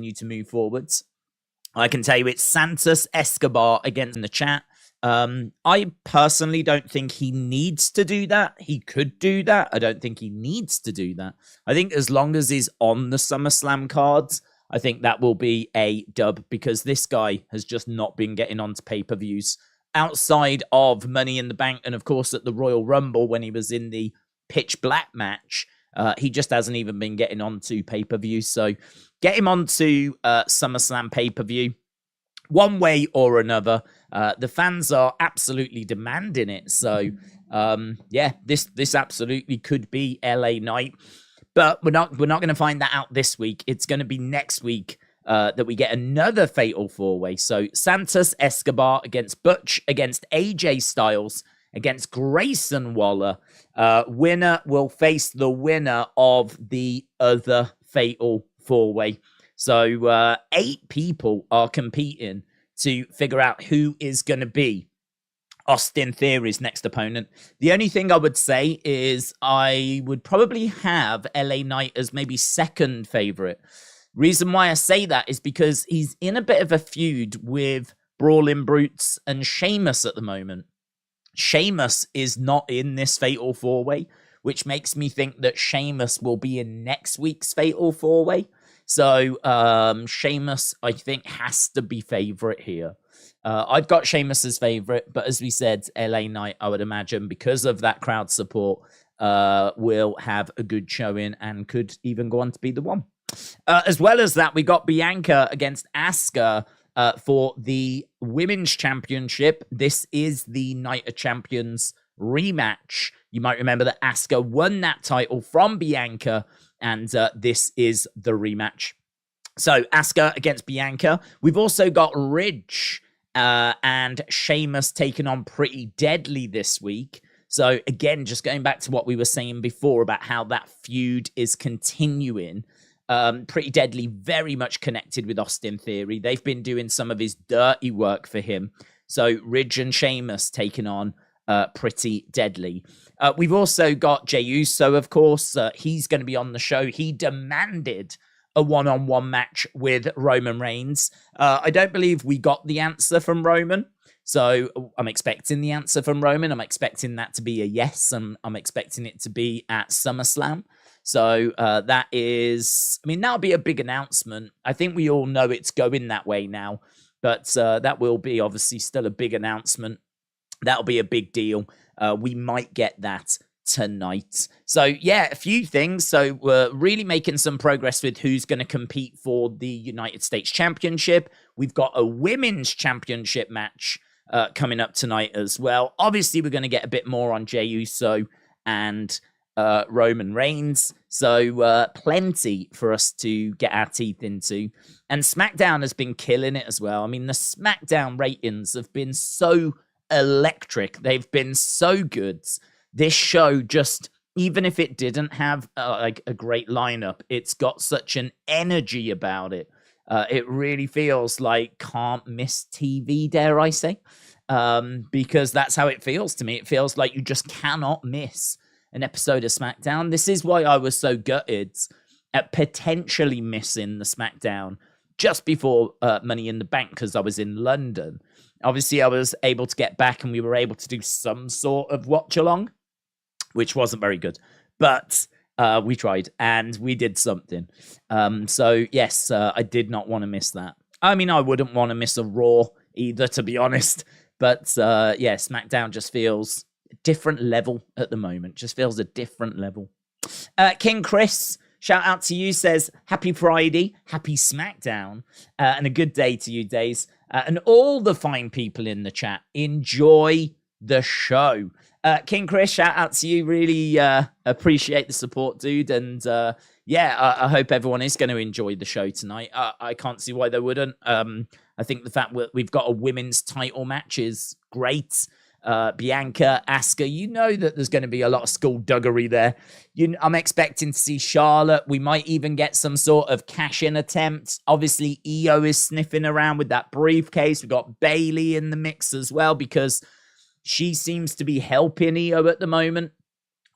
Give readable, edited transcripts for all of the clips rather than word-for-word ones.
continue to move forwards. I can tell you it's Santos Escobar against in the chat. I personally don't think he needs to do that. He could do that. I don't think he needs to do that. I think as long as he's on the SummerSlam cards, I think that will be a dub, because this guy has just not been getting onto pay-per-views outside of Money in the Bank. And of course, at the Royal Rumble, when he was in the Pitch Black match, he just hasn't even been getting onto pay-per-view. So get him onto SummerSlam pay-per-view one way or another. The fans are absolutely demanding it. So yeah, this absolutely could be LA Knight. But we're not going to find that out this week. It's going to be next week that we get another fatal four-way. So Santos Escobar against Butch, against AJ Styles, against Grayson Waller. Winner will face the winner of the other fatal four-way. So 8 people are competing to figure out who is going to be Austin Theory's next opponent. The only thing I would say is I would probably have LA Knight as maybe second favorite. Reason why I say that is because he's in a bit of a feud with Brawling Brutes and Sheamus at the moment. Sheamus is not in this fatal four-way, which makes me think that Sheamus will be in next week's fatal four-way. So Sheamus, I think, has to be favorite here. I've got Sheamus as favorite, but as we said, LA Knight, I would imagine, because of that crowd support, will have a good showing and could even go on to be the one. As well as that, we got Bianca against Asuka for the Women's Championship. This is the Night of Champions rematch. You might remember that Asuka won that title from Bianca, and this is the rematch. So Asuka against Bianca. We've also got Ridge and Sheamus taking on Pretty Deadly this week. So again, just going back to what we were saying before about how that feud is continuing. Pretty Deadly very much connected with Austin Theory. They've been doing some of his dirty work for him. So Ridge and Sheamus taking on Pretty Deadly. We've also got Jey Uso, of course. He's going to be on the show. He demanded a one-on-one match with Roman Reigns. I don't believe we got the answer from Roman. So I'm expecting the answer from Roman. I'm expecting that to be a yes. And I'm expecting it to be at SummerSlam. So that is, I mean, that'll be a big announcement. I think we all know it's going that way now. But that will be obviously still a big announcement. That'll be a big deal. We might get that tonight. So yeah, a few things. So we're really making some progress with who's going to compete for the United States Championship. We've got a Women's Championship match coming up tonight as well. Obviously, we're going to get a bit more on Jey Uso and Roman Reigns. So plenty for us to get our teeth into. And SmackDown has been killing it as well. I mean, the SmackDown ratings have been so electric. They've been so good. This show just, even if it didn't have like a great lineup, it's got such an energy about it. It really feels like can't miss TV, dare I say, because that's how it feels to me. It feels like you just cannot miss an episode of SmackDown. This is why I was so gutted at potentially missing the SmackDown just before Money in the Bank, because I was in London. Obviously, I was able to get back and we were able to do some sort of watch along, which wasn't very good. But we tried and we did something. So, yes, I did not want to miss that. I mean, I wouldn't want to miss a Raw either, to be honest. But, yeah, SmackDown just feels a different level at the moment. Just feels a different level. King Chris, shout out to you, says, happy Friday, happy SmackDown, and a good day to you, Days. And all the fine people in the chat, enjoy the show. King Chris, shout out to you. Really appreciate the support, dude. And yeah, I hope everyone is going to enjoy the show tonight. I can't see why they wouldn't. I think the fact we've got a women's title match is great. Bianca, Asuka, you know that there's going to be a lot of skullduggery there. I'm expecting to see Charlotte. We might even get some sort of cash-in attempt. Obviously, Io is sniffing around with that briefcase. We've got Bayley in the mix as well, because she seems to be helping Io at the moment.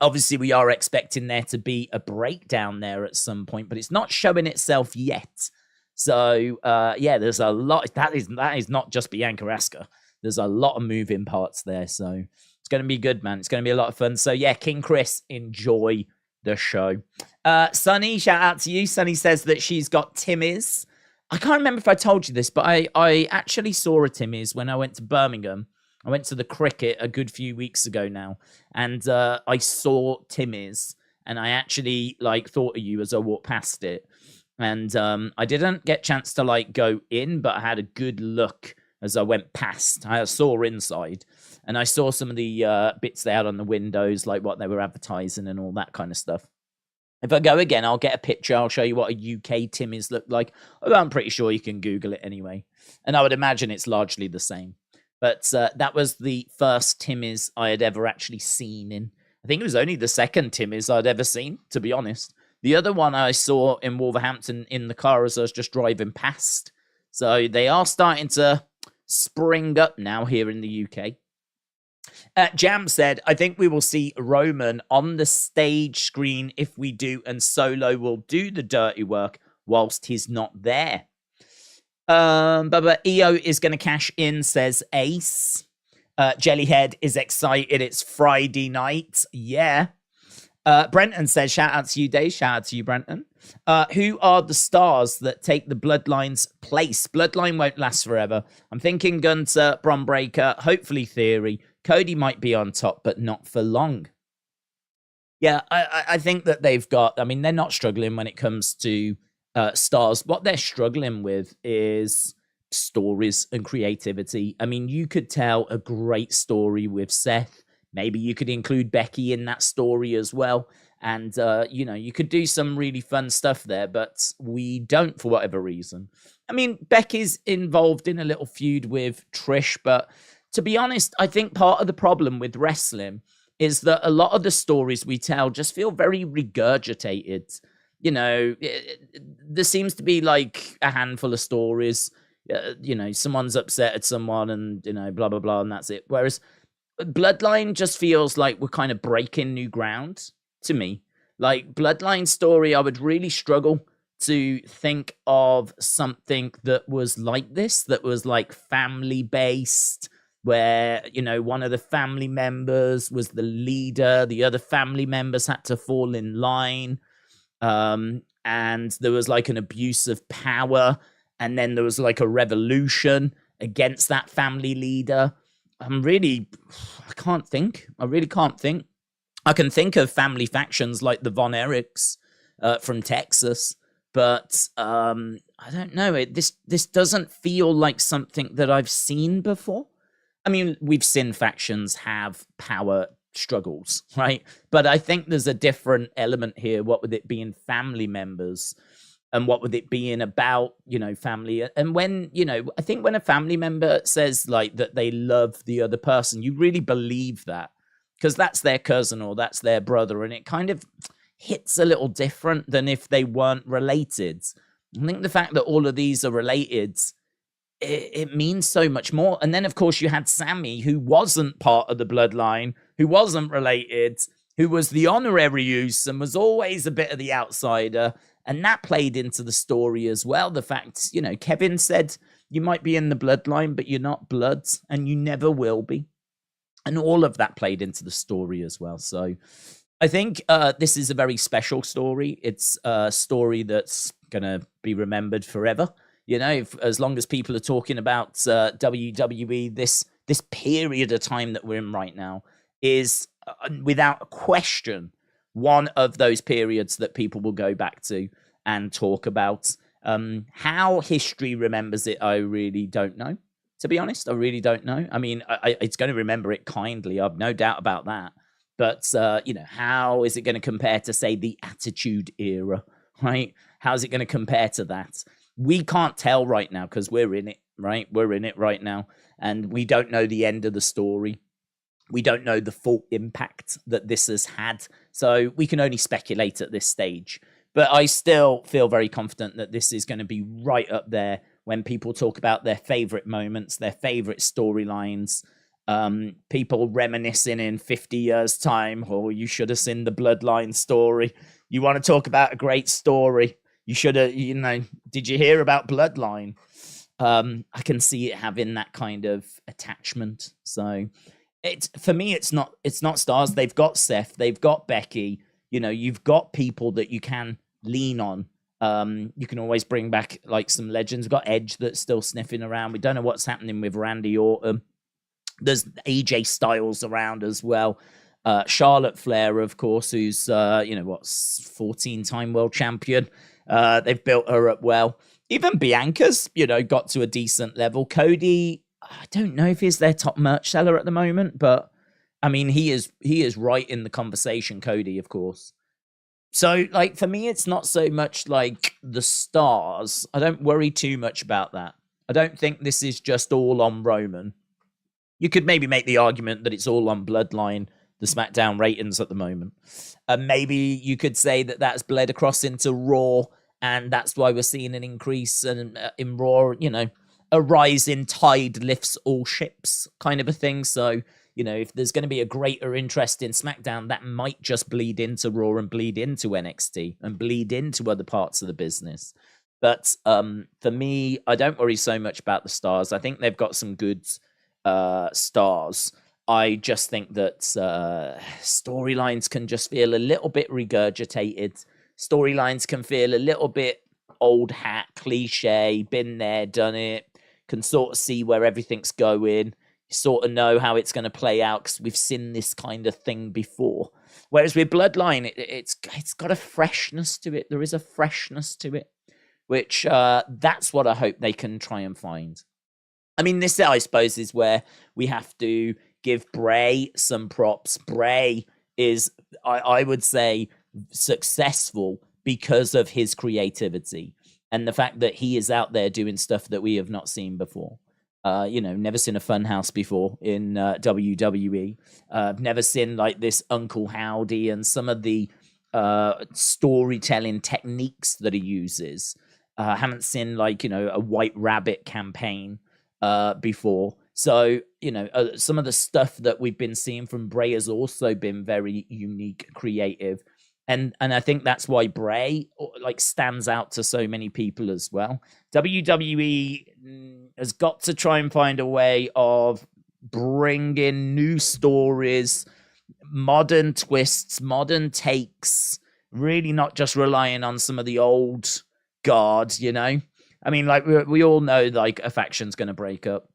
Obviously, we are expecting there to be a breakdown there at some point, but it's not showing itself yet. So yeah, there's a lot. That is not just Bianca Asuka. There's a lot of moving parts there. So it's going to be good, man. It's going to be a lot of fun. So yeah, King Chris, enjoy the show. Sunny, shout out to you. Sunny says that she's got Timmy's. I can't remember if I told you this, but I actually saw a Timmy's when I went to Birmingham. I went to the cricket a good few weeks ago now, and I saw Timmy's, and I actually thought of you as I walked past it. And I didn't get a chance to go in, but I had a good look as I went past. I saw inside, and I saw some of the bits they had on the windows, like what they were advertising and all that kind of stuff. If I go again, I'll get a picture. I'll show you what a UK Timmy's look like. I'm pretty sure you can Google it anyway. And I would imagine it's largely the same. But that was the first Timmy's I had ever actually seen in. I think it was only the second Timmy's I'd ever seen, to be honest. The other one I saw in Wolverhampton in the car as I was just driving past. So they are starting to spring up now here in the UK. Jam said, I think we will see Roman on the stage screen if we do, and Solo will do the dirty work whilst he's not there. But EO is going to cash in, says Ace. Jellyhead is excited. It's Friday night. Yeah. Brenton says, shout out to you, Dave. Shout out to you, Brenton. Who are the stars that take the Bloodline's place? Bloodline won't last forever. I'm thinking Gunther, Bron Breakker, hopefully Theory. Cody might be on top, but not for long. Yeah, I think that they've got, they're not struggling when it comes to stars. What they're struggling with is stories and creativity. You could tell a great story with Seth. Maybe you could include Becky in that story as well. And, you could do some really fun stuff there, but we don't for whatever reason. Becky's involved in a little feud with Trish, but to be honest, I think part of the problem with wrestling is that a lot of the stories we tell just feel very regurgitated. There seems to be a handful of stories. Someone's upset at someone and, blah, blah, blah, and that's it. Whereas Bloodline just feels like we're kind of breaking new ground to me. Bloodline story, I would really struggle to think of something that was like this, that was family-based, where, one of the family members was the leader, the other family members had to fall in line, and there was an abuse of power, and then there was a revolution against that family leader. I really can't think. I can think of family factions like the Von Erichs from Texas, but I don't know. This doesn't feel like something that I've seen before. We've seen factions have power struggles, right? But I think there's a different element here. What would it be in family members? And what would it be in about, family? And when, I think when a family member says that they love the other person, you really believe that because that's their cousin or that's their brother. And it kind of hits a little different than if they weren't related. I think the fact that all of these are related, it means so much more. And then, of course, you had Sammy, who wasn't part of the bloodline, who wasn't related, who was the honorary use and was always a bit of the outsider. And that played into the story as well. The fact, Kevin said, you might be in the bloodline, but you're not Bloods, and you never will be. And all of that played into the story as well. So I think this is a very special story. It's a story that's going to be remembered forever. As long as people are talking about WWE, this period of time that we're in right now is, without question, one of those periods that people will go back to and talk about. How history remembers it, I really don't know. To be honest, I really don't know. It's going to remember it kindly. I've no doubt about that. But, how is it going to compare to, say, the Attitude Era, right? How's it going to compare to that? We can't tell right now because we're in it, right? We're in it right now. And we don't know the end of the story. We don't know the full impact that this has had. So we can only speculate at this stage. But I still feel very confident that this is going to be right up there when people talk about their favorite moments, their favorite storylines, people reminiscing in 50 years' time, you should have seen the Bloodline story. You want to talk about a great story. You should have, did you hear about Bloodline? I can see it having that kind of attachment. So for me, it's not stars. They've got Seth, they've got Becky. You've got people that you can lean on. You can always bring back like some legends. We've got Edge that's still sniffing around. We don't know what's happening with Randy Orton. There's AJ Styles around as well. Charlotte Flair, of course, who's 14-time world champion. They've built her up well. Even Bianca's, got to a decent level. Cody, I don't know if he's their top merch seller at the moment, but I mean, he is right in the conversation, Cody, of course. So, like, for me, it's not so much like the stars. I don't worry too much about that. I don't think this is just all on Roman. You could maybe make the argument that it's all on Bloodline, the SmackDown ratings at the moment. Maybe you could say that that's bled across into Raw, and that's why we're seeing an increase in Raw, a rising tide lifts all ships kind of a thing. So, if there's going to be a greater interest in SmackDown, that might just bleed into Raw and bleed into NXT and bleed into other parts of the business. But for me, I don't worry so much about the stars. I think they've got some good stars. I just think that storylines can just feel a little bit regurgitated. Storylines can feel a little bit old hat, cliche, been there, done it, can sort of see where everything's going. You sort of know how it's going to play out because we've seen this kind of thing before. Whereas with Bloodline, it's got a freshness to it. There is a freshness to it, which that's what I hope they can try and find. I mean, this, I suppose, is where we have to give Bray some props. Bray is, I would say, successful because of his creativity and the fact that he is out there doing stuff that we have not seen before. Never seen a funhouse before in WWE. Never seen like this Uncle Howdy and some of the storytelling techniques that he uses. Haven't seen like, a White Rabbit campaign before. So, some of the stuff that we've been seeing from Bray has also been very unique, creative. And I think that's why Bray like stands out to so many people as well. WWE has got to try and find a way of bringing new stories, modern twists, modern takes, really not just relying on some of the old guard, I mean, like we all know like a faction's going to break up.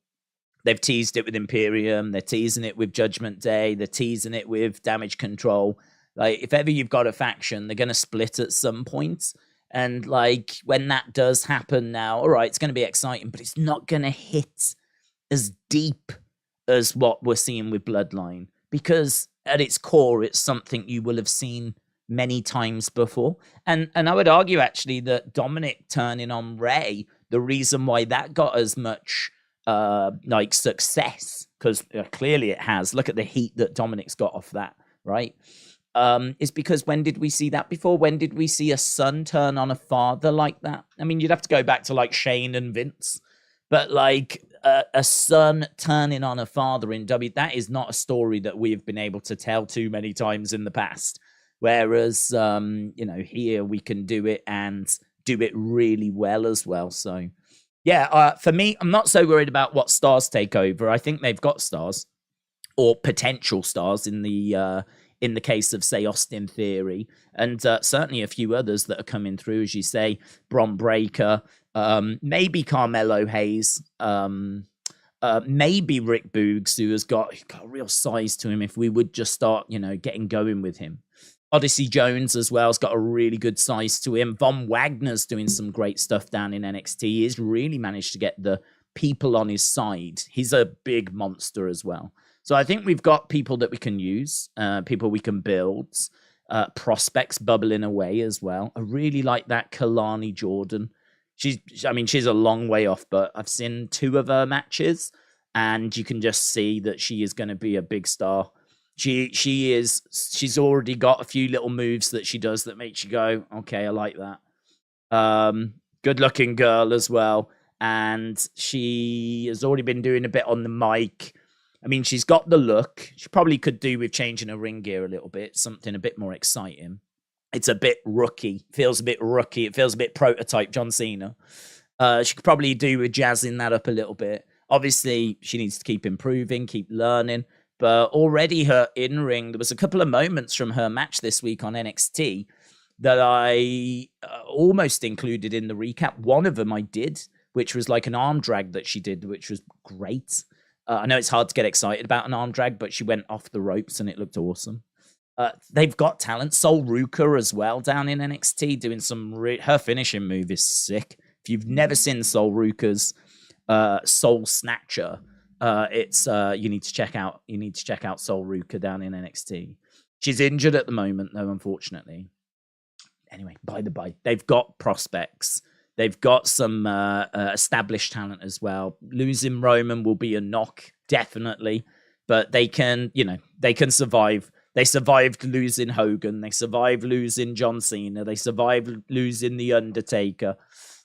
They've teased it with Imperium. They're teasing it with Judgment Day. They're teasing it with Damage Control. Like, if ever you've got a faction, they're going to split at some point. And, like, when that does happen now, all right, it's going to be exciting, but it's not going to hit as deep as what we're seeing with Bloodline. Because at its core, it's something you will have seen many times before. And I would argue, actually, that Dominic turning on Rey, the reason why that got as much, success, because clearly it has. Look at the heat that Dominic's got off that, right? Is because when did we see that before? When did we see a son turn on a father like that? I mean, you'd have to go back to like Shane and Vince, but like a son turning on a father in that is not a story that we've been able to tell too many times in the past. Whereas, here we can do it and do it really well as well. So, yeah, for me, I'm not so worried about what stars take over. I think they've got stars or potential stars in the case of, say, Austin Theory, and certainly a few others that are coming through, as you say, Bron Breakker, maybe Carmelo Hayes, maybe Rick Boogs, who has got a real size to him if we would just start, getting going with him. Odyssey Jones as well has got a really good size to him. Von Wagner's doing some great stuff down in NXT. He's really managed to get the people on his side. He's a big monster as well. So I think we've got people that we can use, people we can build, prospects bubbling away as well. I really like that Kalani Jordan. She's a long way off, but I've seen 2 of her matches, and you can just see that she is going to be a big star. She's already got a few little moves that she does that makes you go, okay, I like that. Good looking girl as well. And she has already been doing a bit on the mic. I mean, she's got the look. She probably could do with changing her ring gear a little bit, something a bit more exciting. it's a bit rookie. Feels a bit rookie. It feels a bit prototype John Cena. She could probably do with jazzing that up a little bit. Obviously, she needs to keep improving, keep learning. But already her in-ring, there was a couple of moments from her match this week on NXT that I almost included in the recap. One of them I did, which was like an arm drag that she did, which was great. I know it's hard to get excited about an arm drag, but she went off the ropes and it looked awesome. They've got talent. Sol Ruka as well down in NXT doing some... her finishing move is sick. If you've never seen Sol Ruka's Soul Snatcher, it's you need to check out Sol Ruka down in NXT. She's injured at the moment, though, unfortunately. Anyway, by the by, they've got prospects. They've got some established talent as well. Losing Roman will be a knock, definitely, but they can survive. They survived losing Hogan. They survived losing John Cena. They survived losing The Undertaker.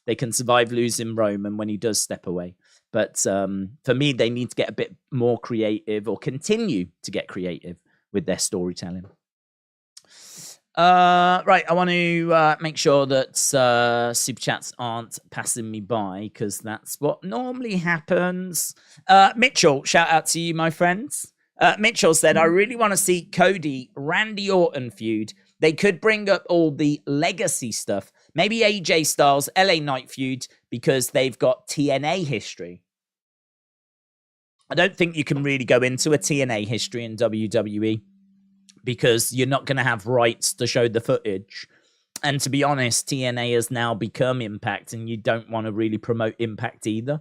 They can survive losing Roman when he does step away. But for me, they need to get a bit more creative or continue to get creative with their storytelling. Right, I want to make sure that super chats aren't passing me by because that's what normally happens. Mitchell, shout out to you, my friends. Mitchell said, I really want to see Cody, Randy Orton feud. They could bring up all the legacy stuff. Maybe AJ Styles, LA Knight feud because they've got TNA history. I don't think you can really go into a TNA history in WWE because you're not going to have rights to show the footage. And to be honest, TNA has now become Impact and you don't want to really promote Impact either.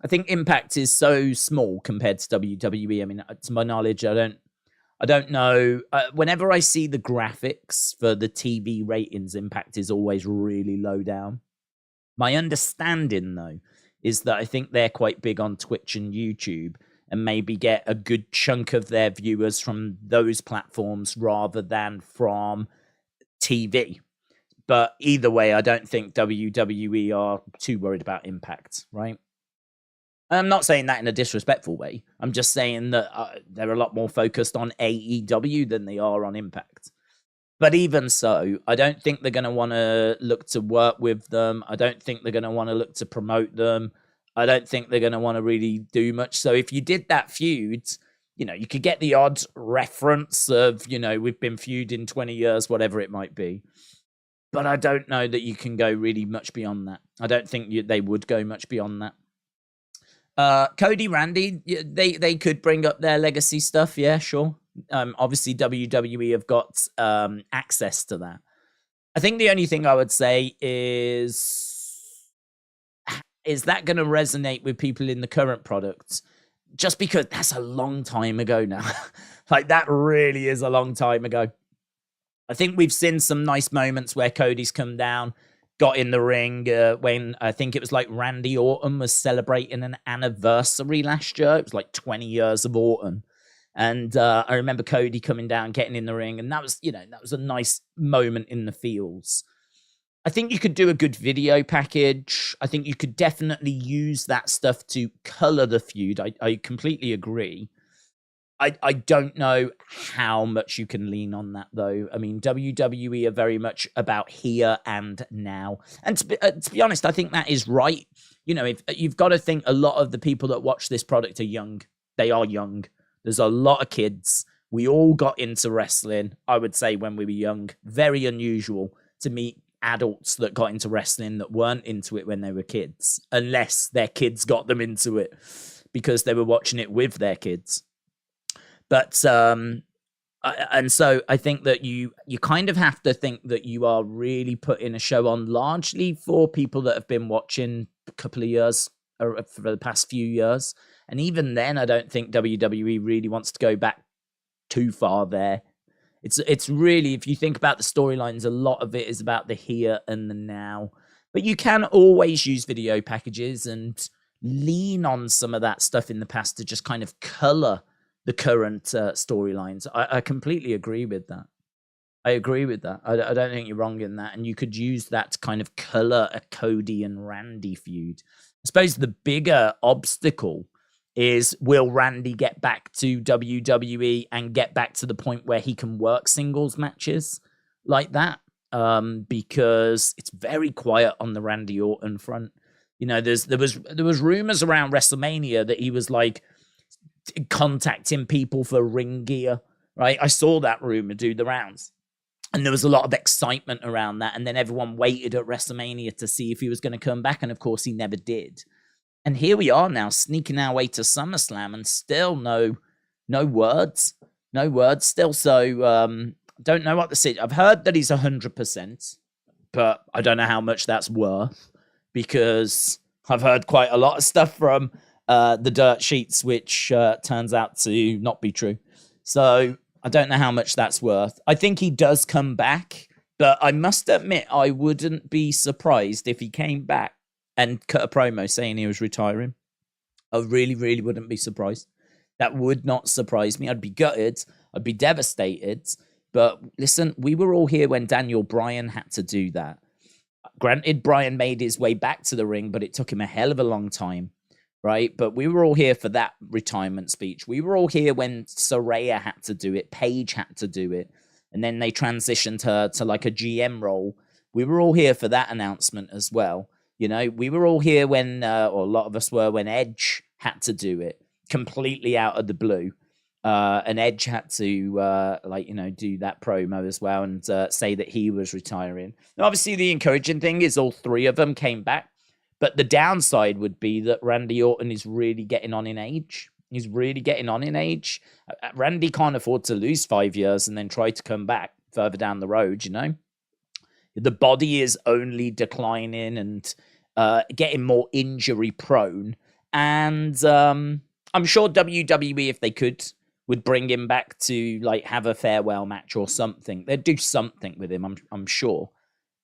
I think Impact is so small compared to WWE. I mean, to my knowledge, I don't know. Whenever I see the graphics for the TV ratings, Impact is always really low down. My understanding, though, is that I think they're quite big on Twitch and YouTube and maybe get a good chunk of their viewers from those platforms rather than from TV. But either way, I don't think WWE are too worried about Impact, right? I'm not saying that in a disrespectful way. I'm just saying that they're a lot more focused on AEW than they are on Impact. But even so, I don't think they're going to want to look to work with them. I don't think they're going to want to look to promote them. I don't think they're going to want to really do much. So if you did that feud, you could get the odd reference of, we've been feuding 20 years, whatever it might be. But I don't know that you can go really much beyond that. I don't think they would go much beyond that. Cody, Randy, they could bring up their legacy stuff. Yeah, sure. Obviously, WWE have got access to that. I think the only thing I would say is that going to resonate with people in the current products? Just because that's a long time ago now. Like, that really is a long time ago. I think we've seen some nice moments where Cody's come down, got in the ring when I think it was like Randy Orton was celebrating an anniversary last year. It was like 20 years of Orton. And I remember Cody coming down, getting in the ring. And that was a nice moment in the feels. I think you could do a good video package. I think you could definitely use that stuff to color the feud. I completely agree. I don't know how much you can lean on that, though. I mean, WWE are very much about here and now. And to be honest, I think that is right. If you've got to think a lot of the people that watch this product are young. They are young. There's a lot of kids. We all got into wrestling, I would say, when we were young. Very unusual to meet adults that got into wrestling that weren't into it when they were kids, unless their kids got them into it because they were watching it with their kids. But and so I think that you kind of have to think that you are really putting a show on largely for people that have been watching a couple of years or for the past few years. And even then, I don't think WWE really wants to go back too far there. It's really, if you think about the storylines, a lot of it is about the here and the now. But you can always use video packages and lean on some of that stuff in the past to just kind of color the current storylines. I completely agree with that. I agree with that. I don't think you're wrong in that. And you could use that to kind of color a Cody and Randy feud. I suppose the bigger obstacle is, will Randy get back to WWE and get back to the point where he can work singles matches like that? because it's very quiet on the Randy Orton front. You know, there was rumors around WrestleMania that he was like contacting people for ring gear, right? I saw that rumor do the rounds. And there was a lot of excitement around that. And then everyone waited at WrestleMania to see if he was going to come back. And of course, he never did. And here we are now, sneaking our way to SummerSlam, and still no words. No words still. So don't know what the situation. I've heard that he's 100%, but I don't know how much that's worth, because I've heard quite a lot of stuff from the dirt sheets, which turns out to not be true. So I don't know how much that's worth. I think he does come back, but I must admit, I wouldn't be surprised if he came back and cut a promo saying he was retiring. I really, really wouldn't be surprised. That would not surprise me. I'd be gutted. I'd be devastated. But listen, we were all here when Daniel Bryan had to do that. Granted, Bryan made his way back to the ring, but it took him a hell of a long time, right? But we were all here for that retirement speech. We were all here when Saraya had to do it. Paige had to do it. And then they transitioned her to like a GM role. We were all here for that announcement as well. You know, we were all here when, or a lot of us were, when Edge had to do it completely out of the blue. And Edge had to, do that promo as well and say that he was retiring. Now, obviously, the encouraging thing is all three of them came back. But the downside would be that Randy Orton is really getting on in age. He's really getting on in age. Randy can't afford to lose 5 years and then try to come back further down the road, you know? The body is only declining and getting more injury prone. And I'm sure WWE, if they could, would bring him back to like have a farewell match or something. They'd do something with him, I'm sure.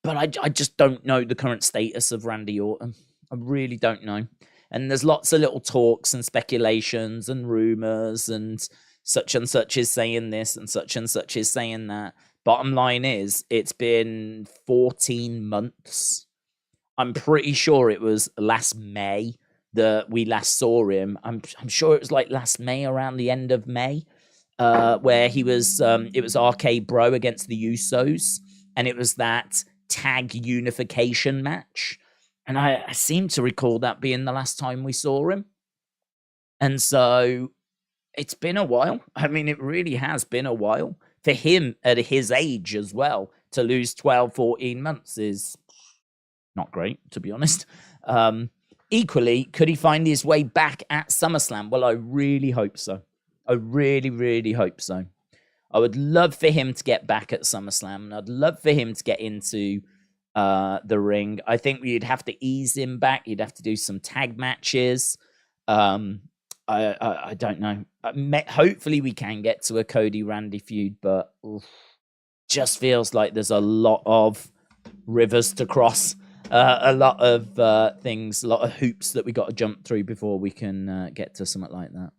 But I just don't know the current status of Randy Orton. I really don't know. And there's lots of little talks and speculations and rumors, and such is saying this and such is saying that. Bottom line is, it's been 14 months. I'm pretty sure it was last May that we last saw him. I'm sure it was like last May, around the end of May, where he was, it was RK Bro against the Usos, and it was that tag unification match. And I seem to recall that being the last time we saw him. And so it's been a while. I mean, it really has been a while. For him at his age as well, to lose 12, 14 months is not great, to be honest. Equally, could he find his way back at SummerSlam? Well, I really hope so. I really, really hope so. I would love for him to get back at SummerSlam, and I'd love for him to get into the ring. I think we'd have to ease him back. You'd have to do some tag matches. I don't know. Hopefully we can get to a Cody Randy feud, but just feels like there's a lot of rivers to cross, a lot of things, a lot of hoops that we got to jump through before we can get to something like that.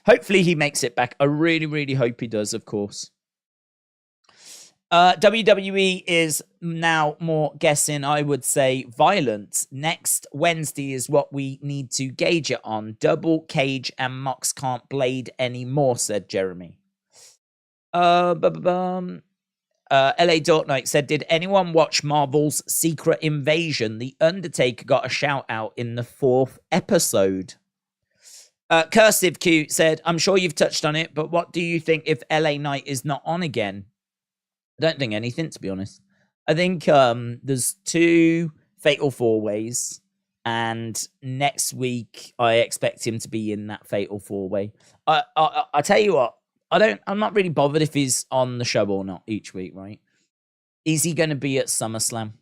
Hopefully he makes it back. I really, really hope he does, of course. WWE is now more guessing, I would say, violent. Next Wednesday is what we need to gauge it on. Double Cage and Mox can't blade anymore, said Jeremy. LA Dork Knight said, did anyone watch Marvel's Secret Invasion? The Undertaker got a shout out in the 4th episode. Cursive Q said, I'm sure you've touched on it, but what do you think if LA Knight is not on again? I don't think anything, to be honest. I think there's 2 Fatal 4-Ways, and next week I expect him to be in that Fatal 4-Way. I tell you what, I'm not really bothered if he's on the show or not each week, right? Is he going to be at SummerSlam?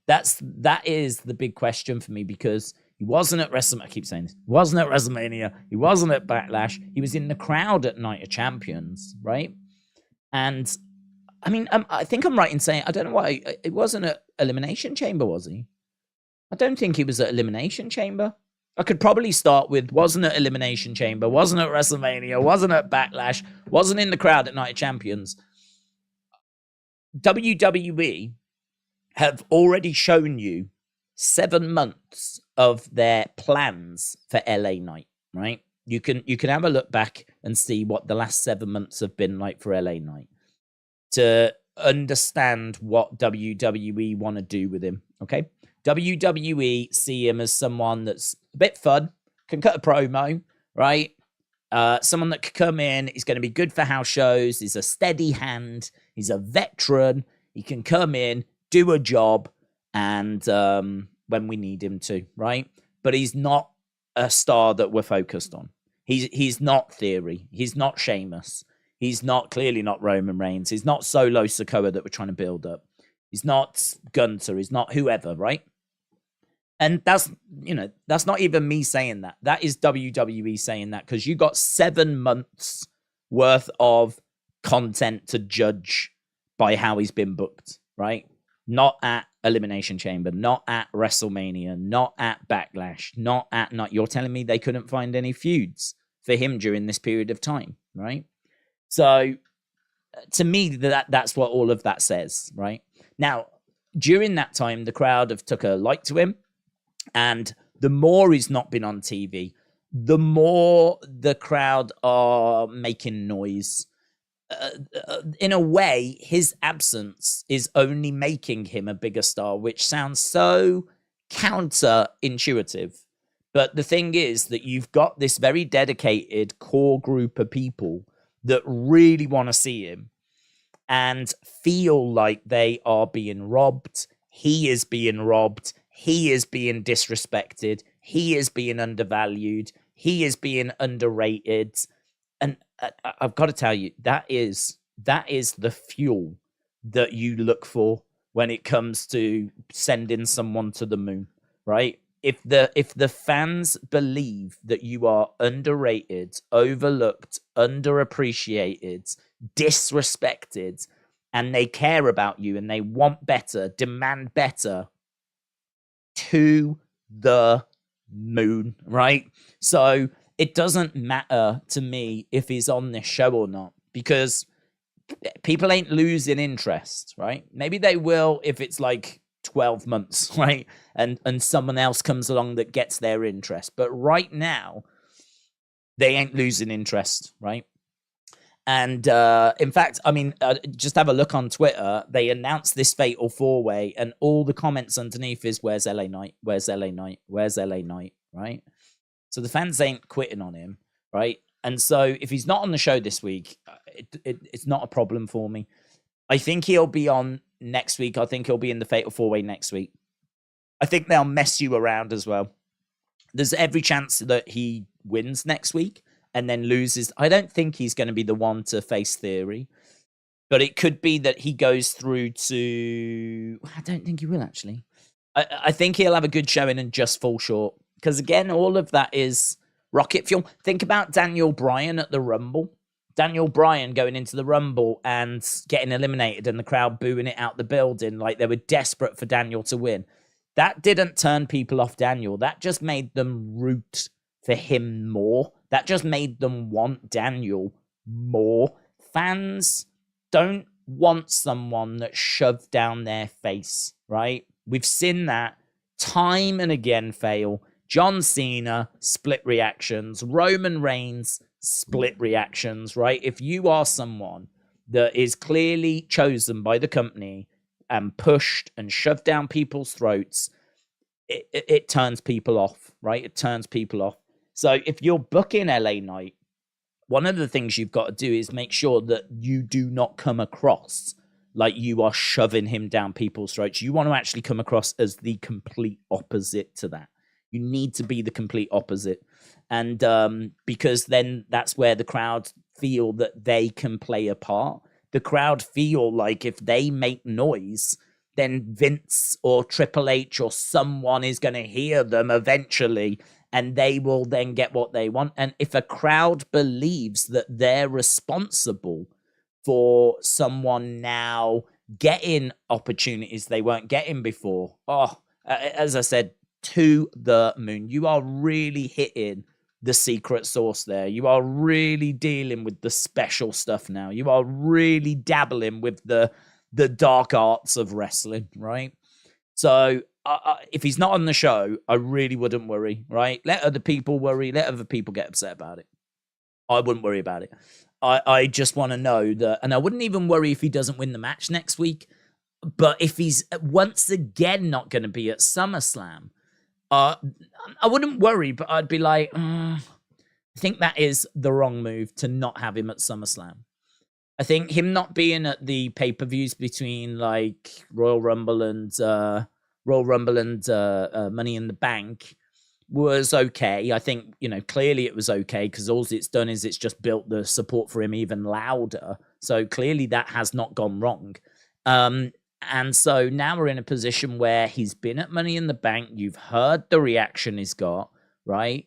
That is the big question for me, because he wasn't at WrestleMania. I keep saying this. He wasn't at WrestleMania. He wasn't at Backlash. He was in the crowd at Night of Champions, right? And I mean, I think I'm right in saying, I don't know why, it wasn't at Elimination Chamber, was he? I don't think he was at Elimination Chamber. I could probably start with, wasn't at Elimination Chamber, wasn't at WrestleMania, wasn't at Backlash, wasn't in the crowd at Night of Champions. WWE have already shown you 7 months of their plans for LA Knight, right? You can have a look back and see what the last 7 months have been like for LA Knight. to understand what WWE want to do with him. Okay. WWE see him as someone that's a bit fun, can cut a promo, right? Someone that could come in, he's going to be good for house shows, he's a steady hand, he's a veteran, he can come in, do a job, and when we need him to, right? But he's not a star that we're focused on. He's not Theory. He's not Sheamus. He's clearly not Roman Reigns. He's not Solo Sikoa that we're trying to build up. He's not Gunther. He's not whoever, right? And that's not even me saying that. That is WWE saying that, because you got 7 months worth of content to judge by how he's been booked, right? Not at Elimination Chamber, not at WrestleMania, not at Backlash, you're telling me they couldn't find any feuds for him during this period of time, right? So to me, that's what all of that says, right? Now, during that time, the crowd have took a like to him, and the more he's not been on TV, the more the crowd are making noise. In a way, his absence is only making him a bigger star, which sounds so counterintuitive. But the thing is that you've got this very dedicated core group of people that really want to see him and feel like they are being robbed. He is being robbed. He is being disrespected. He is being undervalued. He is being underrated. And I've got to tell you, that is the fuel that you look for when it comes to sending someone to the moon, right? If the fans believe that you are underrated, overlooked, underappreciated, disrespected, and they care about you and they want better, demand better, to the moon, right? So it doesn't matter to me if he's on this show or not, because people ain't losing interest, right? Maybe they will if it's like 12 months, right? And someone else comes along that gets their interest. But right now, they ain't losing interest, right? And in fact, I mean, just have a look on Twitter. They announced this fatal 4-way, and all the comments underneath is, "Where's LA Knight? Where's LA Knight? Where's LA Knight?" Right? So the fans ain't quitting on him, right? And so if he's not on the show this week, it's not a problem for me. I think he'll be on next week. I think he'll be in the fatal 4-way next week. I think they'll mess you around as well. There's every chance that he wins next week and then loses. I don't think he's going to be the one to face Theory, but it could be that he goes through to... I don't think he will, actually. I think he'll have a good showing and just fall short. Because, again, all of that is rocket fuel. Think about Daniel Bryan at the Rumble. Daniel Bryan going into the Rumble and getting eliminated and the crowd booing it out the building like they were desperate for Daniel to win. That didn't turn people off Daniel. That just made them root for him more. That just made them want Daniel more. Fans don't want someone that's shoved down their face, right? We've seen that time and again fail. John Cena, split reactions. Roman Reigns, split reactions, right? If you are someone that is clearly chosen by the company and pushed and shoved down people's throats, it turns people off, right? It turns people off. So if you're booking LA Knight, one of the things you've got to do is make sure that you do not come across like you are shoving him down people's throats. You want to actually come across as the complete opposite to that. You need to be the complete opposite. And because then that's where the crowd feel that they can play a part. The crowd feel like if they make noise, then Vince or Triple H or someone is going to hear them eventually, and they will then get what they want. And if a crowd believes that they're responsible for someone now getting opportunities they weren't getting before, as I said, to the moon. You are really hitting the secret sauce there. You are really dealing with the special stuff now. You are really dabbling with the dark arts of wrestling, right? So if he's not on the show, I really wouldn't worry, right? Let other people worry. Let other people get upset about it. I wouldn't worry about it. I just want to know that, and I wouldn't even worry if he doesn't win the match next week, but if he's once again not going to be at SummerSlam, I wouldn't worry, but I'd be like, I think that is the wrong move to not have him at SummerSlam. I think him not being at the pay-per-views between like Royal Rumble and Money in the Bank was okay. I think, clearly it was okay because all it's done is it's just built the support for him even louder. So clearly that has not gone wrong. And so now we're in a position where he's been at Money in the Bank. You've heard the reaction he's got, right?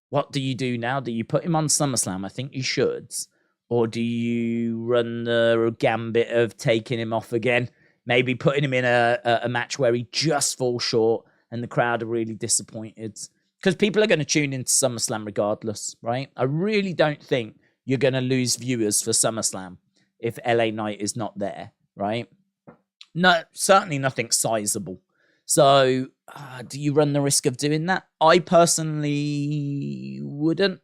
What do you do now? Do you put him on SummerSlam? I think you should. Or do you run the gambit of taking him off again? Maybe putting him in a match where he just falls short and the crowd are really disappointed. Because people are going to tune into SummerSlam regardless, right? I really don't think you're going to lose viewers for SummerSlam if LA Knight is not there, right? No, certainly nothing sizable. So do you run the risk of doing that? I personally wouldn't.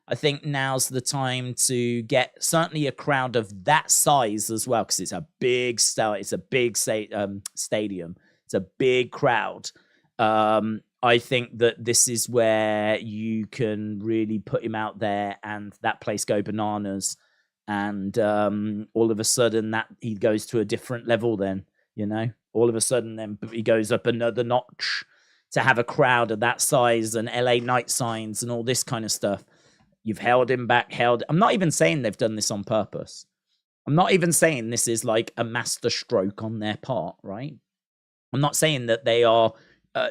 I think now's the time to get certainly a crowd of that size as well, because it's a big stadium. It's a big crowd. I think that this is where you can really put him out there and that place go bananas. And all of a sudden that he goes to a different level then, all of a sudden then he goes up another notch to have a crowd of that size and LA Knight signs and all this kind of stuff. You've held him back, I'm not even saying they've done this on purpose. I'm not even saying this is like a master stroke on their part, right? I'm not saying that they are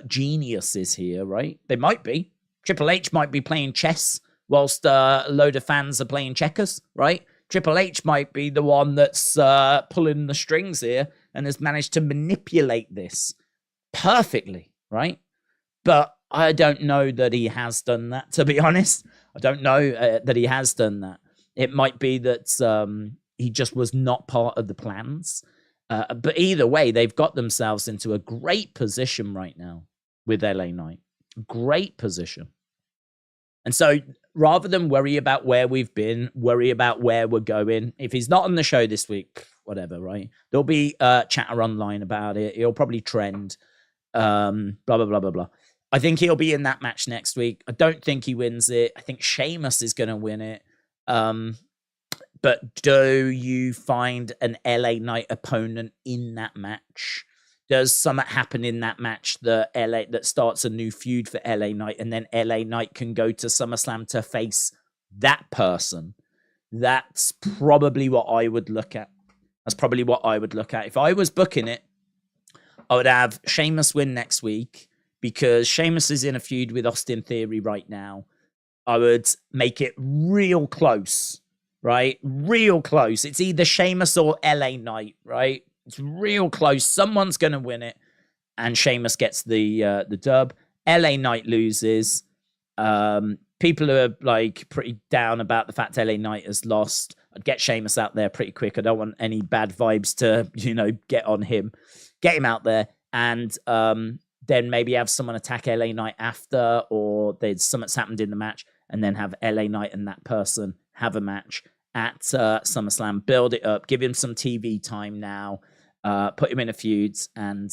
geniuses here, right? They might be. Triple H might be playing chess whilst a load of fans are playing checkers, right? Triple H might be the one that's pulling the strings here and has managed to manipulate this perfectly, right? But I don't know that he has done that, to be honest. I don't know that he has done that. It might be that he just was not part of the plans. But either way, they've got themselves into a great position right now with LA Knight. Great position. And so rather than worry about where we've been, worry about where we're going. If he's not on the show this week, whatever, right? There'll be chatter online about it. It'll probably trend. Blah, blah, blah, blah, blah. I think he'll be in that match next week. I don't think he wins it. I think Sheamus is going to win it. But do you find an LA Knight opponent in that match? Does something happen in that match that starts a new feud for LA Knight, and then LA Knight can go to SummerSlam to face that person? That's probably what I would look at. If I was booking it, I would have Sheamus win next week because Sheamus is in a feud with Austin Theory right now. I would make it real close, right? Real close. It's either Sheamus or LA Knight, right? It's real close. Someone's going to win it, and Sheamus gets the dub. LA Knight loses. People are like pretty down about the fact LA Knight has lost. I'd get Sheamus out there pretty quick. I don't want any bad vibes to, get on him. Get him out there, and then maybe have someone attack LA Knight after, or there's something's happened in the match, and then have LA Knight and that person have a match at SummerSlam. Build it up. Give him some TV time now. Put him in a feud, and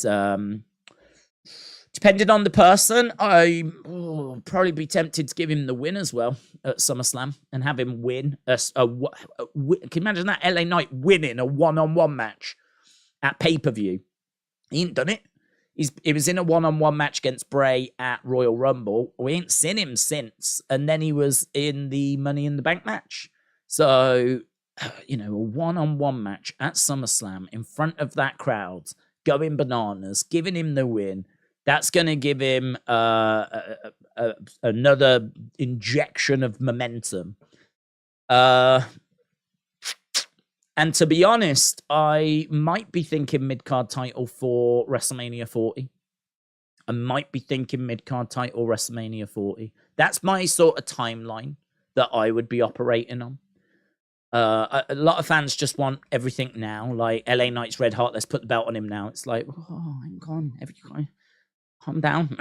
depending on the person, I will probably be tempted to give him the win as well at SummerSlam and have him win. Can you imagine that? LA Knight winning a one-on-one match at pay-per-view. He ain't done it. He was in a one-on-one match against Bray at Royal Rumble. We ain't seen him since. And then he was in the Money in the Bank match. So, a one-on-one match at SummerSlam in front of that crowd, going bananas, giving him the win. That's going to give him another injection of momentum. And to be honest, I might be thinking mid-card title for WrestleMania 40. That's my sort of timeline that I would be operating on. A lot of fans just want everything now, like LA Knight's Red Heart. Let's put the belt on him now. It's like, hang on, calm down,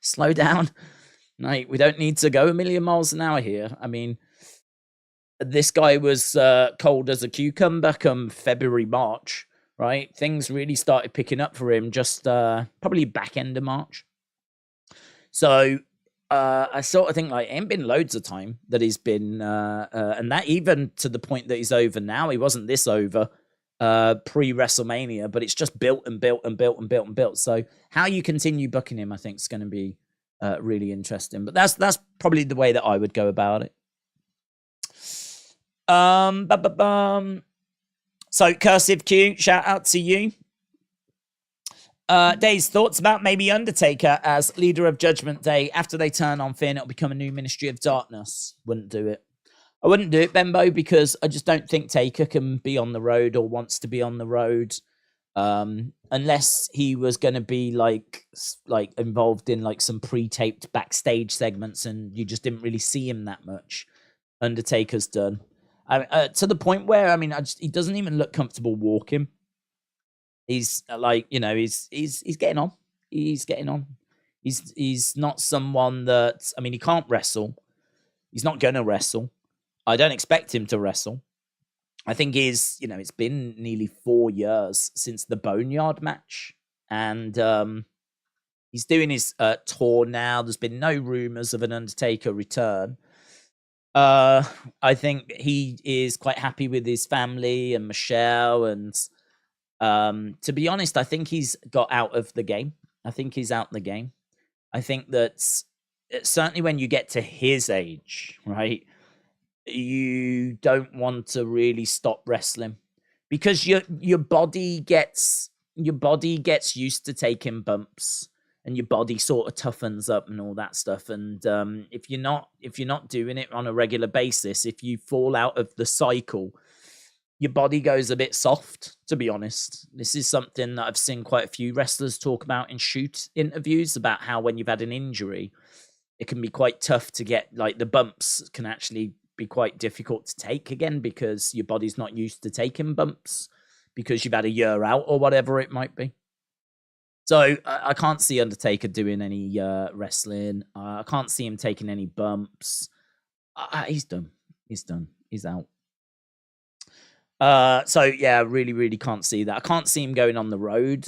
slow down. Like, we don't need to go a million miles an hour here. I mean, this guy was cold as a cucumber come February, March, right? Things really started picking up for him just probably back end of March. So I sort of think like it ain't been loads of time that he's been, and that even to the point that he's over now. He wasn't this over pre-WrestleMania, but it's just built and built and built and built and built. So how you continue booking him, I think, is going to be really interesting. But that's probably the way that I would go about it. So Cursive Q, shout out to you. Dave's thoughts about maybe Undertaker as leader of Judgment Day after they turn on Finn, it'll become a new Ministry of Darkness. Wouldn't do it. I wouldn't do it, Bembo, because I just don't think Taker can be on the road or wants to be on the road, unless he was going to be like involved in like some pre-taped backstage segments, and you just didn't really see him that much. Undertaker's done to the point where he doesn't even look comfortable walking. He's like, he's getting on. He's getting on. He's not someone that, he can't wrestle. He's not going to wrestle. I don't expect him to wrestle. I think it's been nearly 4 years since the Boneyard match. And he's doing his tour now. There's been no rumors of an Undertaker return. I think he is quite happy with his family and Michelle. And to be honest, I think he's got out of the game. I think he's out the game. I think that certainly when you get to his age, right, you don't want to really stop wrestling because your body gets used to taking bumps, and your body sort of toughens up and all that stuff. And if you're not doing it on a regular basis, if you fall out of the cycle, your body goes a bit soft, to be honest. This is something that I've seen quite a few wrestlers talk about in shoot interviews, about how when you've had an injury, it can be quite tough to get, like, the bumps can actually be quite difficult to take again because your body's not used to taking bumps because you've had a year out or whatever it might be. So I can't see Undertaker doing any wrestling. I can't see him taking any bumps. He's done. He's done. He's out. So yeah, really, really can't see that. I can't see him going on the road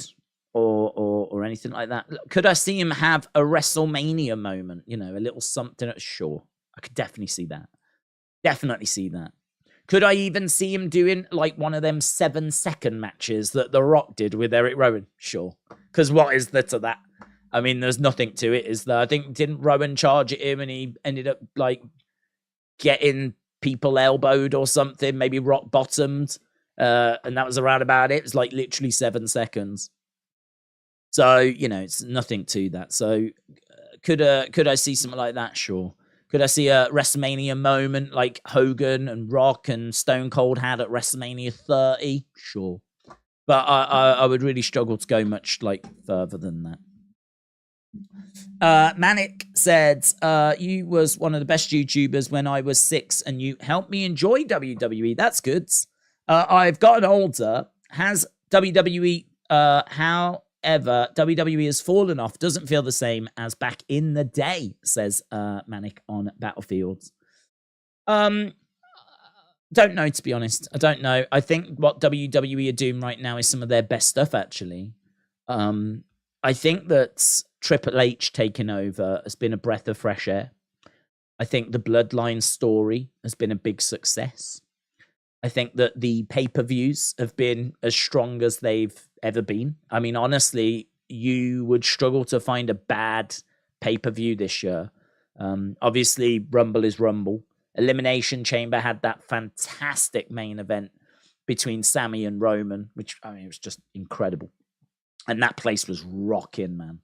or anything like that. Could I see him have a WrestleMania moment? A little something. Sure, I could definitely see that. Definitely see that. Could I even see him doing like one of them 7-second matches that The Rock did with Eric Rowan? Sure. Because what is there to that? There's nothing to it, is there? I think, didn't Rowan charge at him and he ended up like getting people elbowed or something, maybe rock bottomed, and that was around about it. It was like literally 7 seconds. So, it's nothing to that. So could I see something like that? Sure. Could I see a WrestleMania moment like Hogan and Rock and Stone Cold had at WrestleMania 30? Sure. But I would really struggle to go much like further than that. Manic said, you was one of the best YouTubers when I was 6 and you helped me enjoy WWE. That's good. I've gotten older. Has WWE, however, WWE has fallen off. Doesn't feel the same as back in the day, says Manic on Battlefields. Don't know, to be honest. I don't know. I think what WWE are doing right now is some of their best stuff, actually. I think that Triple H taking over has been a breath of fresh air. I think the Bloodline story has been a big success. I think that the pay-per-views have been as strong as they've ever been. Honestly, you would struggle to find a bad pay-per-view this year. Obviously, Rumble is Rumble. Elimination Chamber had that fantastic main event between Sami and Roman, which, it was just incredible. And that place was rocking, man.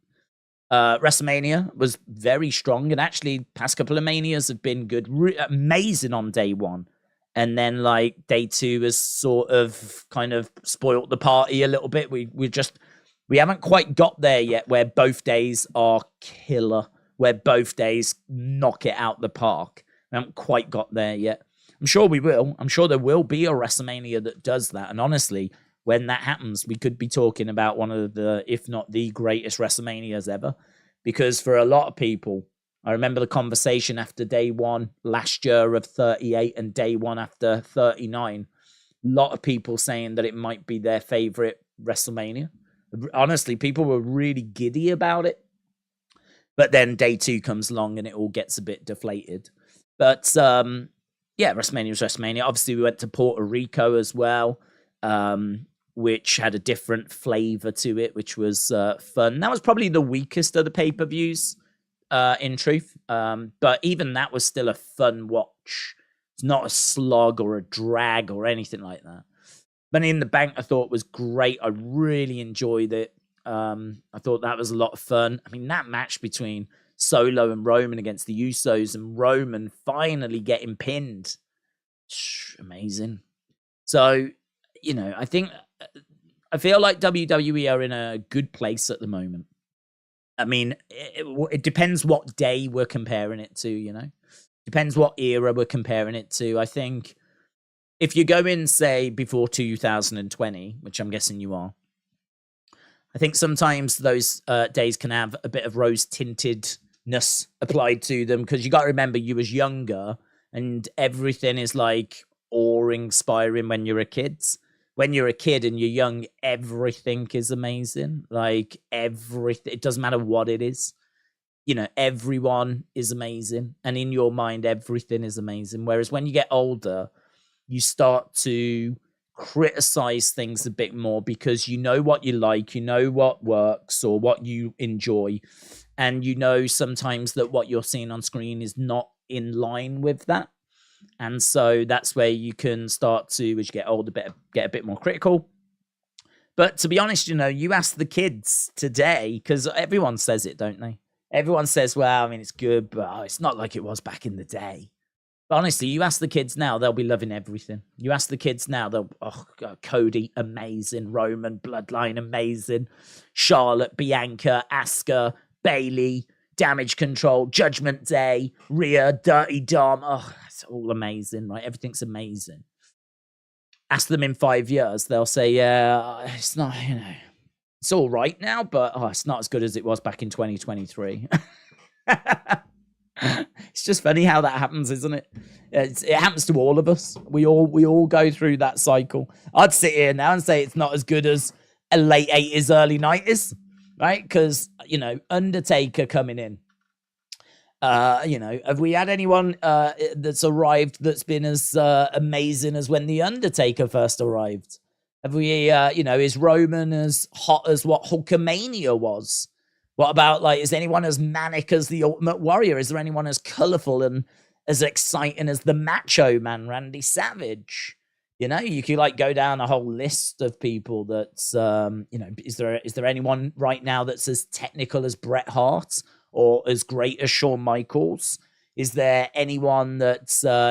WrestleMania was very strong, and actually past couple of Manias have been good. Amazing on day one. And then like day two has sort of kind of spoilt the party a little bit. We haven't quite got there yet where both days are killer, where both days knock it out the park. We haven't quite got there yet. I'm sure we will. I'm sure there will be a WrestleMania that does that. And honestly, when that happens, we could be talking about one of the, if not the greatest WrestleManias ever. Because for a lot of people, I remember the conversation after day one last year of 38 and day one after 39. A lot of people saying that it might be their favorite WrestleMania. Honestly, people were really giddy about it. But then day two comes along and it all gets a bit deflated. But yeah, WrestleMania was WrestleMania. Obviously, we went to Puerto Rico as well, which had a different flavor to it, which was fun. That was probably the weakest of the pay-per-views, in truth. But even that was still a fun watch. It's not a slog or a drag or anything like that. Money in the Bank, I thought was great. I really enjoyed it. I thought that was a lot of fun. I mean, that match between Solo and Roman against the Usos and Roman finally getting pinned. Amazing. So, you know, I feel like WWE are in a good place at the moment. I mean, it depends what day we're comparing it to, you know. Depends what era we're comparing it to. I think if you go in, say, before 2020, which I'm guessing you are, I think sometimes those days can have a bit of rose-tintedness applied to them, because you got to remember you was younger and everything is like awe-inspiring when you're a kid. When you're a kid and you're young, everything is amazing. Like everything, it doesn't matter what it is. You know, everyone is amazing. And in your mind, everything is amazing. Whereas when you get older, you start to criticize things a bit more because you know what you like, you know what works or what you enjoy. And you know sometimes that what you're seeing on screen is not in line with that. And so that's where you can start to, as you get older, get a bit more critical. But to be honest, you know, you ask the kids today, because everyone says it, don't they? Everyone says, well, I mean, it's good, but it's not like it was back in the day. But honestly, you ask the kids now, they'll be loving everything. You ask the kids now, they'll, oh, God, Cody, amazing. Roman, Bloodline, amazing. Charlotte, Bianca, Asuka, Bayley, Damage Control, Judgment Day, Rhea, Dirty Dom. Oh, it's all amazing, right? Everything's amazing. Ask them in 5 years, they'll say, yeah, it's not, you know, it's all right now, but it's not as good as it was back in 2023. It's just funny how that happens, isn't it? It happens to all of us. We all go through that cycle. I'd sit here now and say it's not as good as a late 80s, early 90s, right? Because, you know, Undertaker coming in. You know, have we had anyone that's arrived that's been as amazing as when the Undertaker first arrived? Have we, you know, is Roman as hot as what Hulkamania was? What about, like, is anyone as manic as the Ultimate Warrior? Is there anyone as colorful and as exciting as the Macho Man, Randy Savage? You know, you could, like, go down a whole list of people that's, you know, is there anyone right now that's as technical as Bret Hart or as great as Shawn Michaels? Is there anyone that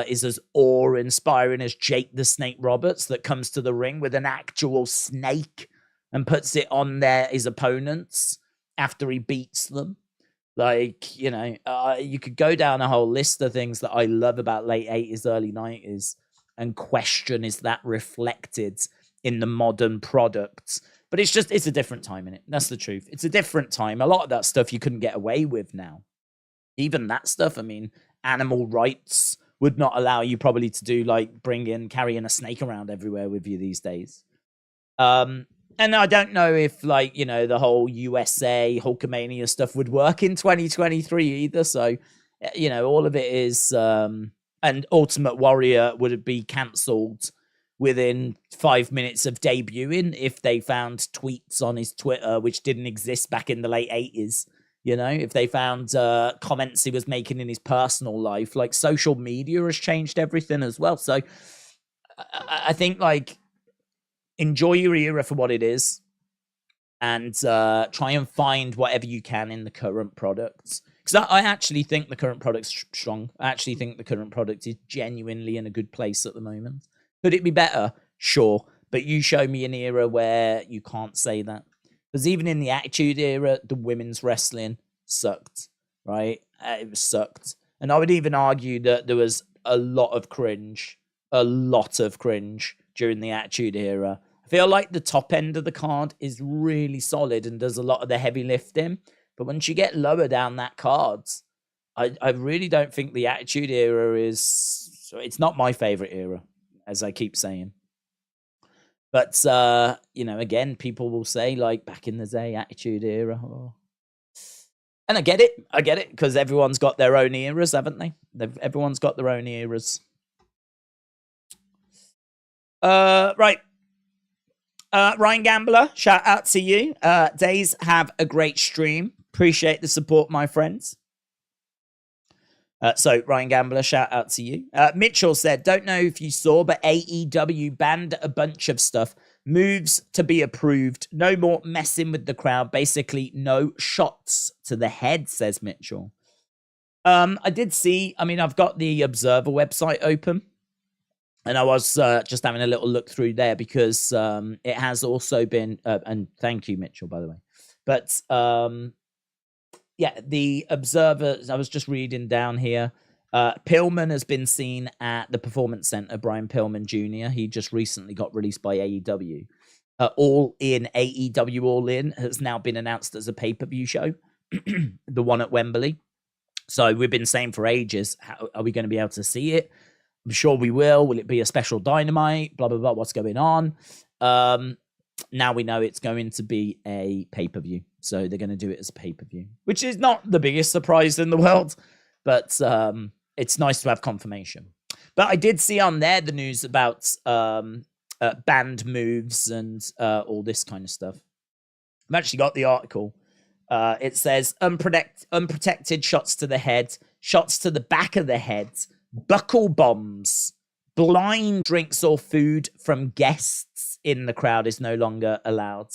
is as awe-inspiring as Jake the Snake Roberts that comes to the ring with an actual snake and puts it on his opponents after he beats them? Like, you know, you could go down a whole list of things that I love about late 80s, early 90s and question, is that reflected in the modern products? But it's a different time in it. That's the truth. It's a different time. A lot of that stuff you couldn't get away with now. Even that stuff, I mean, animal rights would not allow you probably to do, like, carrying a snake around everywhere with you these days. And I don't know if, like, you know, the whole USA Hulkamania stuff would work in 2023 either. So, you know, all of it is, and Ultimate Warrior would be cancelled within 5 minutes of debuting if they found tweets on his Twitter, which didn't exist back in the late 80s. You know, if they found comments he was making in his personal life, like, social media has changed everything as well. So I think, like, enjoy your era for what it is and try and find whatever you can in the current products. Because I actually think the current product's strong. I actually think the current product is genuinely in a good place at the moment. Could it be better? Sure. But you show me an era where you can't say that. Because even in the Attitude Era, the women's wrestling sucked, right? It sucked. And I would even argue that there was a lot of cringe during the Attitude Era. I feel like the top end of the card is really solid and does a lot of the heavy lifting. But once you get lower down that card, I really don't think the Attitude Era is... It's not my favorite era, as I keep saying. But, you know, again, people will say, like, back in the day, Attitude Era. Oh. And I get it, because everyone's got their own eras, haven't they? Everyone's got their own eras. Right. Ryan Gambler, shout out to you. Days, have a great stream. Appreciate the support, my friends. So, Ryan Gambler, shout out to you. Mitchell said, don't know if you saw, but AEW banned a bunch of stuff. Moves to be approved. No more messing with the crowd. Basically, no shots to the head, says Mitchell. I did see, I mean, I've got the Observer website open. And I was just having a little look through there because it has also been, and thank you, Mitchell, by the way. But yeah, the Observer, I was just reading down here. Pillman has been seen at the Performance Center, Brian Pillman Jr. He just recently got released by AEW. All In, AEW All In has now been announced as a pay-per-view show, the one at Wembley. So we've been saying for ages, how are we going to be able to see it? I'm sure we will. Will it be a special Dynamite? Blah, blah, blah. What's going on? Now we know it's going to be a pay-per-view. So they're going to do it as a pay-per-view, which is not the biggest surprise in the world, but it's nice to have confirmation. But I did see on there the news about banned moves and all this kind of stuff. I've actually got the article. It says unprotected shots to the head, shots to the back of the head, buckle bombs, blind drinks or food from guests in the crowd is no longer allowed.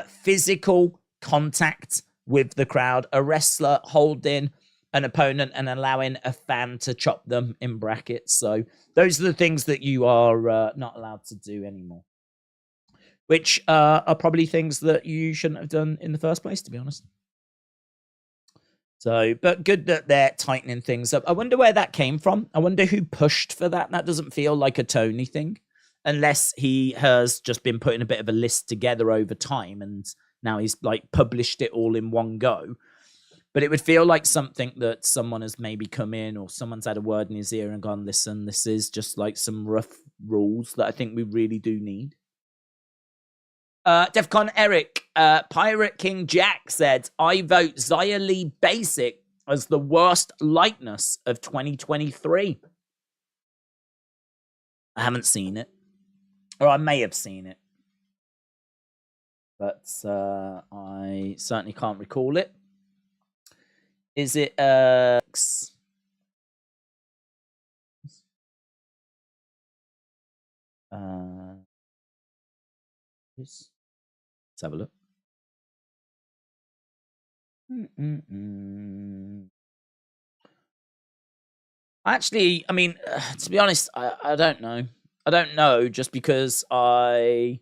Physical contact with the crowd, a wrestler holding an opponent and allowing a fan to chop them, in brackets. So those are the things that you are not allowed to do anymore, which are probably things that you shouldn't have done in the first place, to be honest. So, but good that they're tightening things up. I wonder where that came from. I wonder who pushed for that. That doesn't feel like a Tony thing, unless he has just been putting a bit of a list together over time and now he's like published it all in one go. But it would feel like something that someone has maybe come in or someone's had a word in his ear and gone, listen, this is just like some rough rules that I think we really do need. Defcon Eric, Pirate King Jack said, I vote Xia Li Basic as the worst likeness of 2023. I haven't seen it. Or I may have seen it. But I certainly can't recall it. Is it let's have a look. Actually, I mean, to be honest, I don't know. I don't know just because I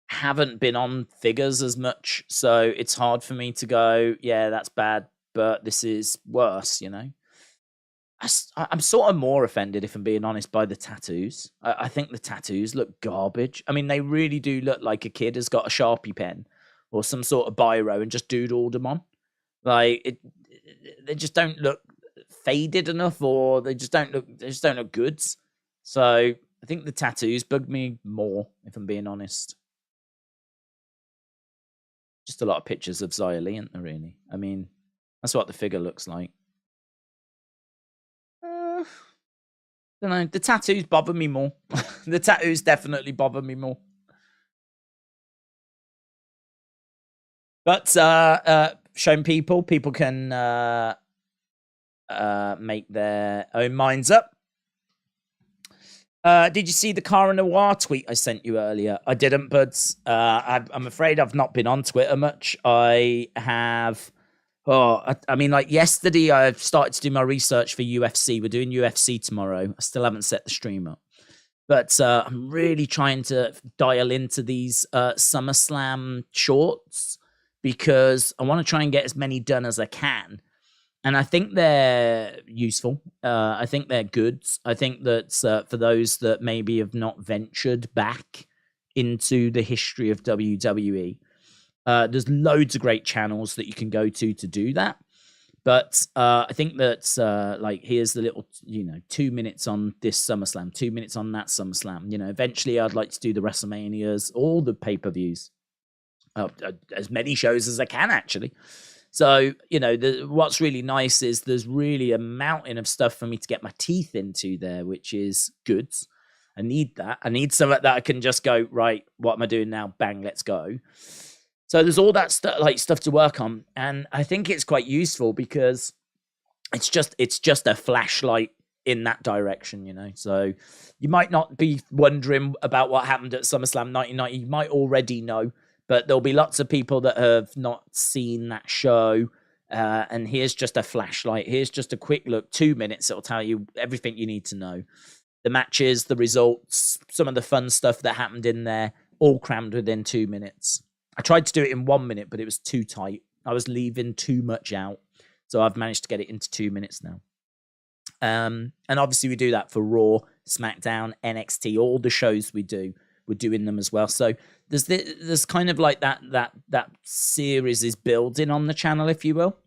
haven't been on figures as much. So it's hard for me to go, yeah, that's bad, but this is worse, you know? I'm sort of more offended, if I'm being honest, by the tattoos. I think the tattoos look garbage. I mean, they really do look like a kid has got a Sharpie pen or some sort of biro and just doodled them on. Like, they just don't look faded enough, or they just don't look good. So I think the tattoos bug me more, if I'm being honest. Just a lot of pictures of Xia Li, isn't there, really? I mean, that's what the figure looks like. Don't know. The tattoos bother me more. The tattoos definitely bother me more. But showing people can make their own minds up. Did you see the Cara Noir tweet I sent you earlier? I didn't, but I'm afraid I've not been on Twitter much. I have... I mean, like yesterday, I've started to do my research for UFC. We're doing UFC tomorrow. I still haven't set the stream up. But I'm really trying to dial into these SummerSlam shorts because I want to try and get as many done as I can. And I think they're useful. I think they're good. I think that for those that maybe have not ventured back into the history of WWE, there's loads of great channels that you can go to do that. But I think that, like, here's the little, 2 minutes on this SummerSlam, 2 minutes on that SummerSlam. Eventually I'd like to do the WrestleManias, all the pay-per-views, as many shows as I can, actually. So, what's really nice is there's really a mountain of stuff for me to get my teeth into there, which is good. I need that. I need something that I can just go, right, what am I doing now? Bang, let's go. So there's all that stuff to work on. And I think it's quite useful because it's just a flashlight in that direction, So you might not be wondering about what happened at SummerSlam 1990. You might already know, but there'll be lots of people that have not seen that show. And here's just a flashlight. Here's just a quick look, 2 minutes. It'll tell you everything you need to know. The matches, the results, some of the fun stuff that happened in there, all crammed within 2 minutes. I tried to do it in 1 minute, but it was too tight. I was leaving too much out. So I've managed to get it into 2 minutes now. And obviously we do that for Raw, SmackDown, NXT, all the shows we do, we're doing them as well. So there's kind of like that series is building on the channel, if you will.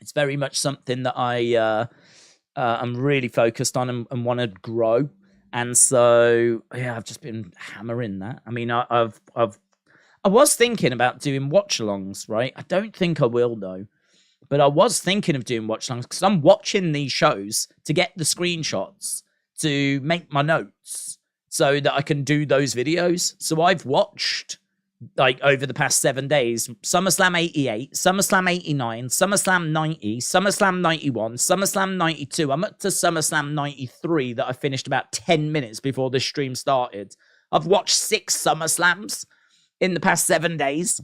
It's very much something that I'm really focused on and want to grow. And so, yeah, I've just been hammering that. I mean, I was thinking about doing watch-alongs, right? I don't think I will, though. But I was thinking of doing watch-alongs because I'm watching these shows to get the screenshots to make my notes so that I can do those videos. So I've watched, like, over the past 7 days, SummerSlam 88, SummerSlam 89, SummerSlam 90, SummerSlam 91, SummerSlam 92. I'm up to SummerSlam 93 that I finished about 10 minutes before this stream started. I've watched 6 SummerSlams in the past 7 days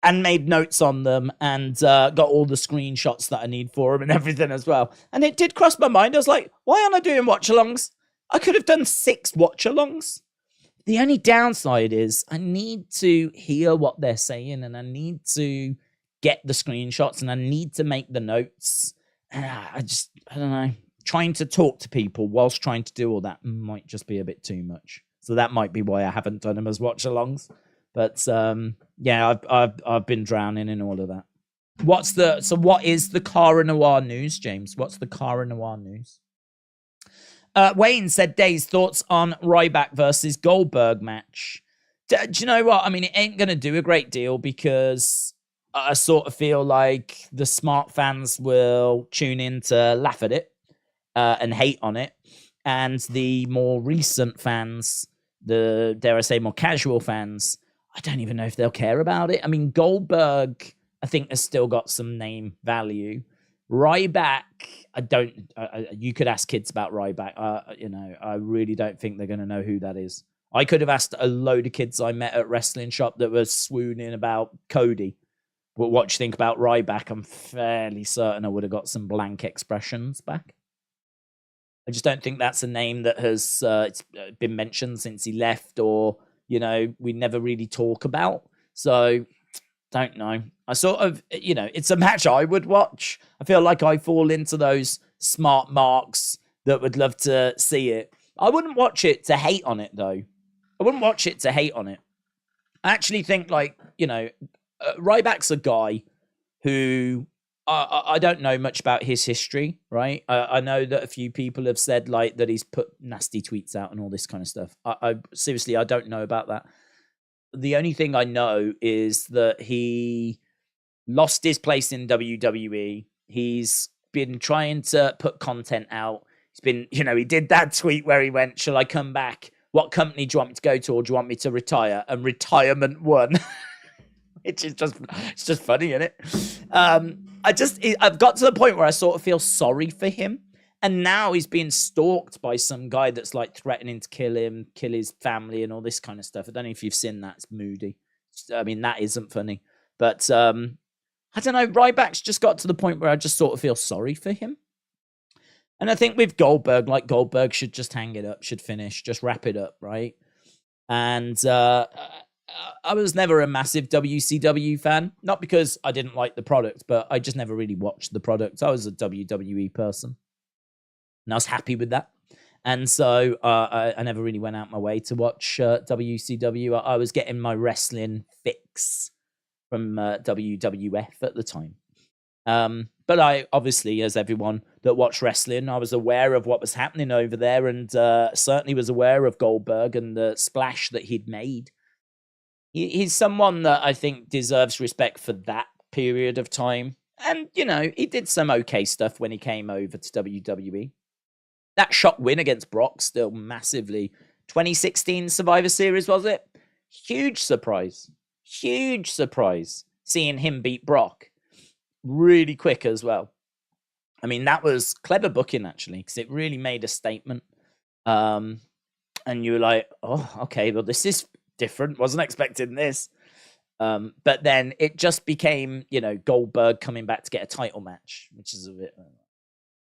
and made notes on them and got all the screenshots that I need for them and everything as well. And it did cross my mind. I was like, why aren't I doing watch-alongs? I could have done 6 watch-alongs. The only downside is I need to hear what they're saying and I need to get the screenshots and I need to make the notes. I don't know. Trying to talk to people whilst trying to do all that might just be a bit too much. So that might be why I haven't done them as watch-alongs. But yeah, I've been drowning in all of that. What is the Cara Noir news, James? What's the Cara Noir news? Wayne said, Days, thoughts on Ryback versus Goldberg match. Do you know what? I mean, it ain't going to do a great deal because I sort of feel like the smart fans will tune in to laugh at it and hate on it. And the more recent fans, the, dare I say, more casual fans, I don't even know if they'll care about it. I mean, Goldberg, I think, has still got some name value. Ryback, you could ask kids about Ryback. I really don't think they're going to know who that is. I could have asked a load of kids I met at Wrestling Shop that were swooning about Cody. But what do you think about Ryback? I'm fairly certain I would have got some blank expressions back. I just don't think that's a name that has been mentioned since he left or, we never really talk about. So, don't know. I sort of, it's a match I would watch. I feel like I fall into those smart marks that would love to see it. I wouldn't watch it to hate on it, though. I wouldn't watch it to hate on it. I actually think, Ryback's a guy who I don't know much about his history, right? I know that a few people have said, that he's put nasty tweets out and all this kind of stuff. I seriously, I don't know about that. The only thing I know is that he lost his place in WWE. He's been trying to put content out. He's been, he did that tweet where he went, shall I come back? What company do you want me to go to, or do you want me to retire? And retirement won. It's just funny, isn't it? I've got to the point where I sort of feel sorry for him. And now he's being stalked by some guy that's threatening to kill him, kill his family and all this kind of stuff. I don't know if you've seen that. It's moody. I mean, that isn't funny. But I don't know. Ryback's just got to the point where I just sort of feel sorry for him. And I think with Goldberg, Goldberg should just hang it up, should finish, just wrap it up, right? And I was never a massive WCW fan. Not because I didn't like the product, but I just never really watched the product. I was a WWE person. And I was happy with that. And so I never really went out my way to watch WCW. I was getting my wrestling fix from WWF at the time. But I obviously, as everyone that watched wrestling, I was aware of what was happening over there, and certainly was aware of Goldberg and the splash that he'd made. He's someone that I think deserves respect for that period of time. And, you know, he did some okay stuff when he came over to WWE. That shock win against Brock, still massively. 2016 Survivor Series, was it? Huge surprise. Huge surprise seeing him beat Brock. Really quick as well. I mean, that was clever booking, actually, because it really made a statement. And you were like, oh, okay, well, this is different. Wasn't expecting this. But then it just became, you know, Goldberg coming back to get a title match, which is a bit,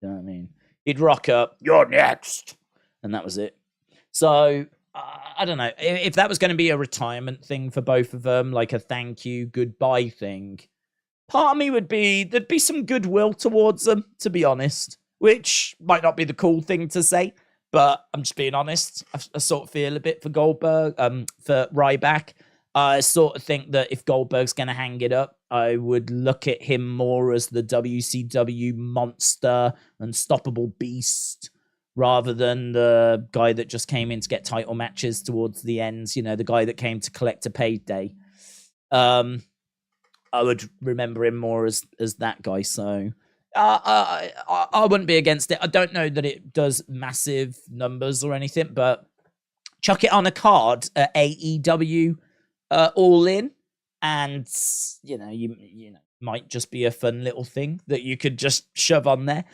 you know what I mean? He'd rock up, you're next. And that was it. So, I don't know. If that was going to be a retirement thing for both of them, like a thank you, goodbye thing, part of me would be, there'd be some goodwill towards them, to be honest, which might not be the cool thing to say, but I'm just being honest. I sort of feel a bit for Goldberg, for Ryback. I sort of think that if Goldberg's going to hang it up, I would look at him more as the WCW monster, unstoppable beast, rather than the guy that just came in to get title matches towards the ends, you know, the guy that came to collect a payday. I would remember him more as that guy, so I wouldn't be against it. I don't know that it does massive numbers or anything, but chuck it on a card at AEW All In, and you know, might just be a fun little thing that you could just shove on there.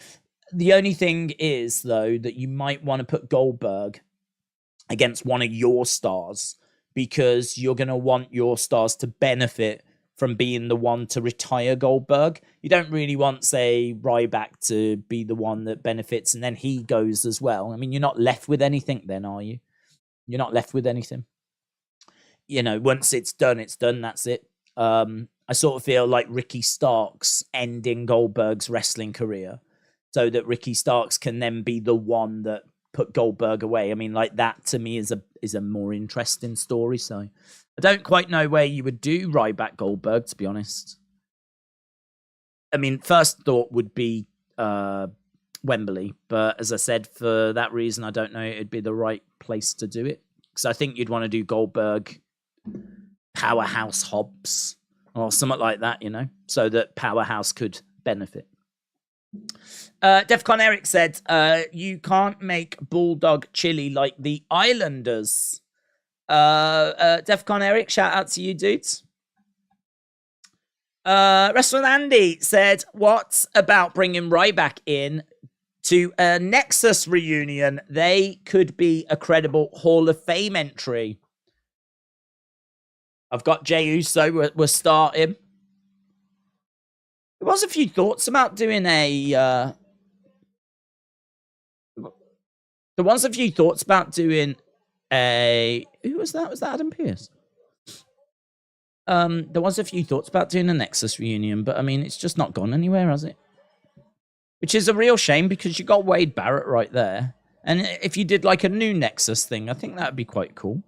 The only thing is, though, that you might want to put Goldberg against one of your stars, because you're going to want your stars to benefit from being the one to retire Goldberg. You don't really want, say, Ryback to be the one that benefits and then he goes as well. I mean, you're not left with anything then, are you? You're not left with anything. You know, once it's done, that's it. I sort of feel like Ricky Starks ending Goldberg's wrestling career so that Ricky Starks can then be the one that put Goldberg away. I mean, like, that to me is a more interesting story. So I don't quite know where you would do Ryback Goldberg, to be honest. I mean, first thought would be Wembley, but as I said, for that reason, I don't know it'd be the right place to do it, because I think you'd want to do Goldberg Powerhouse Hobbs or something like that, you know, so that Powerhouse could benefit. Defcon Eric said, you can't make Bulldog chili like the Islanders. Defcon Eric, shout out to you, dudes. Wrestling Andy said, what about bringing Ryback in to a Nexus reunion? They could be a credible Hall of Fame entry. I've got Jey Uso, we're starting. There was a few thoughts about doing a... There was a few thoughts about doing a... Who was that? Was that Adam Pearce? There was a few thoughts about doing a Nexus reunion, but I mean, it's just not gone anywhere, has it? Which is a real shame, because you got Wade Barrett right there. And if you did like a new Nexus thing, I think that would be quite cool.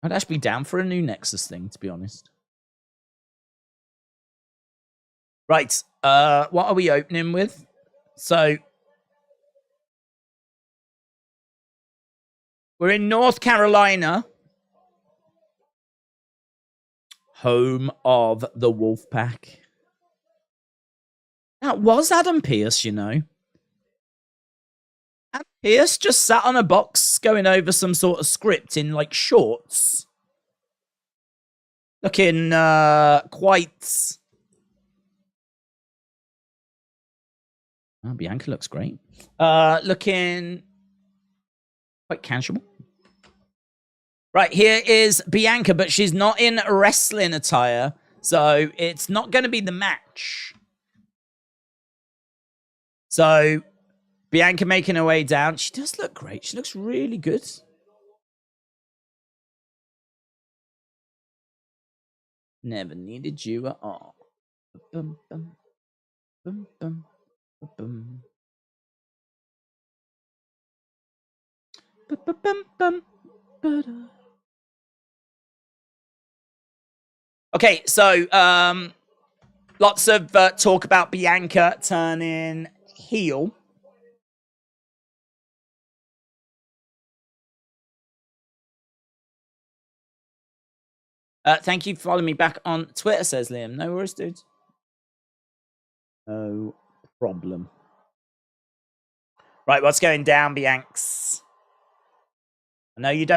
I'd actually be down for a new Nexus thing, to be honest. Right, what are we opening with? So, we're in North Carolina, home of the Wolfpack. That was Adam Pearce, you know. Adam Pearce just sat on a box going over some sort of script in, like, shorts. Looking quite... Oh, Bianca looks great. Looking quite casual. Right, here is Bianca, but she's not in wrestling attire, so it's not going to be the match. So, Bianca making her way down. She does look great. She looks really good. Never needed you at all. Bum, bum, bum, bum, bum. Bum, bum, bum, bum. Okay, so Lots of talk about Bianca turning heel. Thank you for following me back on Twitter, says Liam. No worries, dudes. No problem. Right, what's going down, Bianx? I know you don't.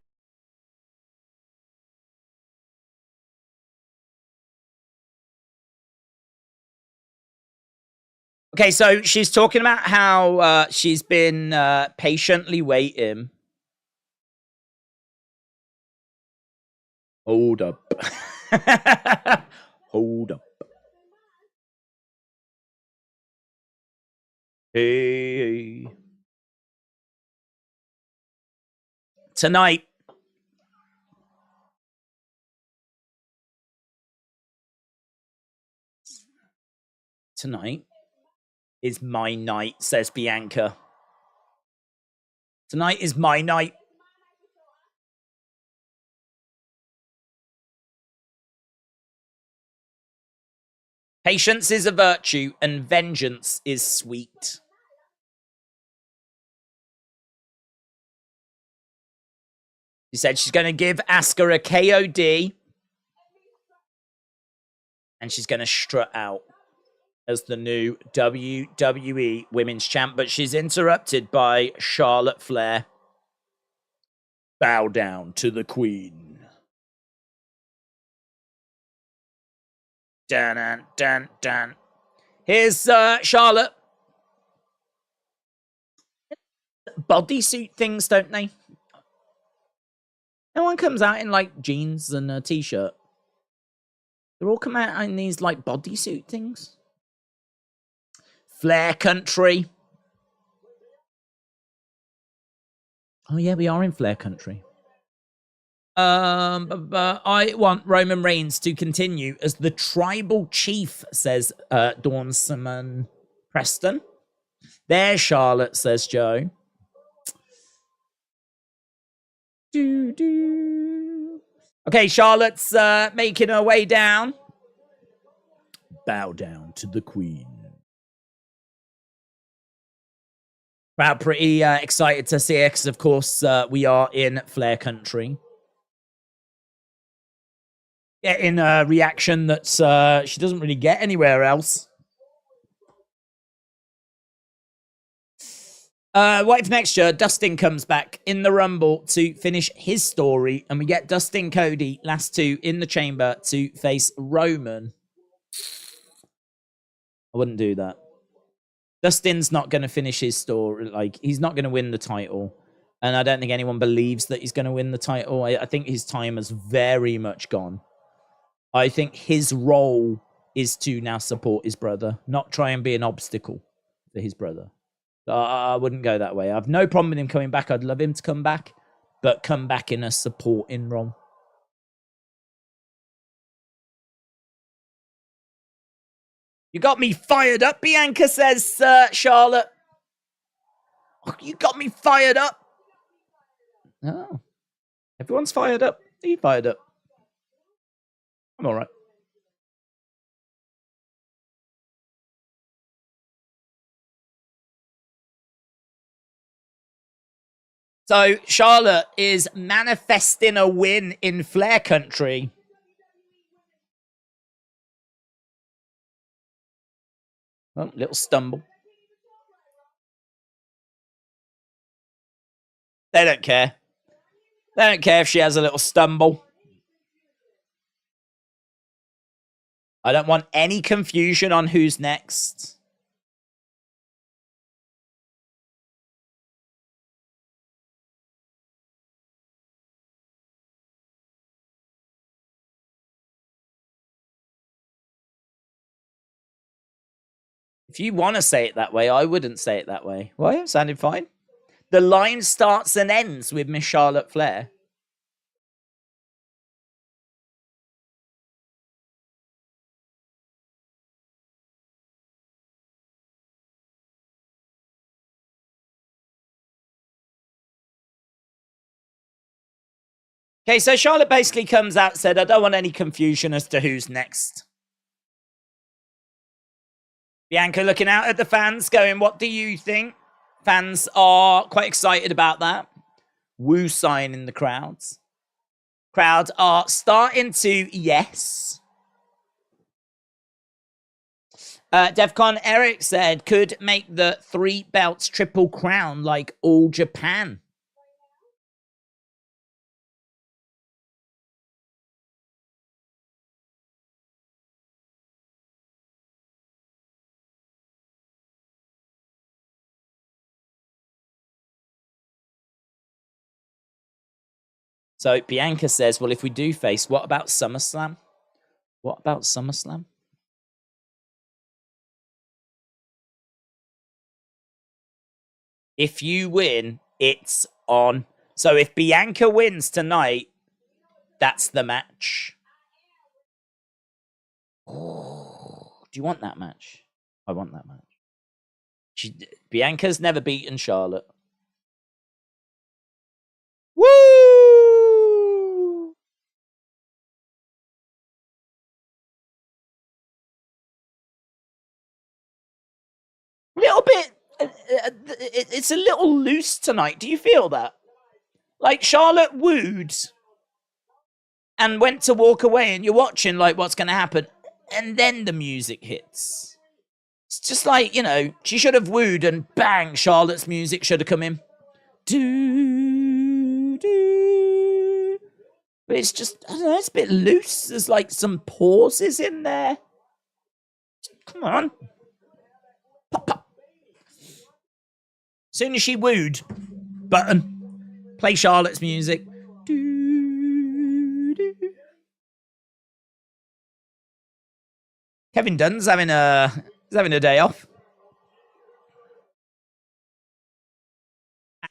Okay, so she's talking about how she's been patiently waiting. Hold up. Hold up. Hey. Tonight is my night, says Bianca. Tonight is my night. Patience is a virtue and vengeance is sweet. She said she's going to give Asuka a KOD and she's going to strut out as the new WWE Women's Champ, but she's interrupted by Charlotte Flair. Bow down to the Queen. Dun, dun, dun, dun. Here's Charlotte. Bodysuit things, don't they? No one comes out in like jeans and a t-shirt. They all come out in these like bodysuit things. Flair country. Oh yeah, we are in Flair country. But I want Roman Reigns to continue as the tribal chief, says Dawn Simon Preston. There, Charlotte, says Joe. Okay, Charlotte's making her way down. Bow down to the Queen. Crowd pretty excited to see her because, of course, we are in Flair country. Getting a reaction that she doesn't really get anywhere else. What if next year Dustin comes back in the Rumble to finish his story and we get Dustin Cody, last two in the chamber, to face Roman? I wouldn't do that. Dustin's not going to finish his story. Like, he's not going to win the title. And I don't think anyone believes that he's going to win the title. I think his time has very much gone. I think his role is to now support his brother, not try and be an obstacle for his brother. I wouldn't go that way. I have no problem with him coming back. I'd love him to come back, but come back in a supporting role. You got me fired up, Bianca, says Charlotte. Oh, you got me fired up. Oh. Everyone's fired up. Are you fired up? I'm all right. So Charlotte is manifesting a win in Flair country. Oh, little stumble. They don't care. They don't care if she has a little stumble. I don't want any confusion on who's next. If you want to say it that way, I wouldn't say it that way. Why? It sounded fine. The line starts and ends with Miss Charlotte Flair. Okay, so Charlotte basically comes out and said, I don't want any confusion as to who's next. Bianca looking out at the fans going, what do you think? Fans are quite excited about that. Woo sign in the crowds. Crowds are starting to yes. Defcon Eric said, could make the 3 belts triple crown like All Japan. So Bianca says, well, if we do face, what about SummerSlam? What about SummerSlam? If you win, it's on. So if Bianca wins tonight, that's the match. Oh, do you want that match? I want that match. Bianca's never beaten Charlotte. Woo! Little bit. It's a little loose tonight. Do you feel that? Like Charlotte wooed and went to walk away, and you're watching like what's going to happen, and then the music hits. It's just like, you know, she should have wooed and bang, Charlotte's music should have come in. Do, do. But it's just, I don't know, it's a bit loose. There's like some pauses in there. Come on. Pop, pop. Soon as she wooed, button, play Charlotte's music. Do, do. Kevin Dunn's having a day off.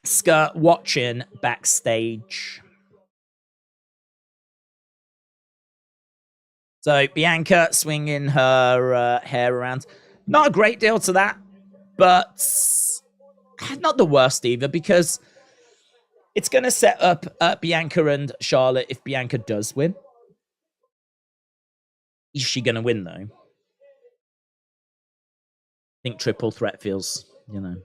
Asuka watching backstage. So Bianca swinging her hair around. Not a great deal to that, but not the worst either, because it's going to set up Bianca and Charlotte if Bianca does win. Is she going to win, though? I think triple threat feels, you know.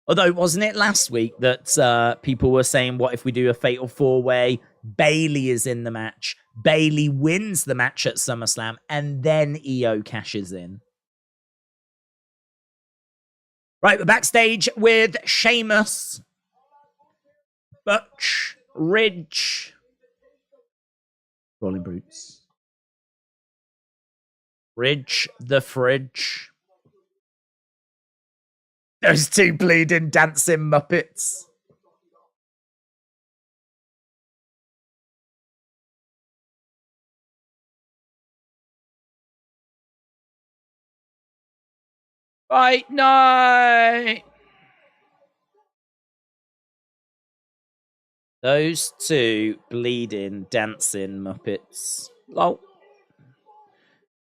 Although, wasn't it last week that people were saying, what if we do a fatal 4-way? Bayley is in the match. Bayley wins the match at SummerSlam, and then EO cashes in. Right, we're backstage with Sheamus, Butch, Ridge, Rolling Brutes, Ridge the Fridge. Those two bleeding dancing Muppets. Fight night. Those two bleeding dancing Muppets. Lol.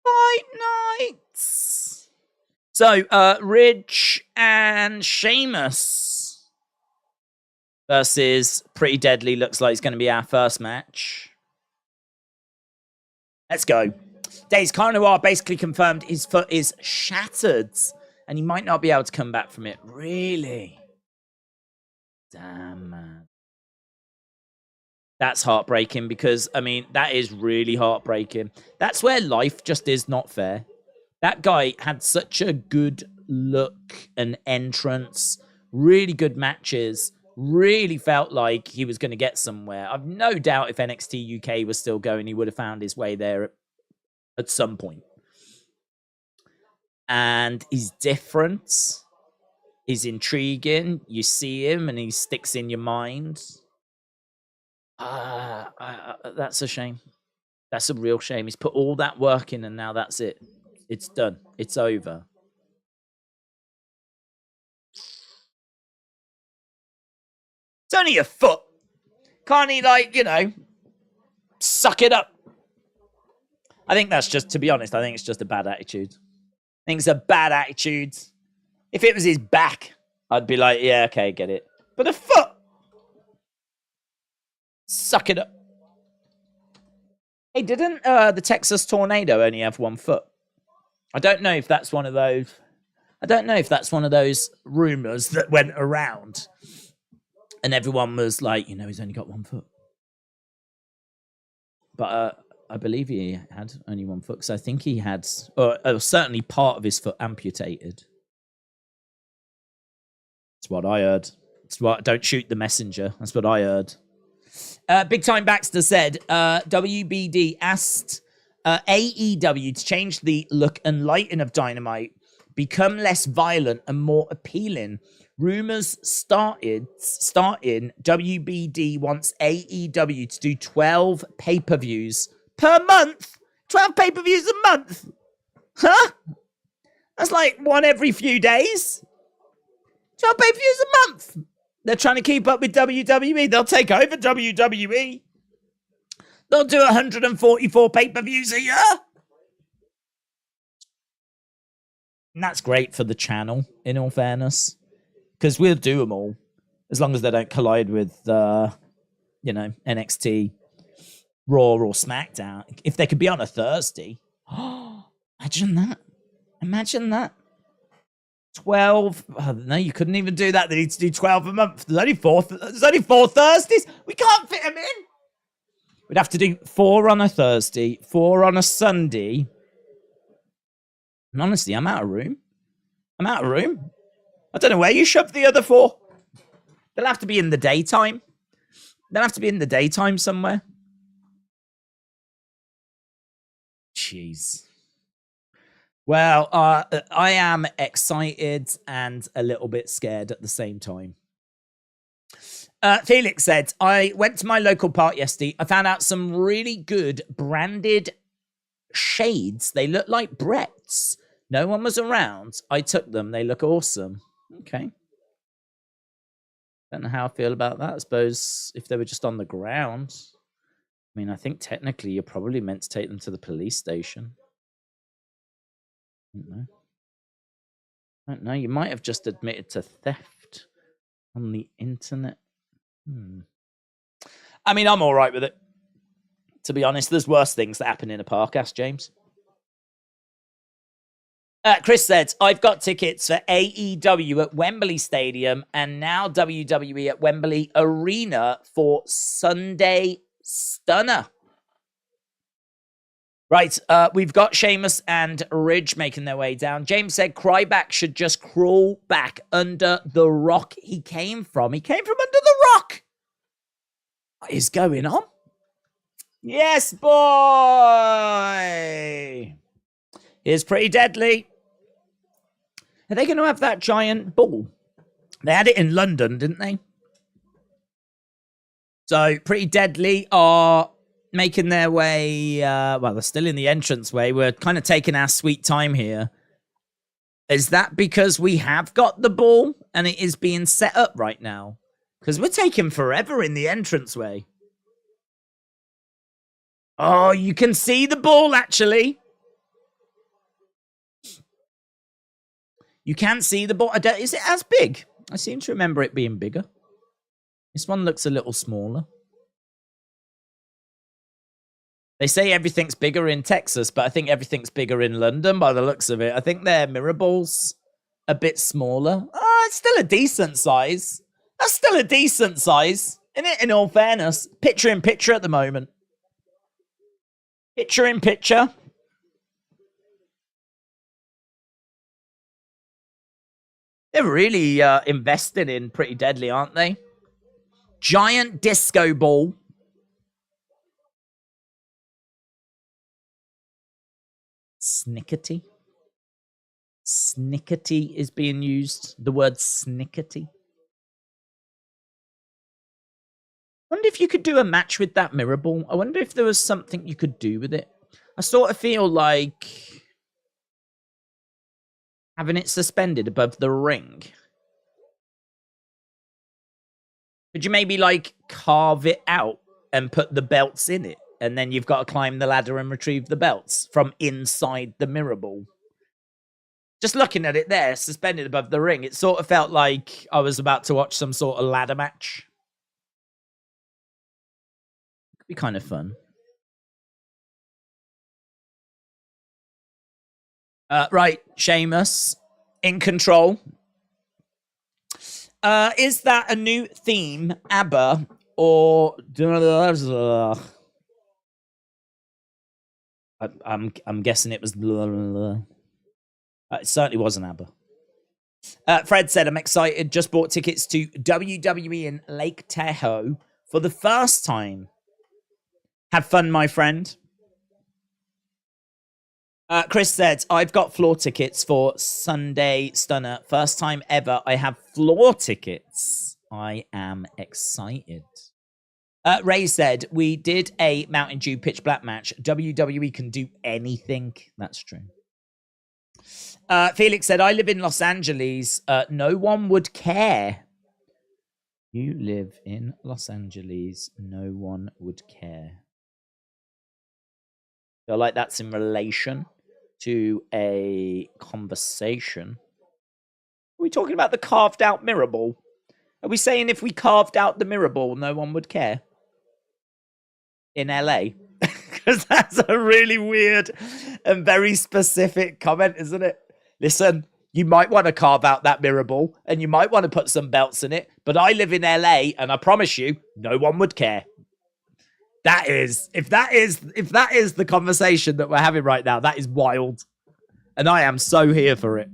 Fight nights. So, Ridge and Sheamus versus Pretty Deadly. Looks like it's going to be our first match. Let's go. Days Carnoir basically confirmed his foot is shattered and he might not be able to come back from it. Really? Damn, man. That's heartbreaking because, I mean, that is really heartbreaking. That's where life just is not fair. That guy had such a good look and entrance, really good matches, really felt like he was going to get somewhere. I've no doubt if NXT UK was still going, he would have found his way there at some point. And he's different. He's intriguing. You see him and he sticks in your mind. That's a shame. That's a real shame. He's put all that work in and now that's it. It's done. It's over. It's only a foot. Can't he, like, you know, suck it up? I think that's just, to be honest, I think it's just a bad attitude. I think it's a bad attitude. If it was his back, I'd be like, yeah, okay, get it. But a foot. Suck it up. Hey, didn't the Texas tornado only have 1 foot? I don't know if that's one of those. I don't know if that's one of those rumors that went around, and everyone was like, he's only got 1 foot. But I believe he had only 1 foot, because I think he had, or certainly part of his foot amputated. That's what I heard. Don't shoot the messenger. That's what I heard. Big Time Baxter said, WBD asked AEW to change the look and lighting of Dynamite, become less violent and more appealing. Rumors starting WBD wants AEW to do 12 pay-per-views per month. 12 pay-per-views a month. Huh? That's like one every few days. 12 pay-per-views a month. They're trying to keep up with WWE. They'll take over WWE. They'll do 144 pay-per-views a year. And that's great for the channel, in all fairness. Because we'll do them all. As long as they don't collide with, NXT, Raw, or SmackDown. If they could be on a Thursday. Imagine that. Imagine that. 12. Oh, no, you couldn't even do that. They need to do 12 a month. There's only 4 Thursdays. We can't fit them in. We'd have to do 4 on a Thursday, 4 on a Sunday. And honestly, I'm out of room. I don't know where you shove the other 4. They'll have to be in the daytime. Somewhere. Jeez. Well, I am excited and a little bit scared at the same time. Felix said, I went to my local park yesterday. I found out some really good branded shades. They look like Brett's. No one was around. I took them. They look awesome. Okay. Don't know how I feel about that. I suppose if they were just on the ground. I mean, I think technically you're probably meant to take them to the police station. I don't know. You might have just admitted to theft on the internet. I mean, I'm all right with it. To be honest, there's worse things that happen in a park. Ask James. Chris said, I've got tickets for AEW at Wembley Stadium and now WWE at Wembley Arena for Sunday Stunner. Right, we've got Sheamus and Ridge making their way down. James said Cryback should just crawl back under the rock he came from. He came from under the rock. What is going on? Yes, boy. Here's Pretty Deadly. Are they going to have that giant ball? They had it in London, didn't they? So, Pretty Deadly are making their way, they're still in the entranceway. We're kind of taking our sweet time here. Is that because we have got the ball and it is being set up right now? Because we're taking forever in the entranceway. Oh, you can see the ball, actually. You can see the ball. Is it as big? I seem to remember it being bigger. This one looks a little smaller. They say everything's bigger in Texas, but I think everything's bigger in London by the looks of it. I think their mirror ball's a bit smaller. Oh, it's still a decent size. That's still a decent size, isn't it, in all fairness? Picture in picture at the moment. Picture in picture. They're really invested in Pretty Deadly, aren't they? Giant disco ball. Snickety. Snickety is being used. The word snickety. I wonder if you could do a match with that mirror ball. I wonder if there was something you could do with it. I sort of feel like having it suspended above the ring. Could you maybe like carve it out and put the belts in it? And then you've got to climb the ladder and retrieve the belts from inside the mirror ball. Just looking at it there, suspended above the ring, it sort of felt like I was about to watch some sort of ladder match. Could be kind of fun. Right, Sheamus in control. Is that a new theme, ABBA, or I'm guessing it was. It certainly wasn't ABBA. Fred said, "I'm excited. Just bought tickets to WWE in Lake Tahoe for the first time. Have fun, my friend." Chris said, "I've got floor tickets for Sunday Stunner. First time ever I have floor tickets. I am excited." Ray said, "We did a Mountain Dew Pitch Black match. WWE can do anything." That's true. Felix said, "I live in Los Angeles. No one would care." You live in Los Angeles. No one would care. I feel like that's in relation to a conversation. Are we talking about the carved out mirror ball? Are we saying if we carved out the mirror ball, no one would care? In LA? Because that's a really weird and very specific comment, isn't it? Listen, you might want to carve out that mirror ball and you might want to put some belts in it, but I live in LA and I promise you, no one would care. That is, if that is the conversation that we're having right now, that is wild. And I am so here for it.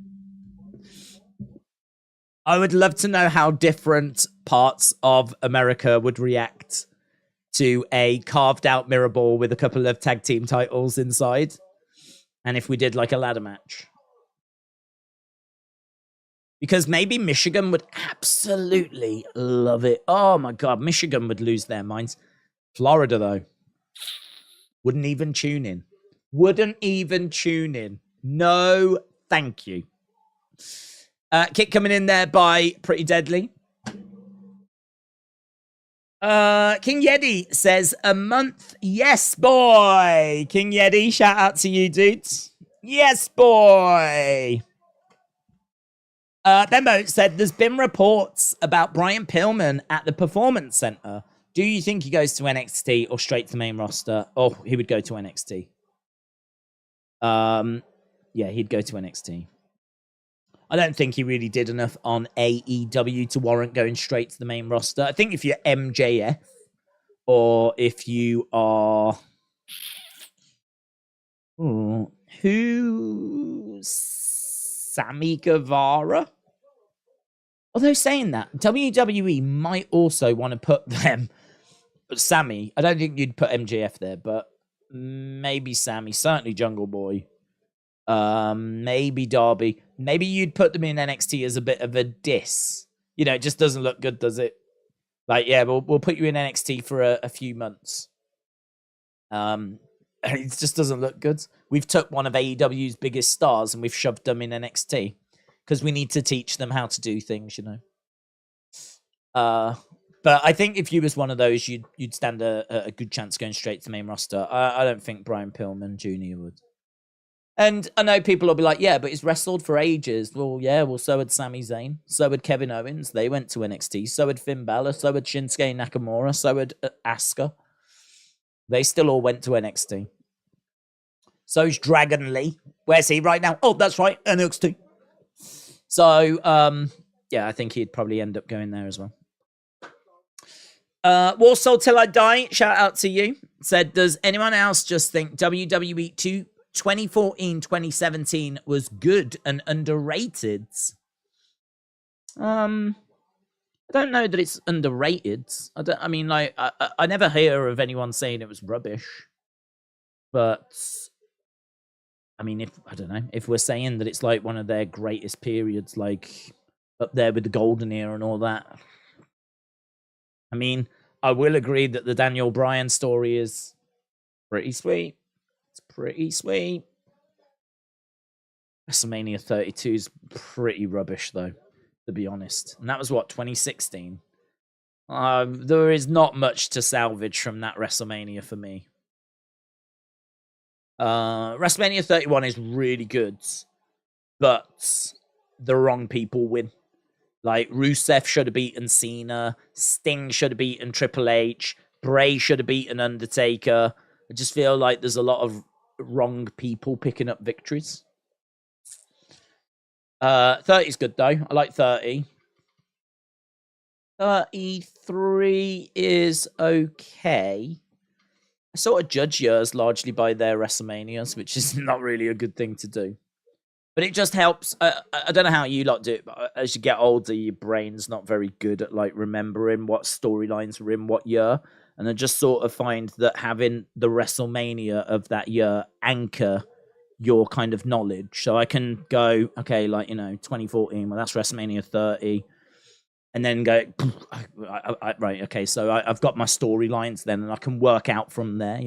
I would love to know how different parts of America would react to a carved out mirror ball with a couple of tag team titles inside. And if we did like a ladder match. Because maybe Michigan would absolutely love it. Oh my God, Michigan would lose their minds. Florida, though, wouldn't even tune in. Wouldn't even tune in. No, thank you. Kick coming in there by Pretty Deadly. King Yeti says, "A month. Yes, boy." King Yeti, shout out to you, dudes. Yes, boy. Bembo said, "There's been reports about Brian Pillman at the Performance Center. Do you think he goes to NXT or straight to the main roster?" Oh, he would go to NXT. Yeah, he'd go to NXT. I don't think he really did enough on AEW to warrant going straight to the main roster. I think if you're MJF or if you are... who's Sammy Guevara? Although saying that, WWE might also want to put them... Sammy, I don't think you'd put MJF there, but maybe Sammy, certainly Jungle Boy. Maybe Darby. Maybe you'd put them in NXT as a bit of a diss. You know, it just doesn't look good, does it? Like, yeah, we'll put you in NXT for a few months. It just doesn't look good. We've took one of AEW's biggest stars and we've shoved them in NXT because we need to teach them how to do things, you know. But I think if you was one of those, you'd stand a good chance going straight to the main roster. I don't think Brian Pillman Jr. would. And I know people will be like, yeah, but he's wrestled for ages. Well, yeah, so had Sami Zayn. So had Kevin Owens. They went to NXT. So had Finn Balor. So had Shinsuke Nakamura. So had Asuka. They still all went to NXT. So's Dragon Lee. Where's he right now? Oh, that's right, NXT. So, yeah, I think he'd probably end up going there as well. Warsaw Till I Die, shout out to you. Said, does anyone else just think WWE 2014-2017 was good and underrated? I don't know that it's underrated. I mean, like, I never hear of anyone saying it was rubbish. But I mean, if we're saying that it's like one of their greatest periods, like up there with the golden era and all that. I mean, I will agree that the Daniel Bryan story is pretty sweet. It's pretty sweet. WrestleMania 32 is pretty rubbish, though, to be honest. And that was, what, 2016? There is not much to salvage from that WrestleMania for me. WrestleMania 31 is really good, but the wrong people win. Like, Rusev should have beaten Cena. Sting should have beaten Triple H. Bray should have beaten Undertaker. I just feel like there's a lot of wrong people picking up victories. 30 is good, though. I like 30. 33 is okay. I sort of judge yours largely by their WrestleManias, which is not really a good thing to do. But it just helps. I don't know how you lot do it, but as you get older, your brain's not very good at like remembering what storylines were in what year. And I just sort of find that having the WrestleMania of that year anchor your kind of knowledge. So I can go, okay, like, 2014, well, that's WrestleMania 30. And then go, right, okay, so I've got my storylines then, and I can work out from there,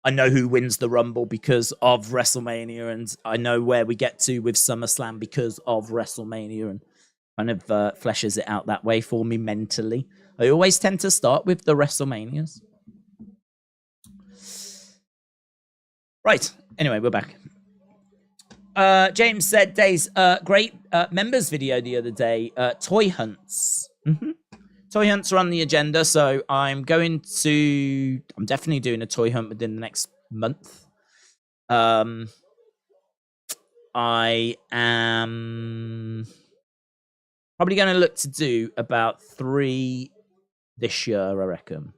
I know who wins the Rumble because of WrestleMania, and I know where we get to with SummerSlam because of WrestleMania, and kind of fleshes it out that way for me mentally. I always tend to start with the WrestleManias. Right, anyway, we're back. James said, Days, great members video the other day, toy hunts. Toy hunts are on the agenda, so I'm definitely doing a toy hunt within the next month. I am probably going to look to do about 3 this year, I reckon.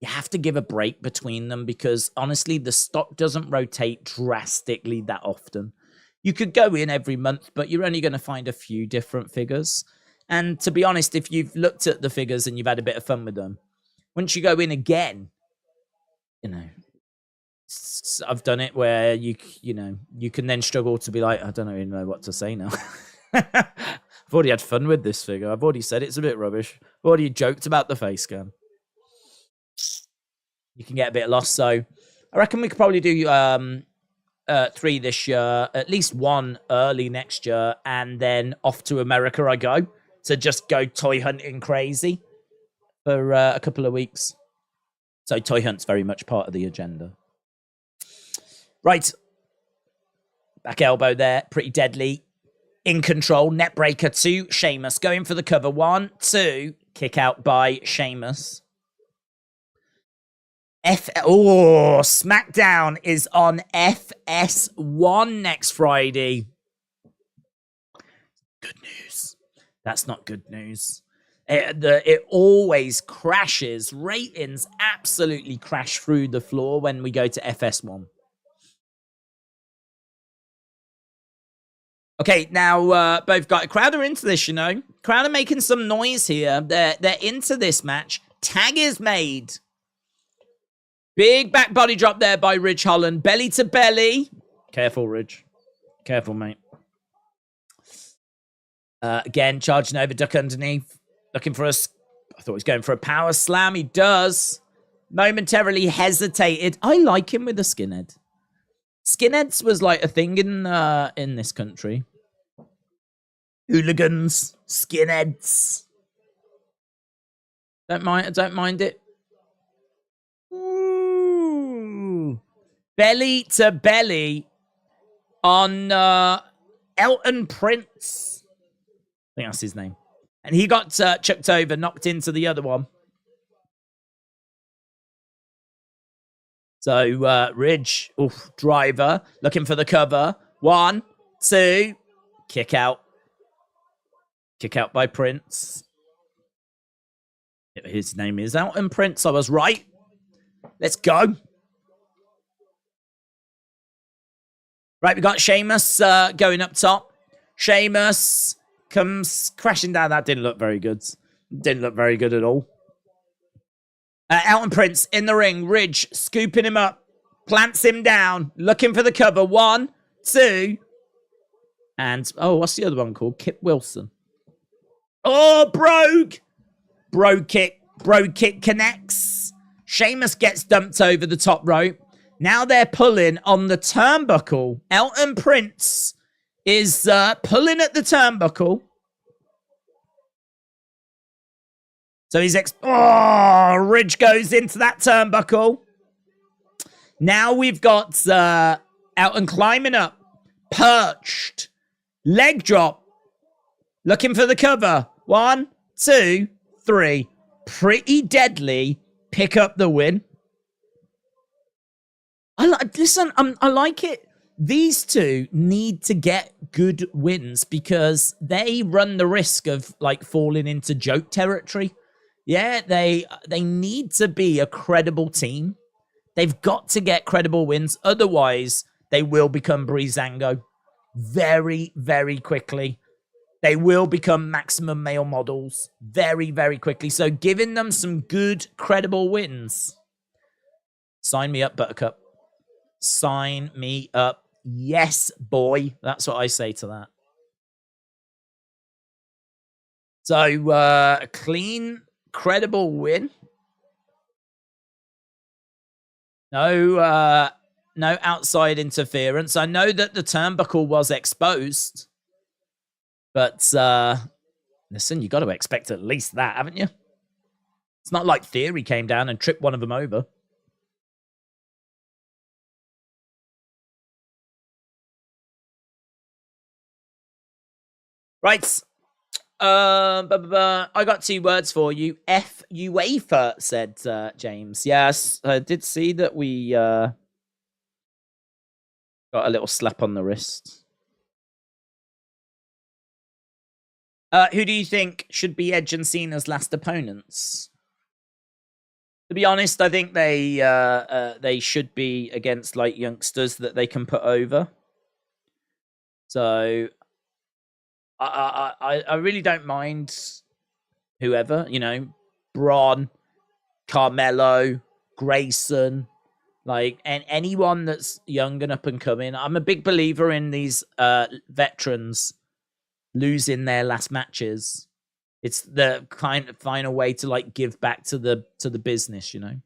You have to give a break between them because, honestly, the stock doesn't rotate drastically that often. You could go in every month, but you're only going to find a few different figures. And to be honest, if you've looked at the figures and you've had a bit of fun with them, once you go in again, I've done it where you can then struggle to be like, I don't even know what to say now. I've already had fun with this figure. I've already said it's a bit rubbish. I've already joked about the face scan. You can get a bit lost. So I reckon we could probably do 3 this year, at least 1 early next year, and then off to America I go to just go toy hunting crazy for a couple of weeks. So toy hunt's very much part of the agenda. Right. Back elbow there. Pretty deadly. In control. Net breaker to Sheamus. Going for the cover. 1, 2. Kick out by Sheamus. Smackdown is on FS1 next Friday. Good news. That's not good news. It always crashes. Ratings absolutely crash through the floor when we go to FS1. Okay, now both got crowd are into this, Crowd are making some noise here. They're into this match. Tag is made. Big back body drop there by Ridge Holland. Belly to belly. Careful, Ridge. Careful, mate. Again, charging over, duck underneath. Looking for us. I thought he was going for a power slam. He does. Momentarily hesitated. I like him with a skinhead. Skinheads was like a thing in this country. Hooligans. Skinheads. Don't mind it. Ooh. Belly to belly on Elton Prince. I think that's his name. And he got chucked over, knocked into the other one. So Ridge, driver, looking for the cover. 1, 2, kick out. Kick out by Prince. His name is Elton Prince. I was right. Let's go. Right, we got Sheamus going up top. Sheamus comes crashing down. That didn't look very good. Didn't look very good at all. Elton Prince in the ring. Ridge scooping him up. Plants him down. Looking for the cover. 1, 2. And, what's the other one called? Kip Wilson. Oh, brogue. Bro kick. Bro kick connects. Sheamus gets dumped over the top rope. Now they're pulling on the turnbuckle. Elton Prince is pulling at the turnbuckle. So he's Ridge goes into that turnbuckle. Now we've got Elton climbing up. Perched. Leg drop. Looking for the cover. 1, 2, 3. Pretty deadly. Pick up the win. I like it. these two need to get good wins because they run the risk of like falling into joke territory. Yeah, they need to be a credible team. They've got to get credible wins. Otherwise, they will become Breezango very, very quickly. They will become maximum male models very, very quickly. So giving them some good, credible wins. Sign me up, Buttercup. Sign me up. Yes, boy. That's what I say to that. So, a clean, credible win. No outside interference. I know that the turnbuckle was exposed. But, listen, you got to expect at least that, haven't you? It's not like Theory came down and tripped one of them over. Right. I got 2 words for you. F UEFA, said James. Yes, I did see that we got a little slap on the wrist. Who do you think should be Edge and Cena's last opponents? To be honest, I think they should be against like youngsters that they can put over. So I really don't mind whoever, you know, Braun, Carmelo, Grayson, like, and anyone that's young and up and coming. I'm a big believer in these veterans losing their last matches. It's the kind of final way to like give back to the business, you know.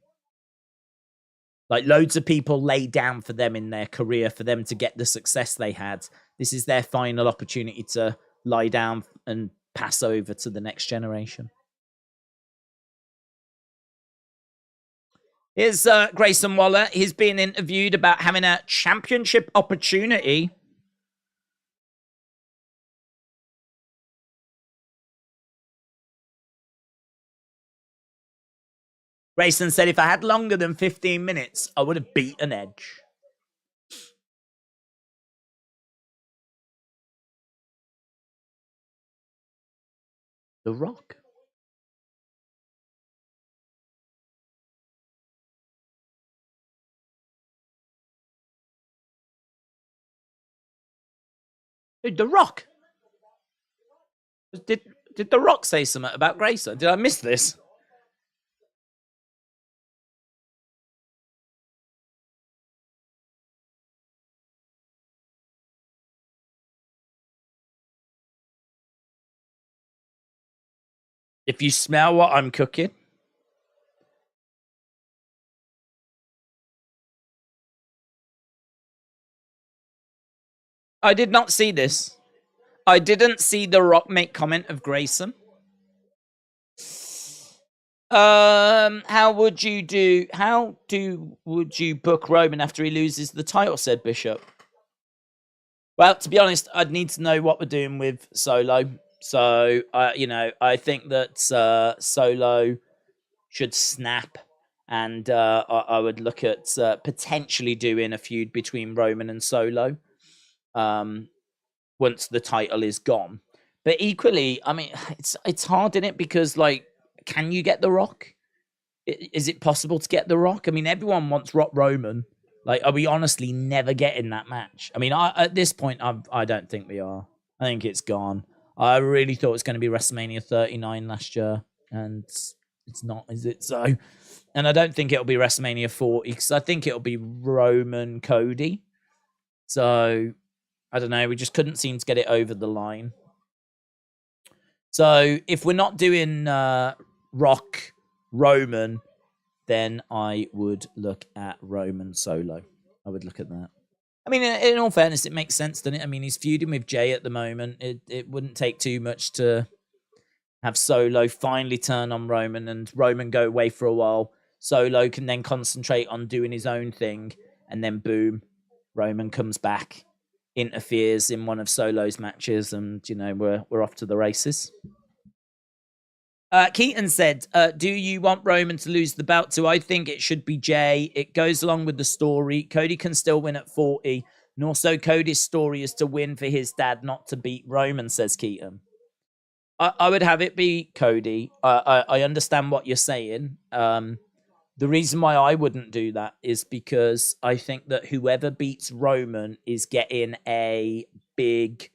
Like loads of people lay down for them in their career for them to get the success they had. This is their final opportunity to lie down and pass over to the next generation. Here's Grayson Waller. He's been interviewed about having a championship opportunity. Grayson said, if I had longer than 15 minutes, I would have beaten Edge. The Rock. Dude, The Rock. Did The Rock say something about Grayson? Did I miss this? If you smell what I'm cooking. I did not see this. I didn't see The Rock make comment of Grayson. How would you book Roman after he loses the title, said Bishop. Well, to be honest, I'd need to know what we're doing with Solo. So, I think that Solo should snap. And I would look at potentially doing a feud between Roman and Solo once the title is gone. But equally, I mean, it's hard, isn't it? Because, like, can you get The Rock? Is it possible to get The Rock? I mean, everyone wants Rock Roman. Like, are we honestly never getting that match? I mean, at this point, I don't think we are. I think it's gone. I really thought it was going to be WrestleMania 39 last year, and it's not, is it? So, and I don't think it'll be WrestleMania 40, because I think it'll be Roman Cody. So, I don't know. We just couldn't seem to get it over the line. So, if we're not doing Rock Roman, then I would look at Roman Solo. I would look at that. I mean, in all fairness, it makes sense, doesn't it? I mean, he's feuding with Jey at the moment. It wouldn't take too much to have Solo finally turn on Roman and Roman go away for a while. Solo can then concentrate on doing his own thing, and then boom, Roman comes back, interferes in one of Solo's matches, and, you know, we're off to the races. Keaton said, do you want Roman to lose the belt to? I think it should be Jey. It goes along with the story. Cody can still win at 40. And also, Cody's story is to win for his dad, not to beat Roman, says Keaton. I would have it be Cody. I understand what you're saying. The reason why I wouldn't do that is because I think that whoever beats Roman is getting a big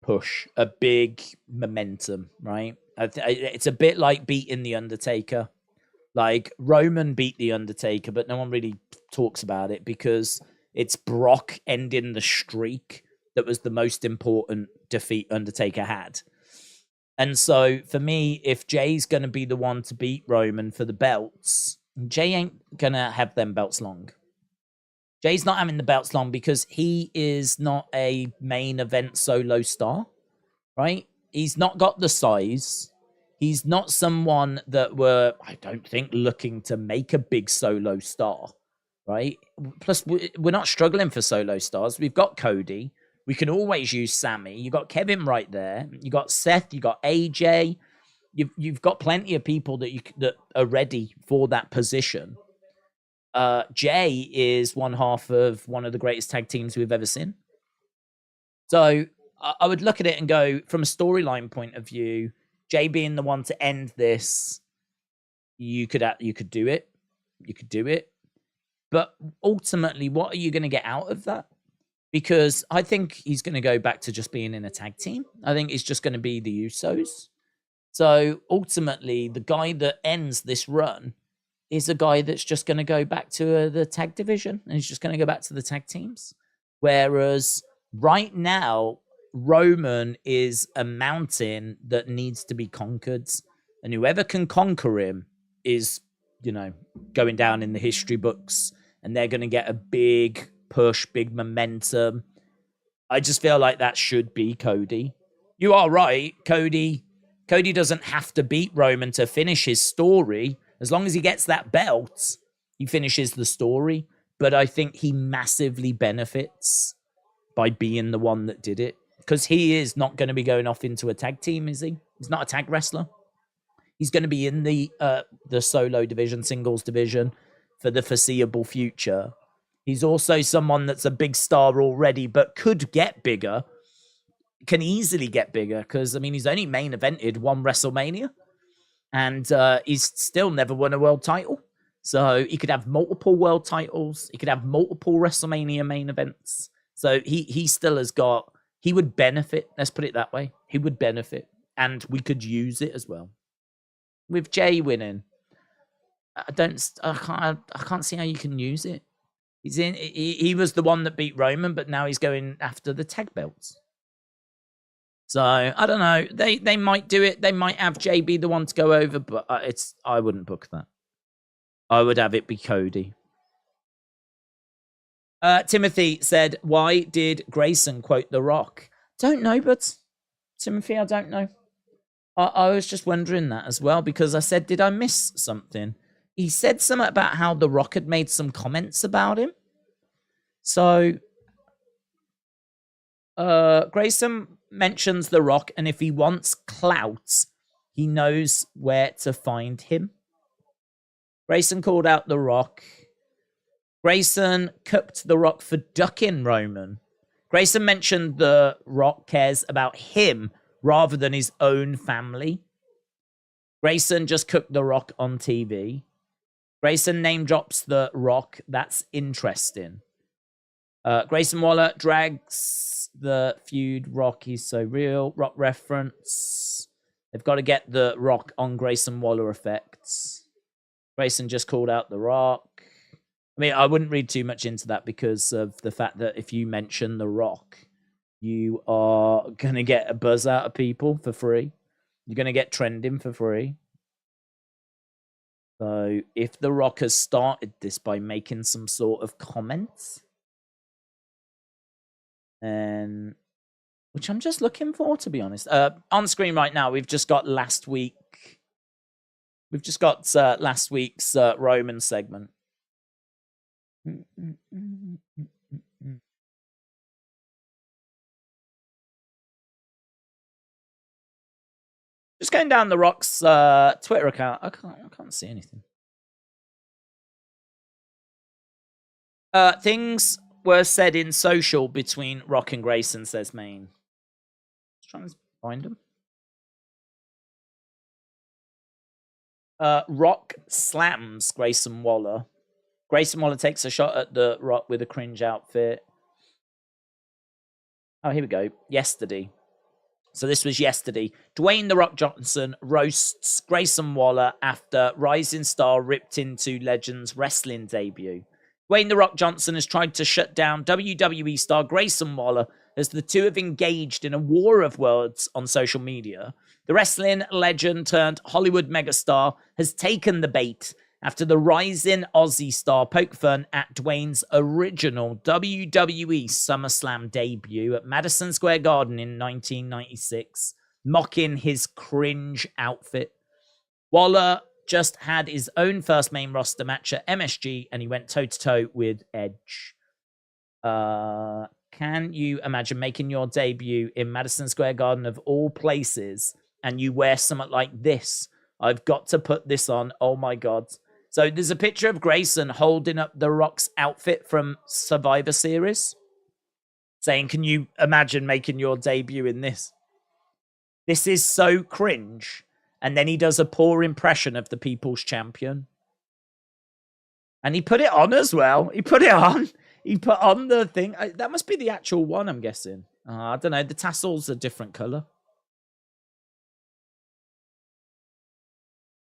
push, a big momentum, right? It's a bit like beating The Undertaker. Like, Roman beat The Undertaker, but no one really talks about it because it's Brock ending the streak that was the most important defeat Undertaker had. And so for me, if Jay's going to be the one to beat Roman for the belts, Jay ain't going to have them belts long. Jay's not having the belts long because he is not a main event solo star, right? He's not got the size. He's not someone that were, I don't think, looking to make a big solo star, right? Plus, we're not struggling for solo stars. We've got Cody. We can always use Sammy. You got Kevin right there. You got Seth. You got AJ. You've got plenty of people that are ready for that position. Jay is one half of one of the greatest tag teams we've ever seen. So I would look at it and go, from a storyline point of view, Jay being the one to end this, you could do it. You could do it. But ultimately, what are you going to get out of that? Because I think he's going to go back to just being in a tag team. I think it's just going to be the Usos. So ultimately, the guy that ends this run is a guy that's just going to go back to the tag division. And he's just going to go back to the tag teams. Whereas right now, Roman is a mountain that needs to be conquered. And whoever can conquer him is, going down in the history books. And they're going to get a big push, big momentum. I just feel like that should be Cody. You are right. Cody doesn't have to beat Roman to finish his story. As long as he gets that belt, he finishes the story. But I think he massively benefits by being the one that did it. Because he is not going to be going off into a tag team, is he? He's not a tag wrestler. He's going to be in the solo division, singles division for the foreseeable future. He's also someone that's a big star already, but could get bigger. Can easily get bigger because, he's only main evented one WrestleMania. And he's still never won a world title. So he could have multiple world titles. He could have multiple WrestleMania main events. So he still has got... He would benefit. Let's put it that way. He would benefit. And we could use it as well. With Jay winning, I can't see how you can use it. He was the one that beat Roman, but now he's going after the tag belts. So I don't know. They might do it. They might have Jay be the one to go over, but I wouldn't book that. I would have it be Cody. Timothy said, "Why did Grayson quote The Rock?" Don't know, but Timothy, I don't know. I was just wondering that as well because I said, did I miss something? He said something about how The Rock had made some comments about him. So, Grayson mentions The Rock, and if he wants clout, he knows where to find him. Grayson called out The Rock. Grayson cooked The Rock for ducking Roman. Grayson mentioned The Rock cares about him rather than his own family. Grayson just cooked The Rock on TV. Grayson name drops The Rock. That's interesting. Grayson Waller drags the feud. Rock, he's so real. Rock reference. They've got to get The Rock on Grayson Waller effects. Grayson just called out The Rock. I wouldn't read too much into that because of the fact that if you mention The Rock, you are going to get a buzz out of people for free. You're going to get trending for free. So if The Rock has started this by making some sort of comments, and which I'm just looking for, to be honest. On screen right now, we've just got last week. We've just got last week's Roman segment. Just going down The Rock's Twitter account. I can't see anything. Things were said in social between Rock and Grayson, says Maine. Let's try and find them. Rock slams Grayson Waller. Grayson Waller takes a shot at the Rock with a cringe outfit. Oh, here we go. Yesterday. So this was yesterday. Dwayne "The Rock" Johnson roasts Grayson Waller after Rising Star ripped into Legend's wrestling debut. Dwayne "The Rock" Johnson has tried to shut down WWE star Grayson Waller as the two have engaged in a war of words on social media. The wrestling legend turned Hollywood megastar has taken the bait after the rising Aussie star poked fun at Dwayne's original WWE SummerSlam debut at Madison Square Garden in 1996, mocking his cringe outfit. Waller just had his own first main roster match at MSG, and he went toe-to-toe with Edge. Can you imagine making your debut in Madison Square Garden of all places, and you wear something like this? I've got to put this on. Oh, my God. So there's a picture of Grayson holding up The Rock's outfit from Survivor Series, saying, can you imagine making your debut in this? This is so cringe. And then he does a poor impression of the People's Champion. And he put it on as well. He put it on. He put on the thing. That must be the actual one, I'm guessing. I don't know. The tassel's a different color.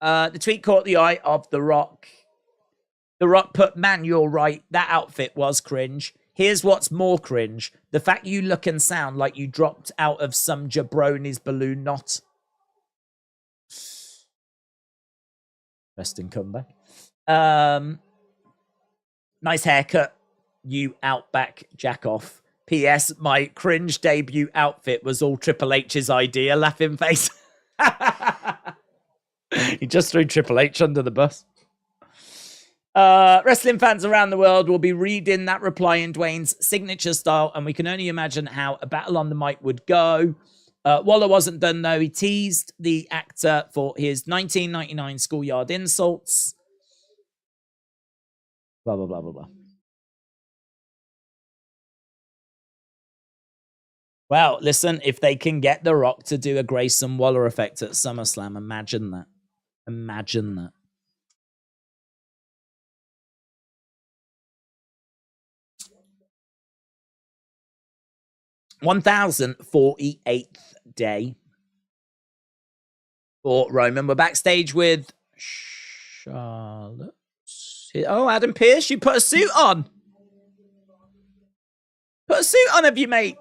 The tweet caught the eye of The Rock. The Rock put, man, you're right. That outfit was cringe. Here's what's more cringe. The fact you look and sound like you dropped out of some jabroni's balloon knot. Resting comeback. Nice haircut. You Outback jack off. P.S. My cringe debut outfit was all Triple H's idea. Laughing face. He just threw Triple H under the bus. Wrestling fans around the world will be reading that reply in Dwayne's signature style, and we can only imagine how a battle on the mic would go. Waller wasn't done, though. He teased the actor for his 1999 schoolyard insults. Blah, blah, blah, blah, blah. Well, listen, if they can get The Rock to do a Grayson Waller effect at SummerSlam, imagine that. Imagine that. $1,048th day for Roman. We're backstage with Charlotte. Oh, Adam Pearce, you put a suit on. Put a suit on, have you, mate?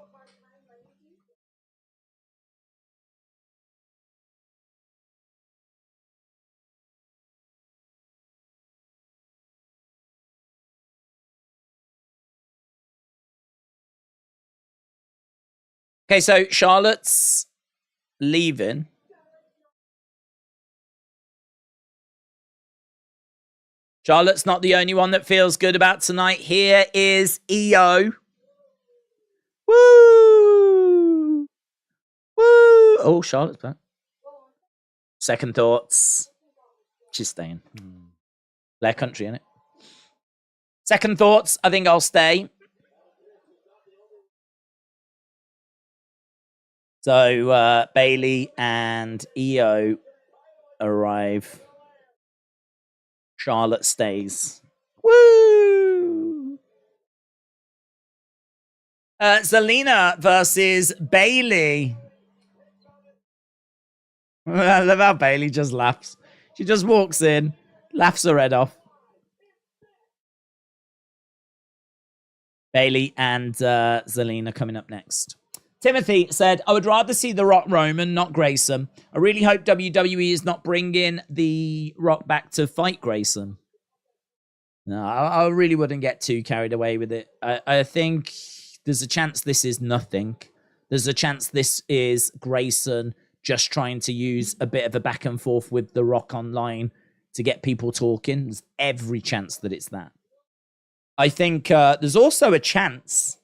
Okay, so Charlotte's leaving. Charlotte's not the only one that feels good about tonight. Here is EO. Woo! Woo! Oh, Charlotte's back. Second thoughts. She's staying. Blair Country, innit? Second thoughts. I think I'll stay. So Bailey and EO arrive. Charlotte stays. Woo! Zelina versus Bailey. I love how Bailey just laughs. She just walks in, laughs her head off. Bailey and Zelina coming up next. Timothy said, I would rather see The Rock Roman, not Grayson. I really hope WWE is not bringing The Rock back to fight Grayson. No, I really wouldn't get too carried away with it. I think there's a chance this is nothing. There's a chance this is Grayson just trying to use a bit of a back and forth with The Rock online to get people talking. There's every chance that it's that. I think there's also a chance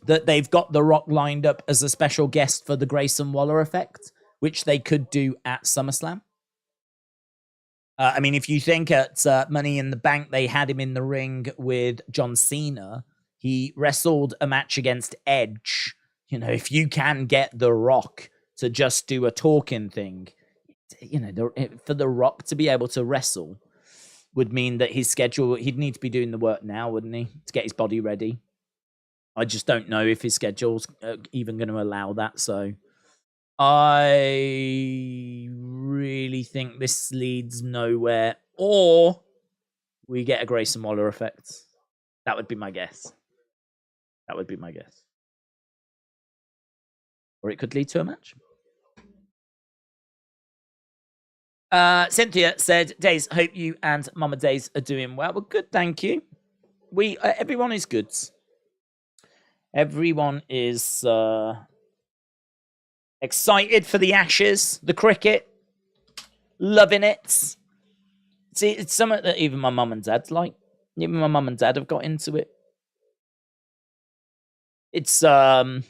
that they've got The Rock lined up as a special guest for the Grayson Waller effect, which they could do at SummerSlam. I mean, if you think at Money in the Bank, they had him in the ring with John Cena, He wrestled a match against Edge. You know, if you can get The Rock to just do a talking thing, you know, for The Rock to be able to wrestle would mean that his schedule, he'd need to be doing the work now, wouldn't he, to get his body ready? I just don't know if his schedule's even going to allow that. So I really think this leads nowhere, or we get a Grayson Waller effect. That would be my guess. That would be my guess. Or it could lead to a match. Cynthia said, Days, hope you and Mama Days are doing well. Well, good, thank you. Everyone is good. Everyone is excited for the Ashes, the cricket, loving it. See, it's something that even my mum and dad like. Even my mum and dad have got into it. It's one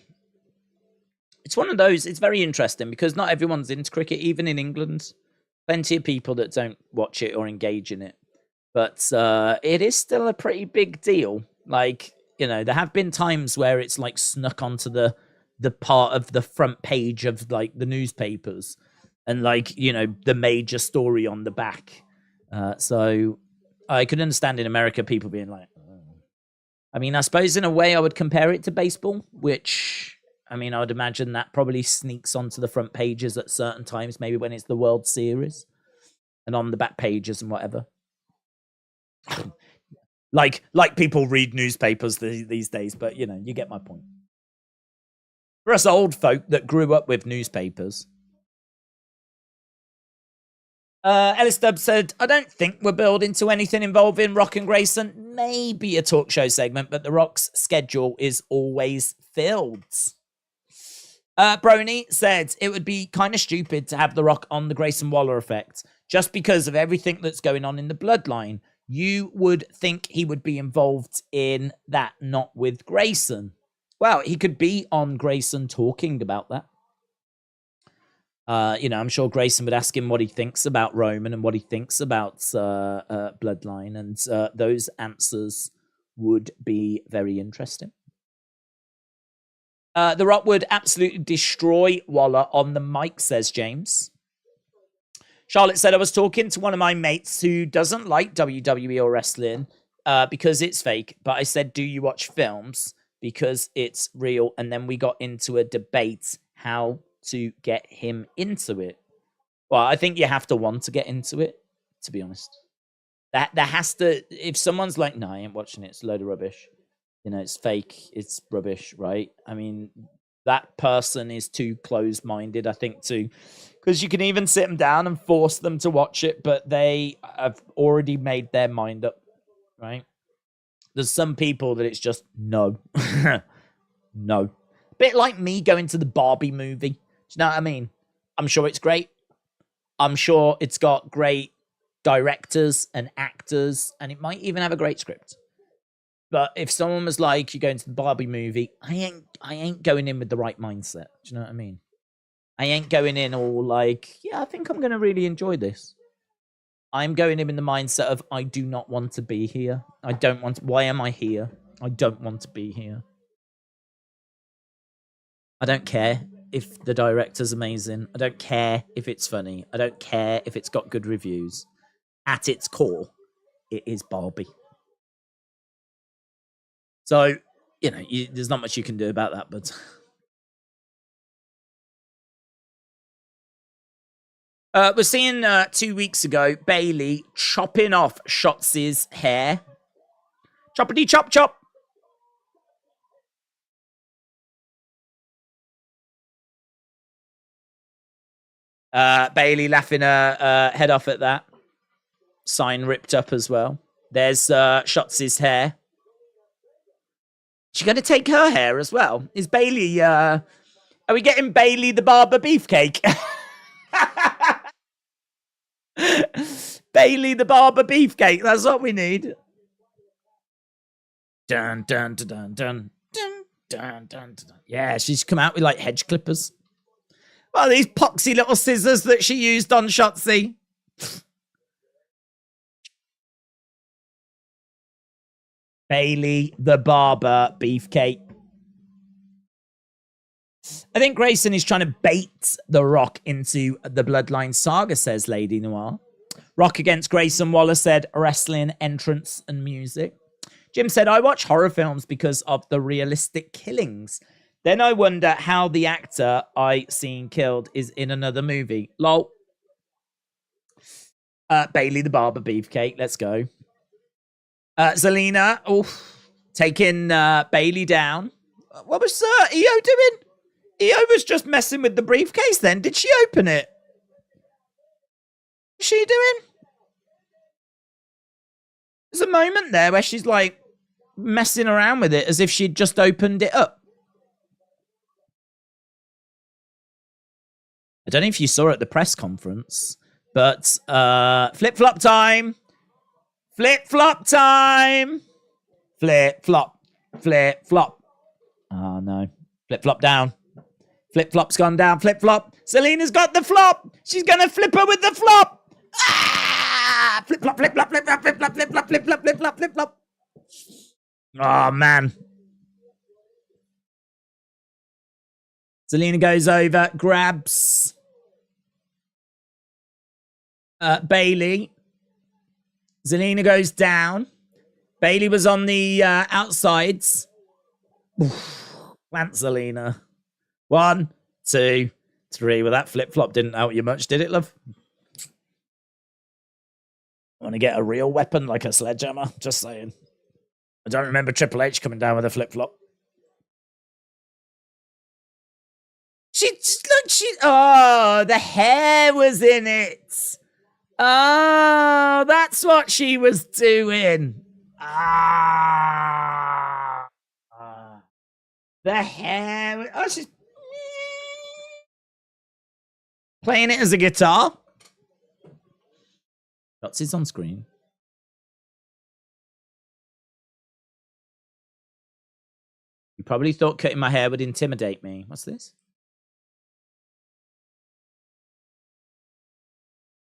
of those, it's very interesting because not everyone's into cricket, even in England. Plenty of people that don't watch it or engage in it. But it is still a pretty big deal. Like, you know, there have been times where it's like snuck onto the part of the front page of like the newspapers and like, you know, the major story on the back. So I could understand in America people being like, I mean, I suppose in a way I would compare it to baseball, which, I mean, I would imagine that probably sneaks onto the front pages at certain times, maybe when it's the World Series and on the back pages and whatever. like people read newspapers these days, but, you know, you get my point. For us old folk that grew up with newspapers. Ellis Stubbs said, I don't think we're building to anything involving Rock and Grayson. Maybe a talk show segment, but The Rock's schedule is always filled. Brony said, it would be kind of stupid to have The Rock on the Grayson Waller effect just because of everything that's going on in the bloodline. You would think he would be involved in that, not with Grayson. Well, he could be on Grayson talking about that. You know, I'm sure Grayson would ask him what he thinks about Roman and what he thinks about Bloodline, and those answers would be very interesting. The Rock would absolutely destroy Waller on the mic, says James. Charlotte said, I was talking to one of my mates who doesn't like WWE or wrestling because it's fake, but I said, do you watch films? Because it's real. And then we got into a debate how to get him into it. Well, I think you have to want to get into it, to be honest. That there has to, if someone's like, no, I ain't watching it, it's a load of rubbish. You know, it's fake, it's rubbish, right? I mean, that person is too closed-minded, I think, too. Because you can even sit them down and force them to watch it, but they have already made their mind up, right? There's some people that it's just, no. No. Bit like me going to the Barbie movie. Do you know what I mean? I'm sure it's great. I'm sure it's got great directors and actors, and it might even have a great script. But if someone was like, you're going to the Barbie movie, I ain't going in with the right mindset. Do you know what I mean? I ain't going in all like, yeah, I think I'm going to really enjoy this. I'm going in the mindset of, I do not want to be here. I don't want to, why am I here? I don't want to be here. I don't care if the director's amazing. I don't care if it's funny. I don't care if it's got good reviews. At its core, it is Barbie. So, you know, there's not much you can do about that, but... we're seeing 2 weeks ago, Bayley chopping off Shotzi's hair. Choppity chop chop. Bayley laughing her head off at that. Sign ripped up as well. There's Shotzi's hair. She going to take her hair as well? Is Bayley... Are we getting Bayley the Barber Beefcake? Bayley the Barber Beefcake. That's what we need. Dun, dun, dun, dun, dun, dun, dun, dun, dun. Yeah, she's come out with like hedge clippers. Oh, these poxy little scissors that she used on Shotzi. Bailey the Barber Beefcake. I think Grayson is trying to bait The Rock into the Bloodline saga, says Lady Noir. Rock against Grayson Waller said wrestling, entrance, and music. Jim said, I watch horror films because of the realistic killings. Then I wonder how the actor I seen killed is in another movie. Lol. Bailey the Barber Beefcake. Let's go. Zelina, taking Bailey down. What was EO doing? EO was just messing with the briefcase then. Did she open it? What's she doing? There's a moment there where she's like messing around with it as if she'd just opened it up. I don't know if you saw it at the press conference, but flip-flop time. Flip-flop time. Flip-flop. Flip-flop. Oh, no. Flip-flop down. Flip-flop's gone down. Flip-flop. Selena's got the flop. She's going to flip her with the flop. Ah! Flip-flop, flip-flop, flip-flop, flip-flop, flip-flop, flip-flop, flip-flop, flip-flop. Oh, man. Selena goes over, grabs Bailey. Zelina goes down. Bailey was on the outsides. Plant Zelina. 1, 2, 3. Well, that flip-flop didn't help you much, did it, love? Want to get a real weapon like a sledgehammer? Just saying. I don't remember Triple H coming down with a flip-flop. Oh, the hair was in it. Oh, that's what she was doing. The hair. Oh, she's playing it as a guitar. Dots is on screen. You probably thought cutting my hair would intimidate me. What's this?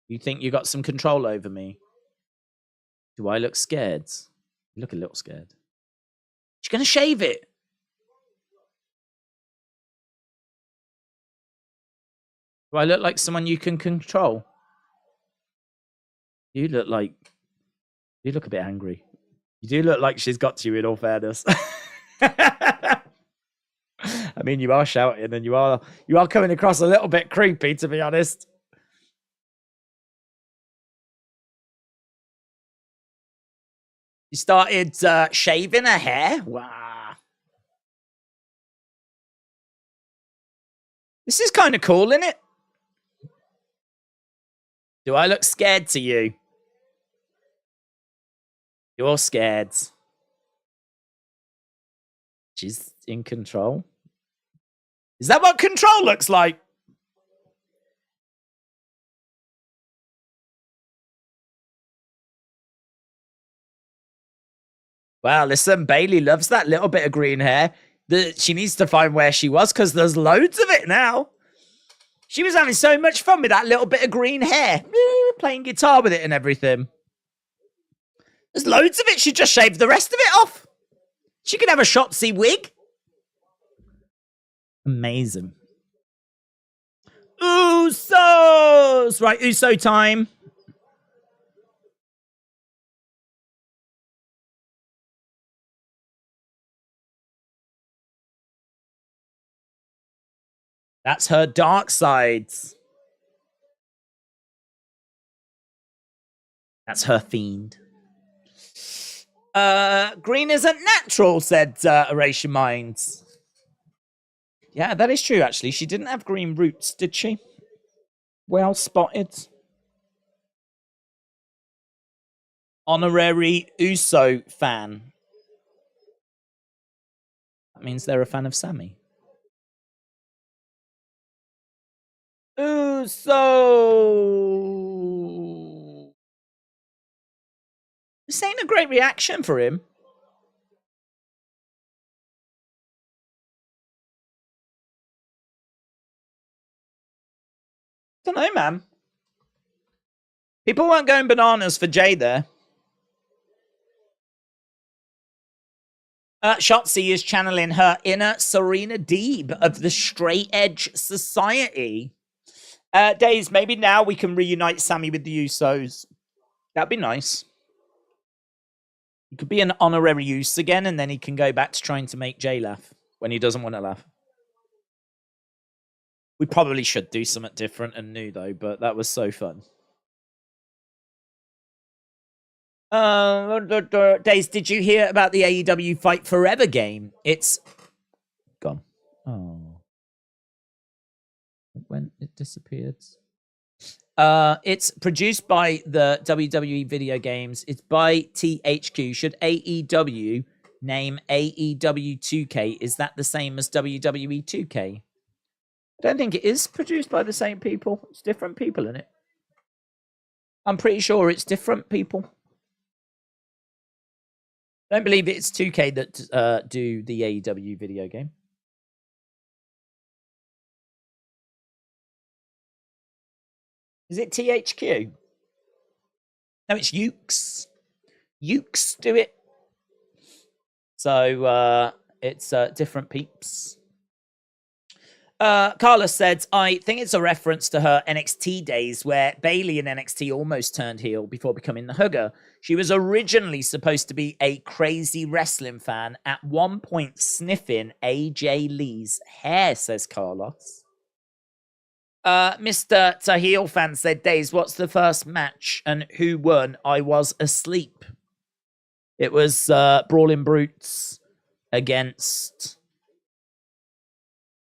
You think you got some control over me? Do I look scared? You look a little scared. She's going to shave it. Do I look like someone you can control? You look a bit angry. You do look like she's got to you, in all fairness. I mean, you are shouting and you are coming across a little bit creepy, to be honest. You started shaving her hair? Wow. This is kind of cool, isn't it? Do I look scared to you? You're scared. She's in control. Is that what control looks like? Wow, listen, Bailey loves that little bit of green hair. She needs to find where she was because there's loads of it now. She was having so much fun with that little bit of green hair. Playing guitar with it and everything. There's loads of it. She just shaved the rest of it off. She could have a Shotzi wig. Amazing. Usos! Right, Uso time. That's her dark side. That's her fiend. Green isn't natural, said Erase Your Minds. Yeah, that is true, actually. She didn't have green roots, did she? Well spotted. Honorary Uso fan. That means they're a fan of Sammy. Uso. This ain't a great reaction for him. Don't know, man. People weren't going bananas for Jey there. Shotzi is channeling her inner Serena Deeb of the Straight Edge Society. Days, maybe now we can reunite Sammy with the Usos. That'd be nice. He could be an honorary use again, and then he can go back to trying to make Jay laugh when he doesn't want to laugh. We probably should do something different and new, though, but that was so fun. Days, did you hear about the AEW Fight Forever game? It's gone. Oh. When it disappeared. It's produced by the WWE video games. It's by THQ. Should AEW name AEW 2K? Is that the same as WWE 2K? I don't think it is produced by the same people. It's different people in it. I'm pretty sure it's different people. I don't believe it's 2K that do the AEW video game. Is it THQ? No, it's Ukes. Ukes do it. So it's different peeps. Carla said, I think it's a reference to her NXT days where Bayley in NXT almost turned heel before becoming the hugger. She was originally supposed to be a crazy wrestling fan, at one point sniffing AJ Lee's hair, says Carlos. Mr. Tahil fan said, Days, what's the first match and who won? I was asleep. It was Brawling Brutes against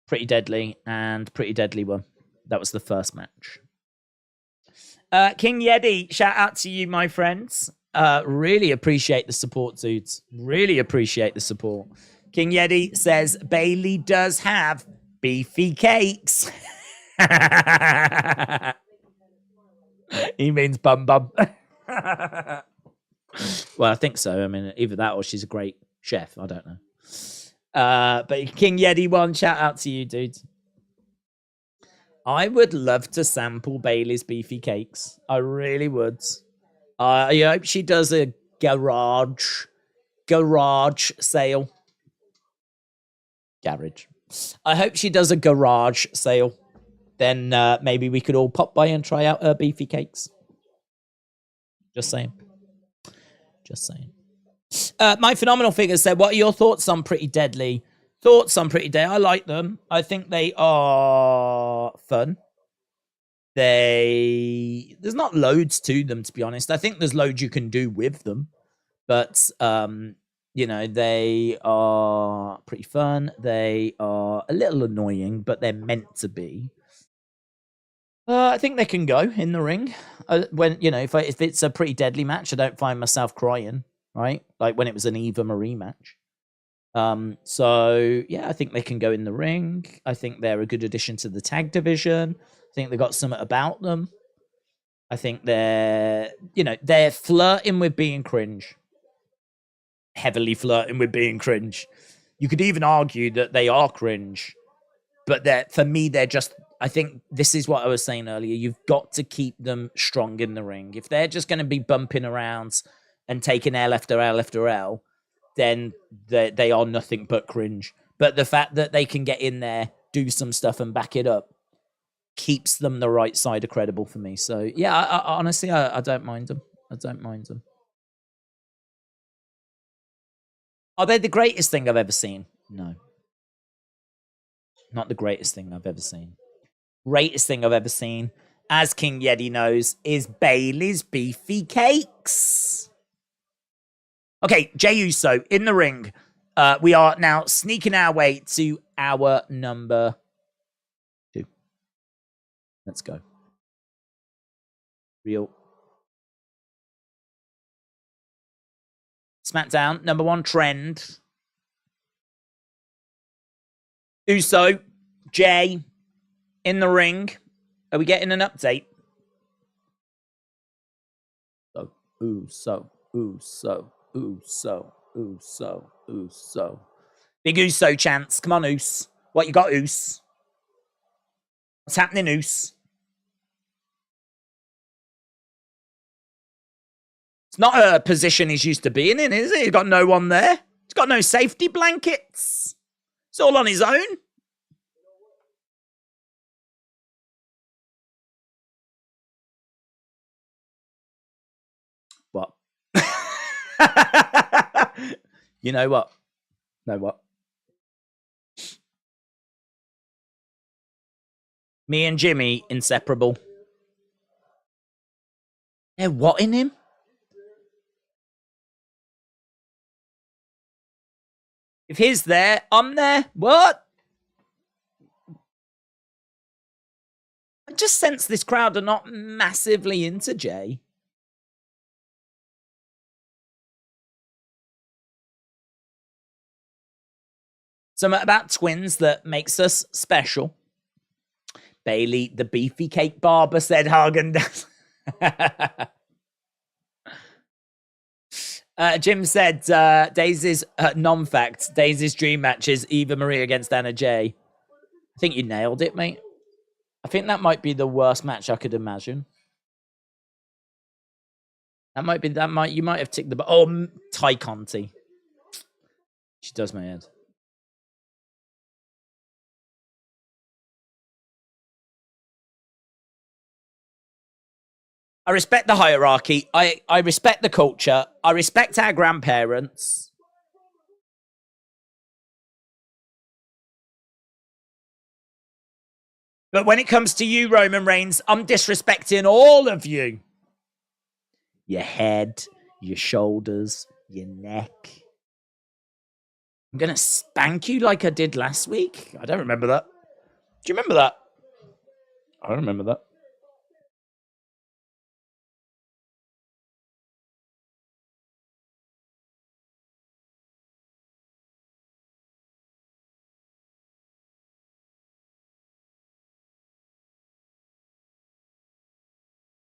Pretty Deadly, and Pretty Deadly won. That was the first match. King Yeti, shout out to you, my friends. Really appreciate the support, dudes. Really appreciate the support. King Yeti says, Bayley does have beefy cakes. He means bum bum. Well, I think so. I mean, either that or she's a great chef. I don't know. But King Yeti 1, shout out to you, dude. I would love to sample Bayley's beefy cakes. I really would. I hope she does a garage sale. Garage. I hope she does a garage sale. Then maybe we could all pop by and try out her beefy cakes. Just saying. Just saying. My Phenomenal Figure said, what are your thoughts on Pretty Deadly? Thoughts on Pretty Deadly? I like them. I think they are fun. There's not loads to them, to be honest. I think there's loads you can do with them. But, you know, they are pretty fun. They are a little annoying, but they're meant to be. I think they can go in the ring. When, you know, if it's a Pretty Deadly match, I don't find myself crying. Right? Like when it was an Eva Marie match. So, yeah, I think they can go in the ring. I think they're a good addition to the tag division. I think they got something about them. I think they're flirting with being cringe. Heavily flirting with being cringe. You could even argue that they are cringe. But for me, they're just... I think this is what I was saying earlier. You've got to keep them strong in the ring. If they're just going to be bumping around and taking L after L after L, then they are nothing but cringe. But the fact that they can get in there, do some stuff and back it up, keeps them the right side of credible for me. So, yeah, I honestly, I don't mind them. I don't mind them. Are they the greatest thing I've ever seen? No. Not the greatest thing I've ever seen. Greatest thing I've ever seen, as King Yeti knows, is Bayley's beefy cakes. Okay, Jey Uso in the ring. We are now sneaking our way to our number 2. Let's go. Real. Smackdown, number 1 trend. Uso, Jey, in the ring. Are we getting an update? Uso. Big Uso chance. Come on, Us. What you got, Us? What's happening, Us? It's not a position he's used to being in, is it? He's got no one there. He's He's got no safety blankets. It's all on his own. What? You know what? Know what? Me and Jimmy, inseparable. They're what in him? If he's there, I'm there. What? I just sense this crowd are not massively into Jey. Something about twins that makes us special. Bailey, the beefy cake barber, said Hagen-Dazs. Jim said Daisy's non-fact. Daisy's dream match is Eva Marie against Anna Jey. I think you nailed it, mate. I think that might be the worst match I could imagine. You might have ticked the... Oh, Ty Conti. She does my head. I respect the hierarchy. I respect the culture. I respect our grandparents. But when it comes to you, Roman Reigns, I'm disrespecting all of you. Your head, your shoulders, your neck. I'm going to spank you like I did last week. I don't remember that. Do you remember that? I don't remember that.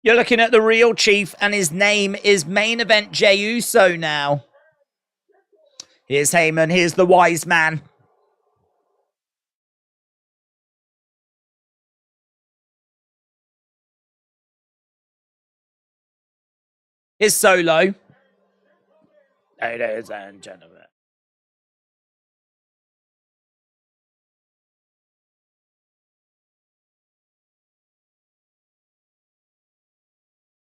You're looking at the real chief, and his name is Main Event Jey Uso now. Here's Heyman. Here's the wise man. Here's Solo. Ladies and gentlemen.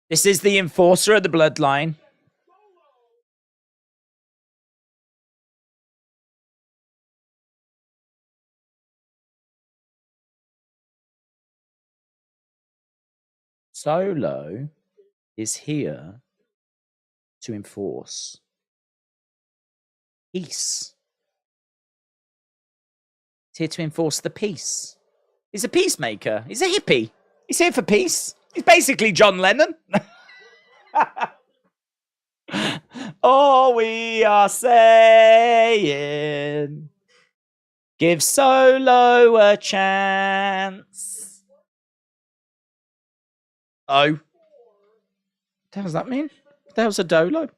This is the enforcer of the Bloodline. Solo is here to enforce peace. He's here to enforce the peace. He's a peacemaker. He's a hippie. He's here for peace. He's basically John Lennon. All we are saying, give Solo a chance. Oh. What the hell does that mean? What the hell's a Dolo?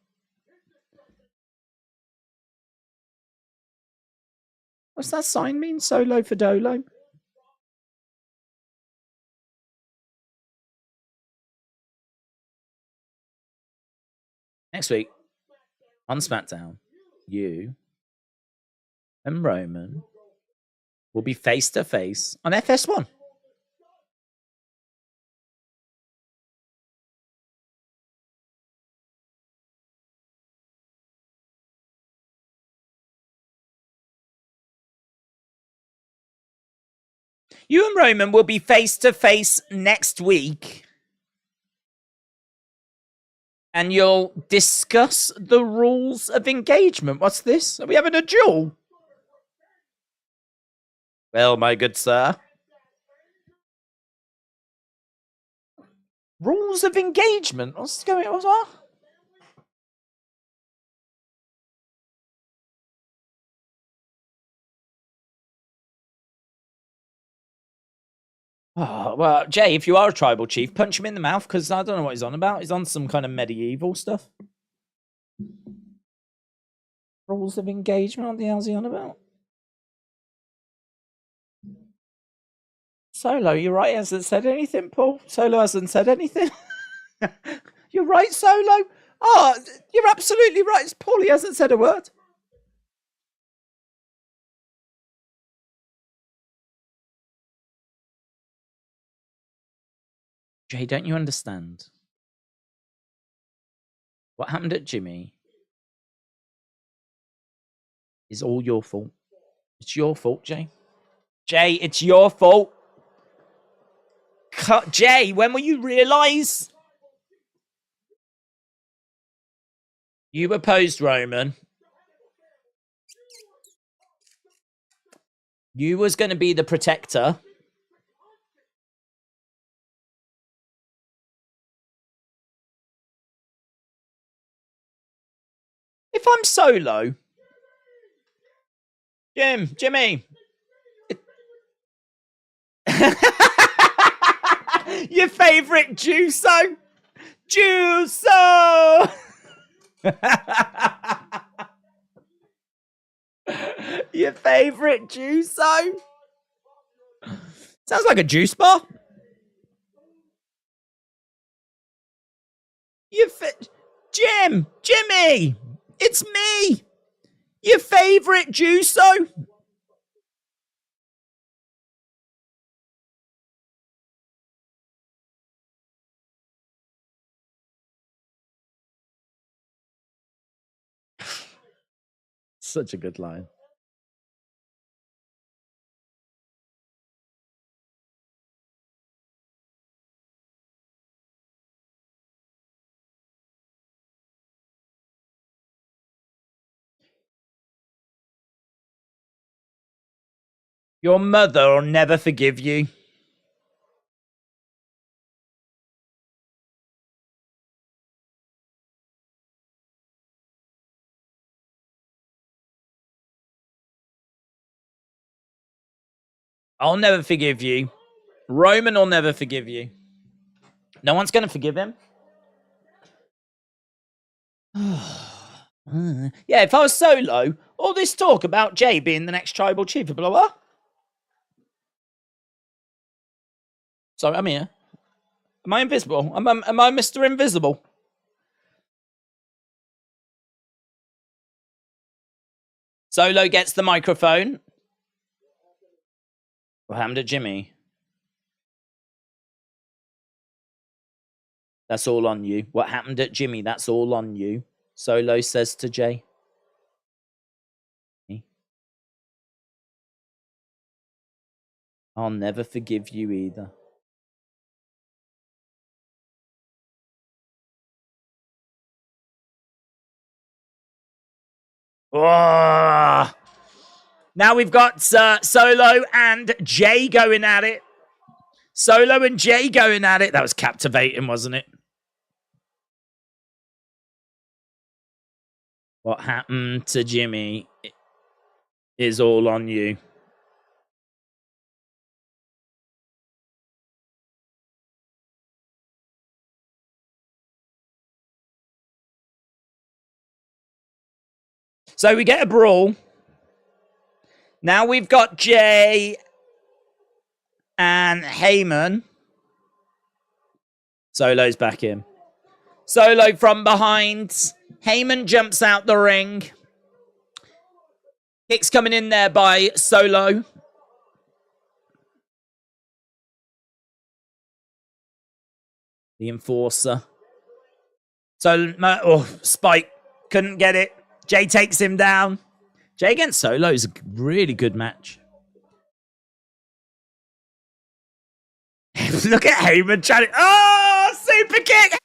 What's that sign mean? Solo for Dolo? Next week, on SmackDown, you and Roman will be face-to-face on FS1. You and Roman will be face-to-face next week. And you'll discuss the rules of engagement. What's this? Are we having a duel? Well, my good sir. Rules of engagement? What's going on? What? Oh, well, Jey, if you are a tribal chief, punch him in the mouth, because I don't know what he's on about. He's on some kind of medieval stuff. Rules of engagement? What the hell's he on about? Solo, you're right, he hasn't said anything, Paul. Solo hasn't said anything. You're right, Solo. Oh, you're absolutely right. It's Paul, he hasn't said a word. Jay, don't you understand? What happened at Jimmy is all your fault. It's your fault, Jay. Jay, it's your fault. Jay, when will you realise? You opposed Roman. You was going to be the protector. If I'm solo, Jimmy. Your favourite Juso? Juso! Your favourite Juso? Sounds like a juice bar. Jimmy, it's me. Your favourite Juso? Such a good line. Your mother will never forgive you. I'll never forgive you. Roman will never forgive you. No one's going to forgive him. Yeah, if I was solo, all this talk about Jay being the next tribal chief, blah, blah. Sorry, I'm here. Am I invisible? Am I Mr. Invisible? Solo gets the microphone. What happened to Jimmy? That's all on you. What happened at Jimmy? That's all on you. Solo says to Jay. I'll never forgive you either. Oh! Now we've got Solo and Jay going at it. Solo and Jay going at it. That was captivating, wasn't it? What happened to Jimmy is all on you. So we get a brawl. Now we've got Jay and Heyman. Solo's back in. Solo from behind. Heyman jumps out the ring. Kicks coming in there by Solo. The enforcer. So, Spike couldn't get it. Jay takes him down. Jay against Solo is a really good match. Look at Heyman trying to... Oh, super kick!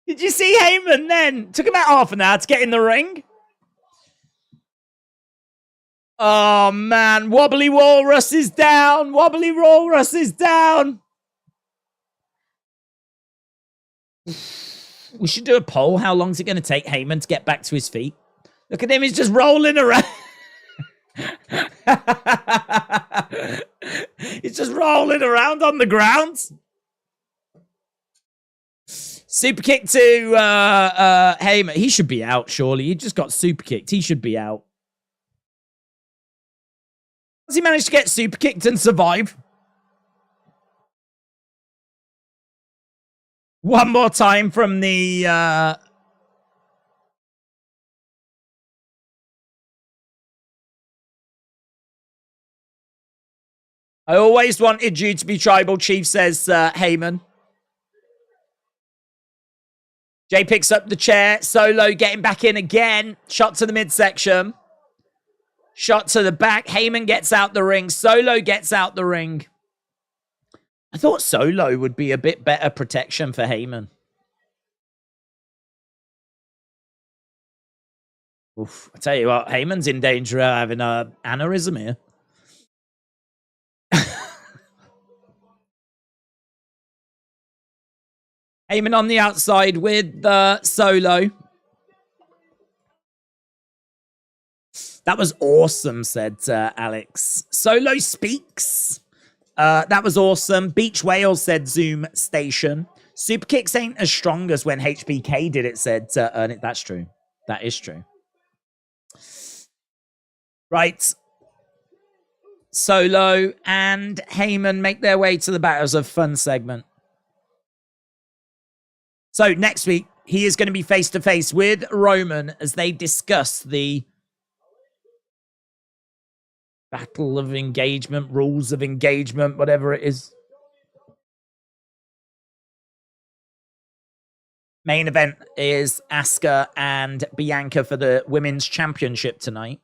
Did you see Heyman then? Took about half an hour to get in the ring. Oh, man. Wobbly Walrus is down. Wobbly Walrus is down. We should do a poll. How long is it going to take Heyman to get back to his feet? Look at him. He's just rolling around. He's just rolling around on the ground. Super kick to Heyman. He should be out, surely. He just got super kicked. He should be out. Has he managed to get super kicked and survive? One more time from the... I always wanted you to be tribal chief, says Heyman. Jay picks up the chair. Solo getting back in again. Shot to the midsection. Shot to the back. Heyman gets out the ring. Solo gets out the ring. I thought Solo would be a bit better protection for Heyman. Oof, I tell you what, Heyman's in danger of having an aneurysm here. Heyman on the outside with Solo. That was awesome, said Alex. Solo speaks. That was awesome. Beach Whale said Zoom Station. Super kicks ain't as strong as when HBK did it, said Ernest. That's true. That is true. Right. Solo and Heyman make their way to the Battles of Fun segment. So next week, he is going to be face-to-face with Roman as they discuss the Battle of Engagement, Rules of Engagement, whatever it is. Main event is Asuka and Bianca for the Women's Championship tonight.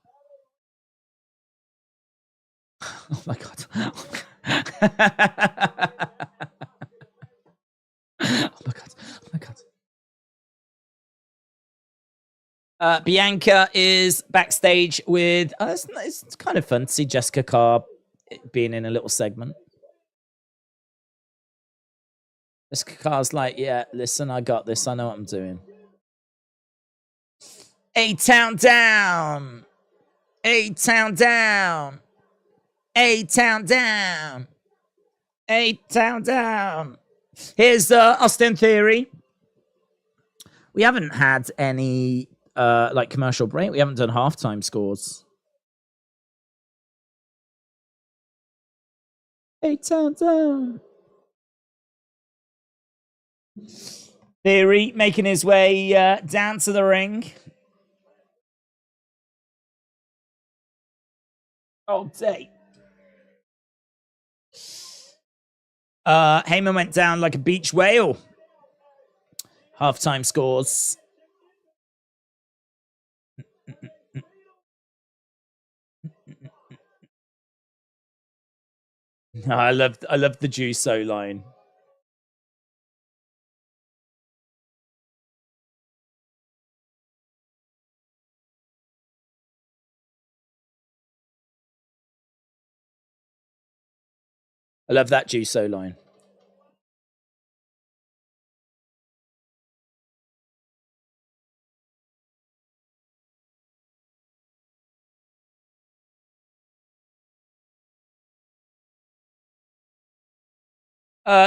Oh my God. Oh my God. Oh my God. Bianca is backstage with... it's kind of fun to see Jessica Carr being in a little segment. Jessica Carr's like, yeah, listen, I got this. I know what I'm doing. A-Town down. A-Town down. A-Town down. A-Town down. Here's Austin Theory. We haven't had any like commercial break. We haven't done halftime scores. A-Town down. Theory making his way down to the ring. All day. Heyman went down like a beach whale. Halftime scores. I love the Juso line. I love that Juso line.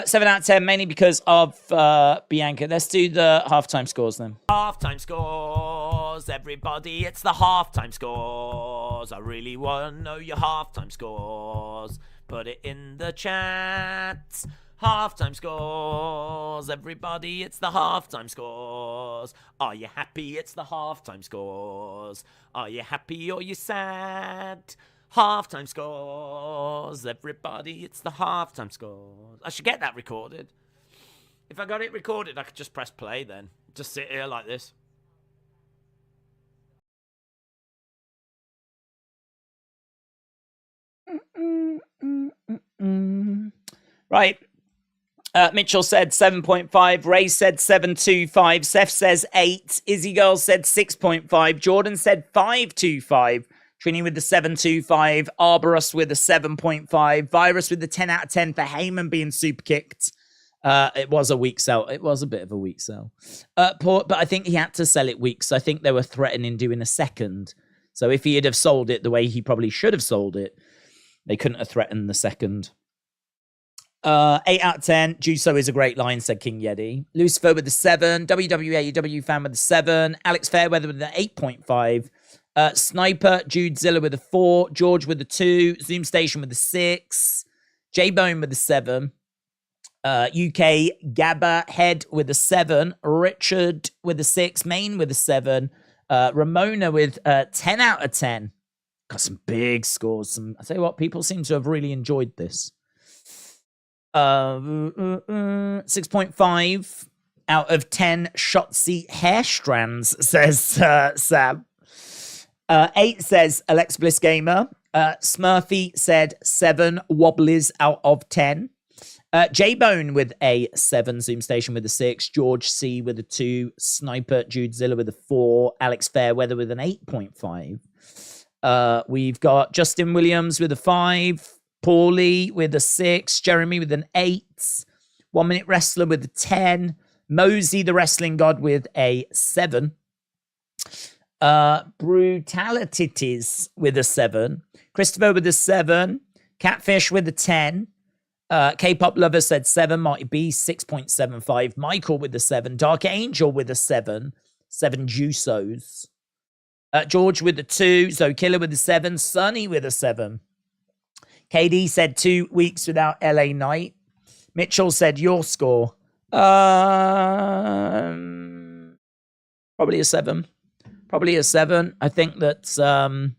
Seven out of 10, mainly because of Bianca. Let's do the halftime scores then. Halftime scores, everybody, it's the halftime scores. I really want to know your halftime scores. Put it in the chat. Halftime scores, everybody, it's the halftime scores. Are you happy? It's the halftime scores. Are you happy or you sad? Halftime scores, everybody, it's the halftime scores. I should get that recorded. If I got it recorded, I could just press play then. Just sit here like this. Right. Mitchell said 7.5. Ray said 7.25. Seth says 8. Izzy Girl said 6.5. Jordan said 5.25. Trini with the 7.25. Arborus with a 7.5. Virus with the 10 out of 10 for Heyman being super kicked. It was a weak sell. It was a bit of a weak sell. But I think he had to sell it weak. So I think they were threatening doing a second. So if he had have sold it the way he probably should have sold it, they couldn't have threatened the second. 8 out of 10. Juso is a great line, said King Yeti. Lucifer with the 7. WWE fan with the 7. Alex Fairweather with the 8.5. Sniper, Jude Zilla with a 4. George with a 2. Zoom Station with a 6. J-Bone with a 7. UK Gabba Head with a 7. Richard with a 6. Main with a 7. Ramona with 10 out of 10. Got some big scores. I tell you what, people seem to have really enjoyed this. 6.5 out of 10 Shotzi hair strands, says Sam. 8 says Alexa Bliss Gamer. Smurfy said 7 wobblies out of 10. J-Bone with a 7, Zoom Station with a 6, George C with a 2, Sniper Judezilla with a 4, Alex Fairweather with an 8.5. We've got Justin Williams with a 5, Paulie with a 6, Jeremy with an 8, 1 Minute Wrestler with a 10, Mosey the Wrestling God with a 7, Brutalities with a 7, Christopher with a 7, Catfish with a 10, K-Pop Lover said 7, Marty B 6.75, Michael with a 7, Dark Angel with a 7 Jusos, George with a 2, Zoe Killer with a 7, Sunny with a 7, KD said 2 weeks without LA Knight, Mitchell said your score, probably a 7. I think that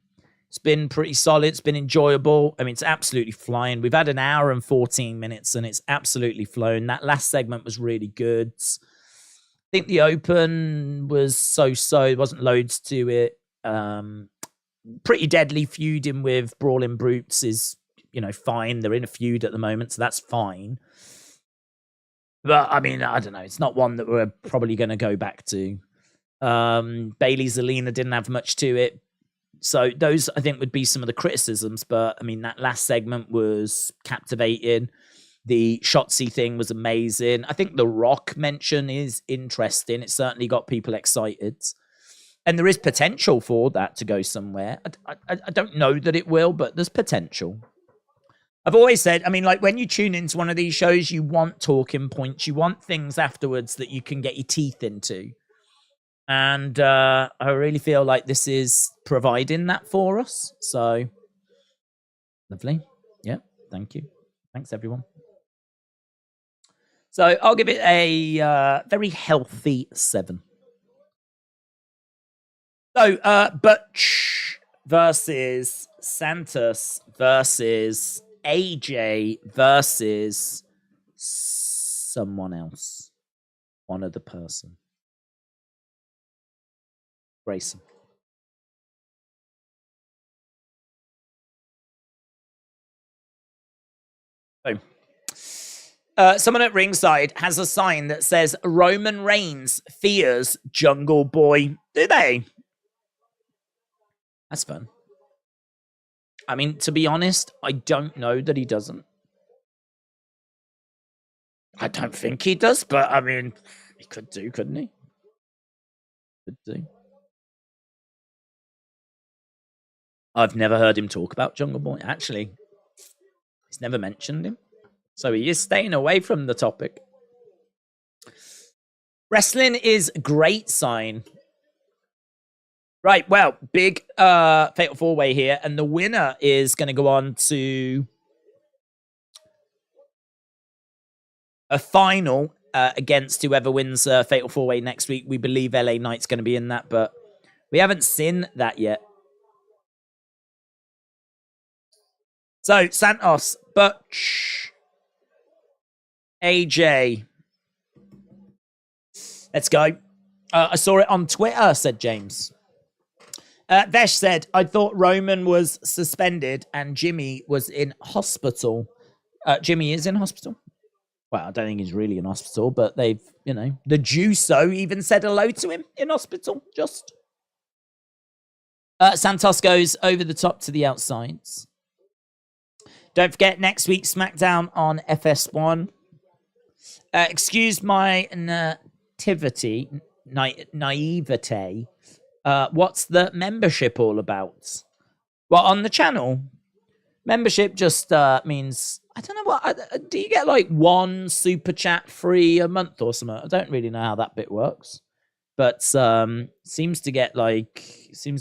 it's been pretty solid. It's been enjoyable. I mean, it's absolutely flying. We've had an hour and 14 minutes, and it's absolutely flown. That last segment was really good. I think the open was so-so. There wasn't loads to it. Pretty Deadly feuding with Brawling Brutes is, fine. They're in a feud at the moment, so that's fine. But, I mean, I don't know. It's not one that we're probably going to go back to. Bailey Zelina didn't have much to it. So those, I think, would be some of the criticisms. But, I mean, that last segment was captivating. The Shotzi thing was amazing. I think the Rock mention is interesting. It certainly got people excited. And there is potential for that to go somewhere. I don't know that it will, but there's potential. I've always said, I mean, like, when you tune into one of these shows, you want talking points. You want things afterwards that you can get your teeth into. And I really feel like this is providing that for us. So, lovely. Yeah, thank you. Thanks, everyone. So, I'll give it a very healthy 7. So, Butch versus Santos versus AJ versus someone else. One other person. Grayson. Boom. Someone at ringside has a sign that says Roman Reigns fears Jungle Boy. Do they? That's fun. I mean, to be honest, I don't know that he doesn't. I don't think he does, but I mean, he could do, couldn't he? Could do. I've never heard him talk about Jungle Boy. Actually, he's never mentioned him. So he is staying away from the topic. Wrestling is a great sign. Right, well, big Fatal 4-Way here. And the winner is going to go on to a final against whoever wins Fatal 4-Way next week. We believe LA Knight's going to be in that, but we haven't seen that yet. So, Santos, Butch, AJ. Let's go. I saw it on Twitter, said James. Vesh said, I thought Roman was suspended and Jimmy was in hospital. Jimmy is in hospital. Well, I don't think he's really in hospital, but they've, the Juso even said hello to him in hospital. Just. Santos goes over the top to the outsides. Don't forget, next week's SmackDown on FS1. Excuse my naivety. What's the membership all about? Well, on the channel, membership just means, I don't know what, do you get like 1 super chat free a month or something? I don't really know how that bit works. But seems like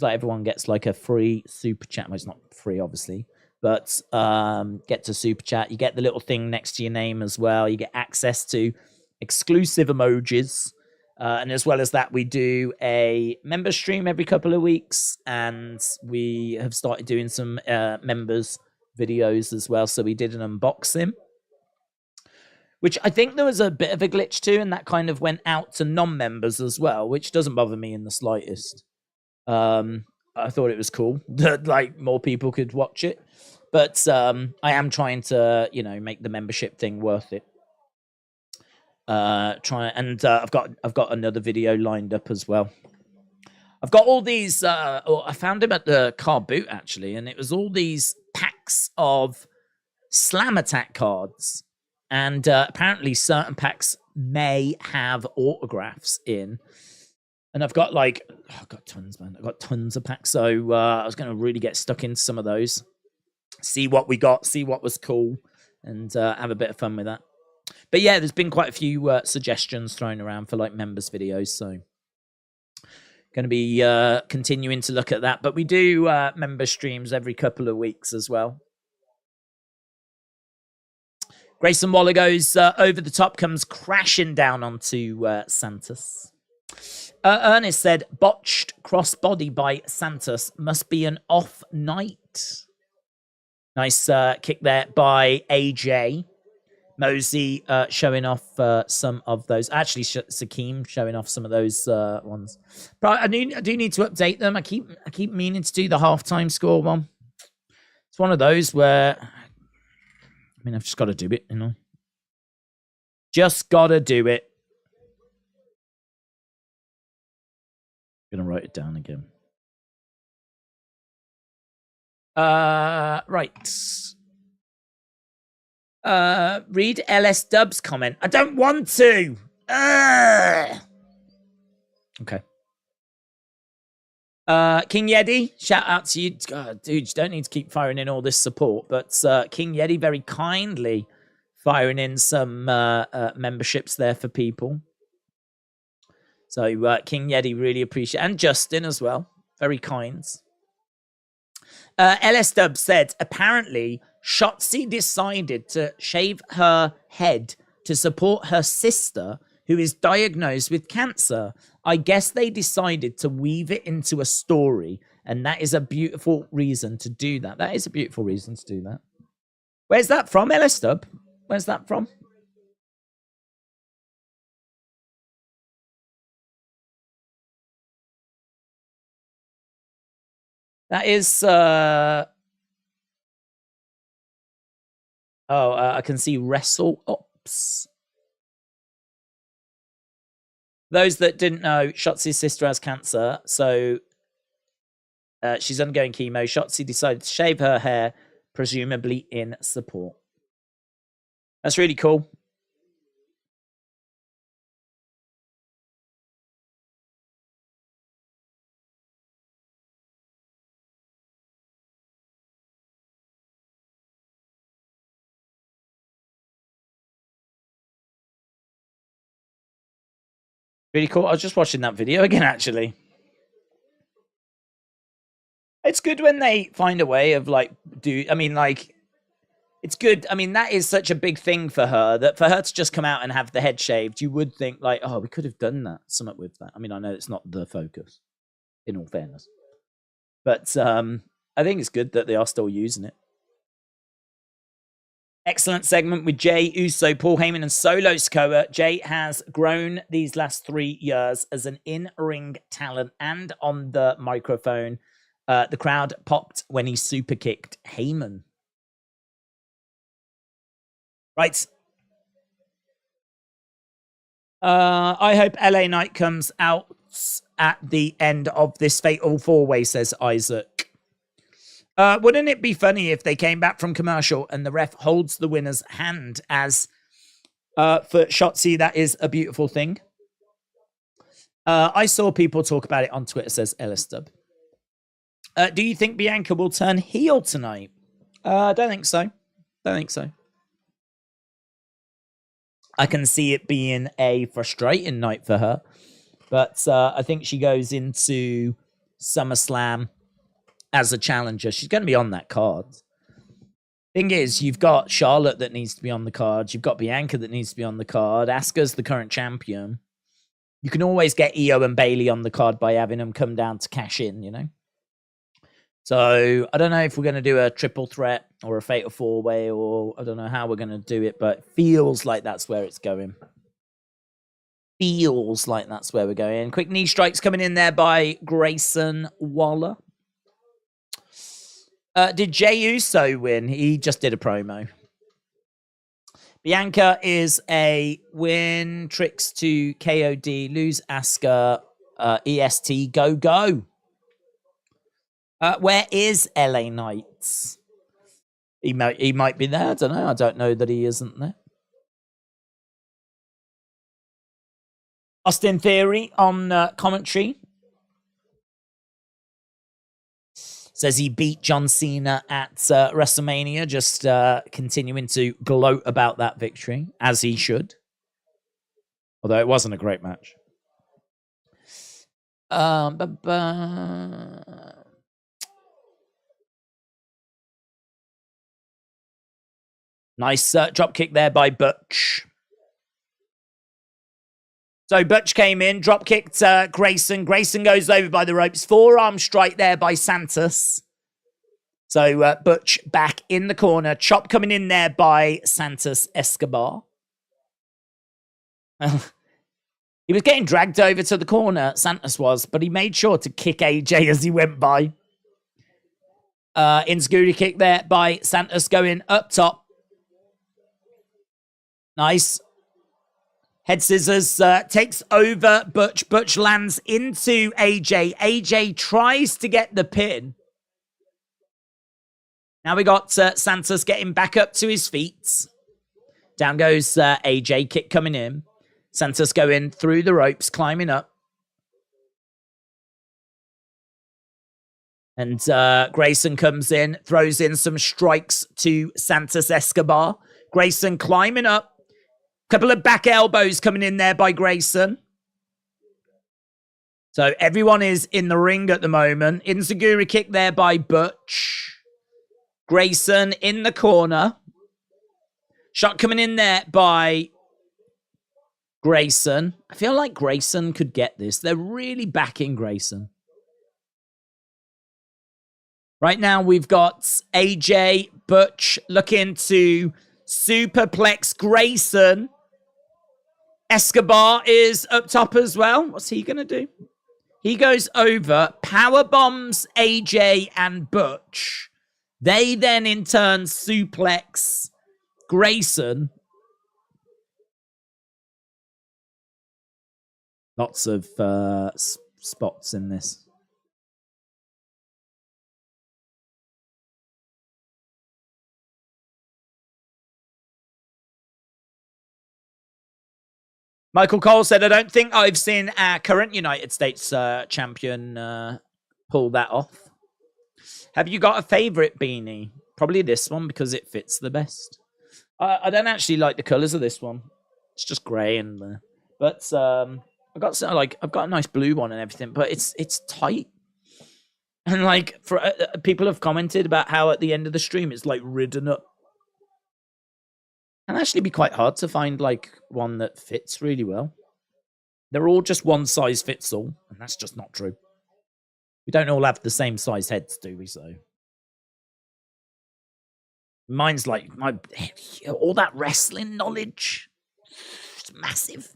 everyone gets like a free super chat. Well, it's not free, obviously. But get to super chat. You get the little thing next to your name as well. You get access to exclusive emojis. And as well as that, we do a member stream every couple of weeks, and we have started doing some members videos as well. So we did an unboxing, which I think there was a bit of a glitch to, and that kind of went out to non-members as well, which doesn't bother me in the slightest. I thought it was cool that like more people could watch it, but I am trying to, make the membership thing worth it. I've got another video lined up as well. I've got all these. I found him at the car boot actually, and it was all these packs of Slam Attack cards, and apparently certain packs may have autographs in. And I've got I've got tons, man. I've got tons of packs, so I was going to really get stuck into some of those, see what we got, see what was cool, and have a bit of fun with that. But yeah, there's been quite a few suggestions thrown around for like members videos, so going to be continuing to look at that. But we do member streams every couple of weeks as well. Grayson Waller goes over the top, comes crashing down onto Santos. Ernest said, botched crossbody by Santos, must be an off night. Nice kick there by AJ. Mosey showing off some of those. Actually, Sakeem showing off some of those ones. But I do need to update them. I keep meaning to do the halftime score one. It's one of those where, I've just got to do it, Just got to do it. I'm going to write it down again. Right. Read LS Dub's comment. I don't want to. Okay. King Yeti, shout out to you. Dude, you don't need to keep firing in all this support, but King Yeti very kindly firing in some memberships there for people. So King Yeti really appreciate, and Justin as well. Very kind. LS Dub said, apparently Shotzi decided to shave her head to support her sister who is diagnosed with cancer. I guess they decided to weave it into a story, and that is a beautiful reason to do that. That is a beautiful reason to do that. Where's that from, LS Dub? Where's that from? That is... I can see Wrestle Ops. Those that didn't know, Shotzi's sister has cancer, so she's undergoing chemo. Shotzi decided to shave her hair, presumably in support. That's really cool. Really cool. I was just watching that video again, actually. It's good when they find a way of, it's good. That is such a big thing for her, that for her to just come out and have the head shaved, you would think, we could have done something with that. I know it's not the focus, in all fairness. But I think it's good that they are still using it. Excellent segment with Jey Uso, Paul Heyman, and Solo Sikoa. Jey has grown these last 3 years as an in-ring talent and on the microphone. The crowd popped when he super kicked Heyman. Right. I hope LA Knight comes out at the end of this fatal four-way, says Isaac. Wouldn't it be funny if they came back from commercial and the ref holds the winner's hand as for Shotzi? That is a beautiful thing. I saw people talk about it on Twitter, says Ellis Dub. Do you think Bianca will turn heel tonight? Don't think so. Don't think so. I can see it being a frustrating night for her. But I think she goes into SummerSlam as a challenger. She's going to be on that card. Thing is, you've got Charlotte that needs to be on the card. You've got Bianca that needs to be on the card. Asuka's the current champion. You can always get Io and Bailey on the card by having them come down to cash in, you know? So I don't know if we're going to do a triple threat or a fatal four-way, or I don't know how we're going to do it, but it feels like that's where it's going. Feels like that's where we're going. Quick knee strikes coming in there by Grayson Waller. Did Jey Uso win? He just did a promo. Bianca is a win. Tricks to KOD. Lose Asuka. EST. Go, go. Where is LA Knight? He might be there. I don't know. I don't know that he isn't there. Austin Theory on commentary says he beat John Cena at WrestleMania, just continuing to gloat about that victory, as he should. Although it wasn't a great match. Nice drop kick there by Butch. So Butch came in, drop kicked Grayson. Grayson goes over by the ropes. Forearm strike there by Santos. So Butch back in the corner. Chop coming in there by Santos Escobar. He was getting dragged over to the corner, Santos was, but he made sure to kick AJ as he went by. Enziguri kick there by Santos going up top. Nice. Head scissors takes over Butch. Butch lands into AJ. AJ tries to get the pin. Now we got Santos getting back up to his feet. Down goes AJ. Kick coming in. Santos going through the ropes, climbing up. And Grayson comes in, throws in some strikes to Santos Escobar. Grayson climbing up. Couple of back elbows coming in there by Grayson. So everyone is in the ring at the moment. Enziguri kick there by Butch. Grayson in the corner. Shot coming in there by Grayson. I feel like Grayson could get this. They're really backing Grayson. Right now we've got AJ, Butch looking to superplex Grayson. Escobar is up top as well. What's he going to do? He goes over, power bombs AJ and Butch. They then in turn suplex Grayson. Lots of spots in this. Michael Cole said, I don't think I've seen our current United States champion pull that off. Have you got a favorite beanie? Probably this one because it fits the best. I don't actually like the colors of this one. It's just grey and but I've got a nice blue one and everything, but it's tight. And like for people have commented about how at the end of the stream it's like ridden up. Can actually be quite hard to find like one that fits really well. They're all just one size fits all, and that's just not true. We don't all have the same size heads, do we? So mine's like all that wrestling knowledge. It's massive.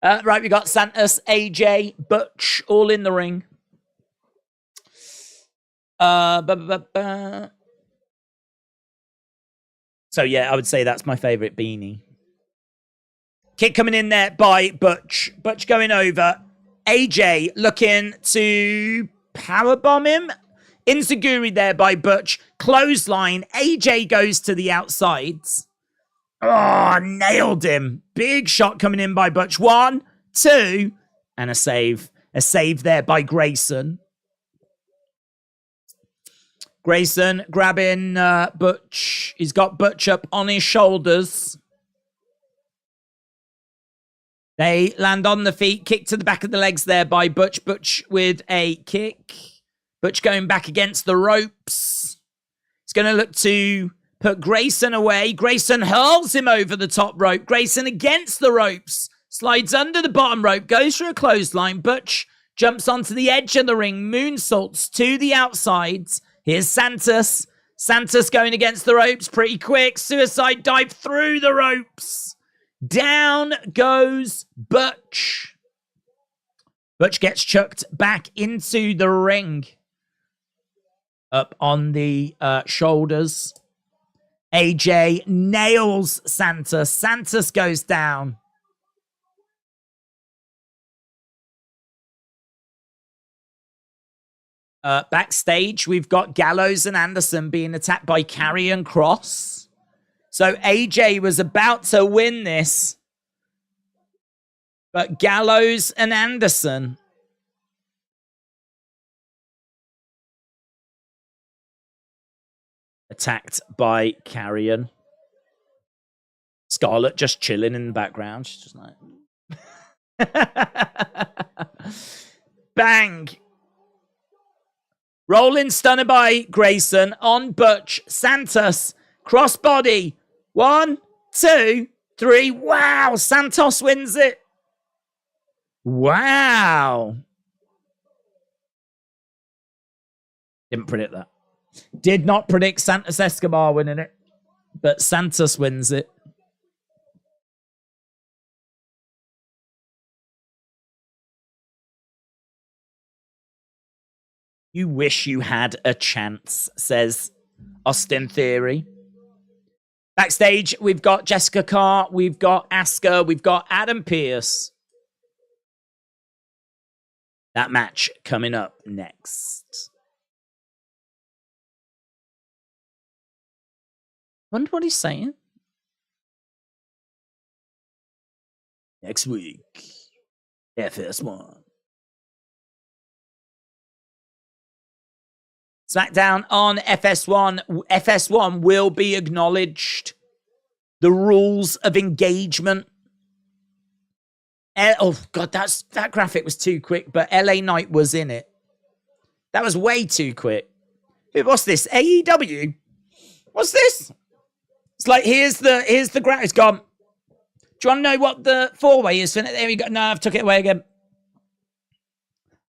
Right, we got Santos, AJ, Butch, all in the ring. So, yeah, I would say that's my favorite beanie. Kick coming in there by Butch. Butch going over. AJ looking to powerbomb him. Enziguri there by Butch. Clothesline. AJ goes to the outsides. Oh, nailed him. Big shot coming in by Butch. 1, 2, and a save. A save there by Grayson. Grayson grabbing Butch. He's got Butch up on his shoulders. They land on the feet. Kick to the back of the legs there by Butch. Butch with a kick. Butch going back against the ropes. He's going to look to put Grayson away. Grayson hurls him over the top rope. Grayson against the ropes. Slides under the bottom rope. Goes for a clothesline. Butch jumps onto the edge of the ring. Moonsaults to the outsides. Here's Santos. Santos going against the ropes pretty quick. Suicide dive through the ropes. Down goes Butch. Butch gets chucked back into the ring. Up on the shoulders. AJ nails Santos. Santos goes down. Backstage, we've got Gallows and Anderson being attacked by Karrion Kross. So AJ was about to win this. But Gallows and Anderson attacked by Karrion. Scarlett just chilling in the background. She's just like... Bang! Rolling stunner by Grayson on Butch. Santos. Crossbody. 1, 2, 3. Wow! Santos wins it. Wow! Didn't predict that. Did not predict Santos Escobar winning it. But Santos wins it. You wish you had a chance, says Austin Theory. Backstage, we've got Jessica Carr, we've got Asuka, we've got Adam Pearce. That match coming up next. Wonder what he's saying. Next week, FS1. SmackDown on FS1. FS1 will be acknowledged. The rules of engagement. Oh, God, that graphic was too quick, but LA Knight was in it. That was way too quick. What's this? AEW? What's this? It's like, here's the graphic. It's gone. Do you want to know what the four-way is? There we go. No, I've took it away again.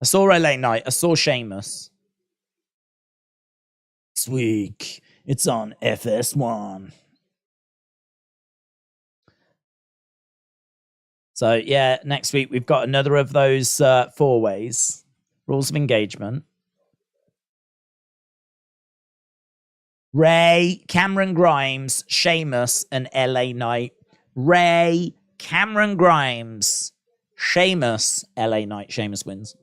I saw LA Knight. I saw Sheamus. This week, it's on FS1. So, yeah, next week we've got another of those four-ways. Rules of engagement. Ray, Cameron Grimes, Sheamus, and LA Knight. Ray, Cameron Grimes, Sheamus, LA Knight. Sheamus wins.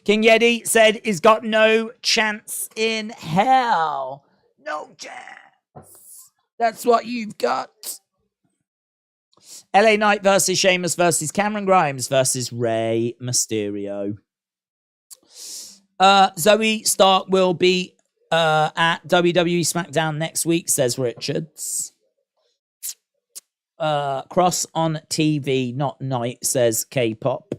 King Yeti said he's got no chance in hell. No chance. That's what you've got. LA Knight versus Sheamus versus Cameron Grimes versus Rey Mysterio. Zoe Stark will be at WWE Smackdown next week, says Richards. Cross on TV, not night, says K-pop.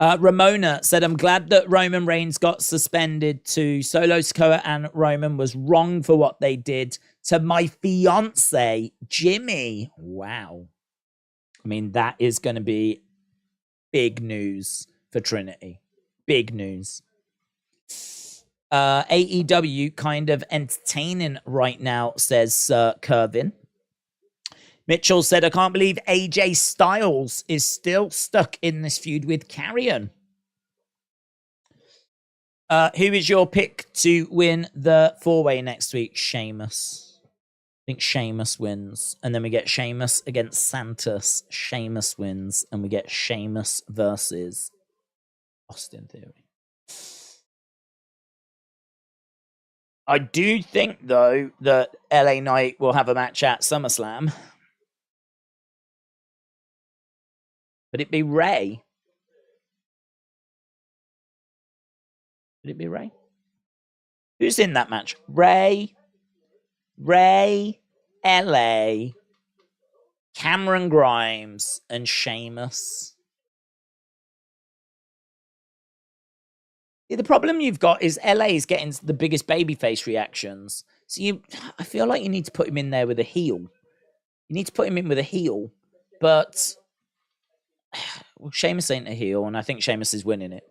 Ramona said, I'm glad that Roman Reigns got suspended to Solo Sikoa and Roman was wrong for what they did to my fiance, Jimmy. Wow. I mean, that is going to be big news for Trinity. Big news. AEW kind of entertaining right now, says Kervin. Mitchell said, I can't believe AJ Styles is still stuck in this feud with Karrion. Who is your pick to win the four-way next week? Sheamus. I think Sheamus wins. And then we get Sheamus against Santos. Sheamus wins. And we get Sheamus versus Austin Theory. I do think, though, that LA Knight will have a match at SummerSlam. Would it be Ray? Would it be Ray? Who's in that match? Ray, LA, Cameron Grimes, and Sheamus. Yeah, the problem you've got is LA is getting the biggest babyface reactions. So I feel like you need to put him in there with a heel. You need to put him in with a heel, but well, Sheamus ain't a heel, and I think Sheamus is winning it.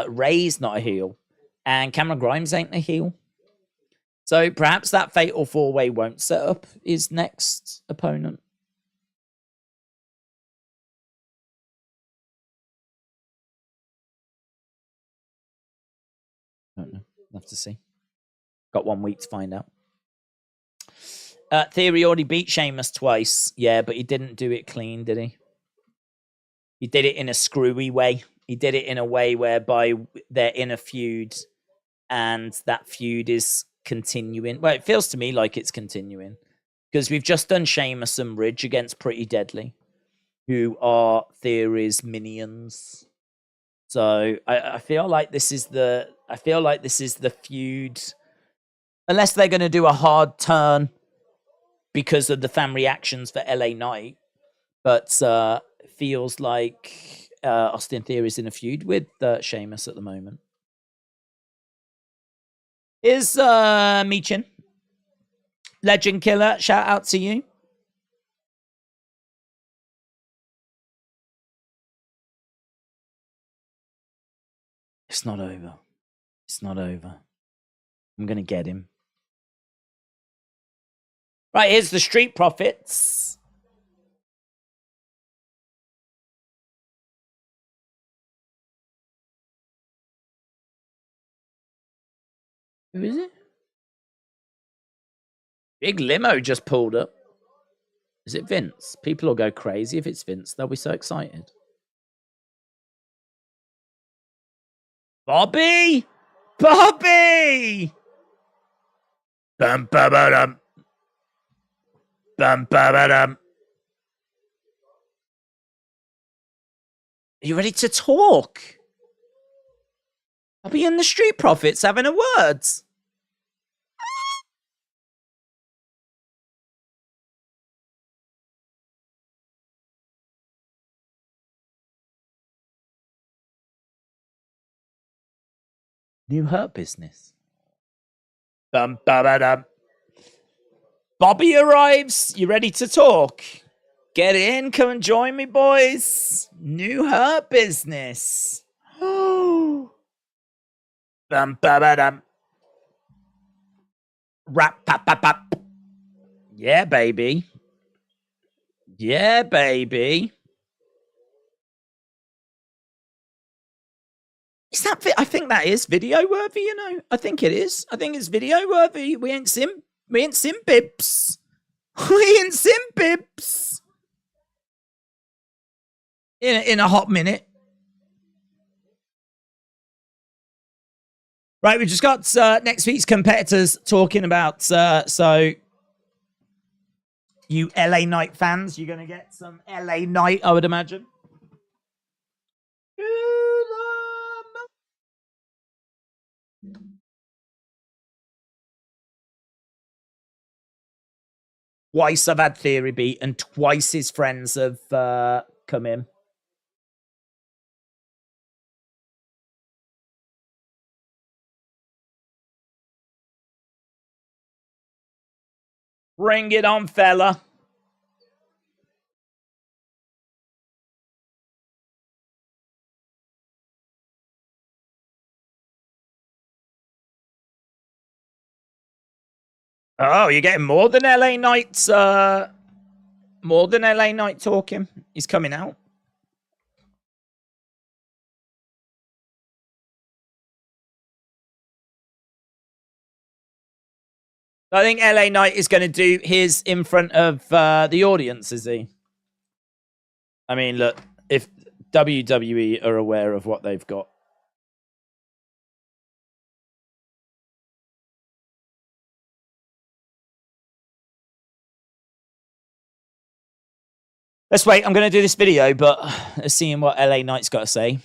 Ray's not a heel, and Cameron Grimes ain't a heel. So perhaps that fatal 4-way won't set up his next opponent. I don't know. We'll have to see. Got 1 week to find out. Theory already beat Sheamus twice. Yeah, but he didn't do it clean, did he? He did it in a screwy way. He did it in a way whereby they're in a feud and that feud is continuing. Well, it feels to me like it's continuing because we've just done Sheamus and Ridge against Pretty Deadly, who are Theory's minions. So I feel like this is the feud, unless they're going to do a hard turn because of the fan reactions for LA Knight. But feels like Austin Theory's in a feud with Sheamus at the moment. Is Michin Legend Killer? Shout out to you. It's not over. It's not over. I'm gonna get him. Right, here's the Street Profits. Who is it? Big limo just pulled up. Is it Vince? People will go crazy if it's Vince. They'll be so excited. Bobby! Bobby! Bum ba ba dum. Bum ba ba dum. Are you ready to talk? Bobby and the Street Profits having a word. New Hurt Business. Bum ba ba dum. Bobby arrives. You ready to talk? Get in. Come and join me, boys. New Hurt Business. Oh. Bum ba ba dum. Rap pap pap pap. Yeah, baby. Yeah, baby. Is that I think that is video worthy, you know? I think it is. I think it's video worthy. We ain't sim pips. We ain't sim pips. In a hot minute. Right, we just got next week's competitors talking about so you LA Knight fans, you're gonna get some LA Knight, I would imagine. Twice I've had Theory beat, and twice his friends have come in. Bring it on, fella. Oh, you're getting more than LA Knight's more than LA Knight talking. He's coming out. I think LA Knight is going to do his in front of the audience, is he? I mean, look, if WWE are aware of what they've got. Let's wait. I'm going to do this video, but let's see what LA Knight's got to say.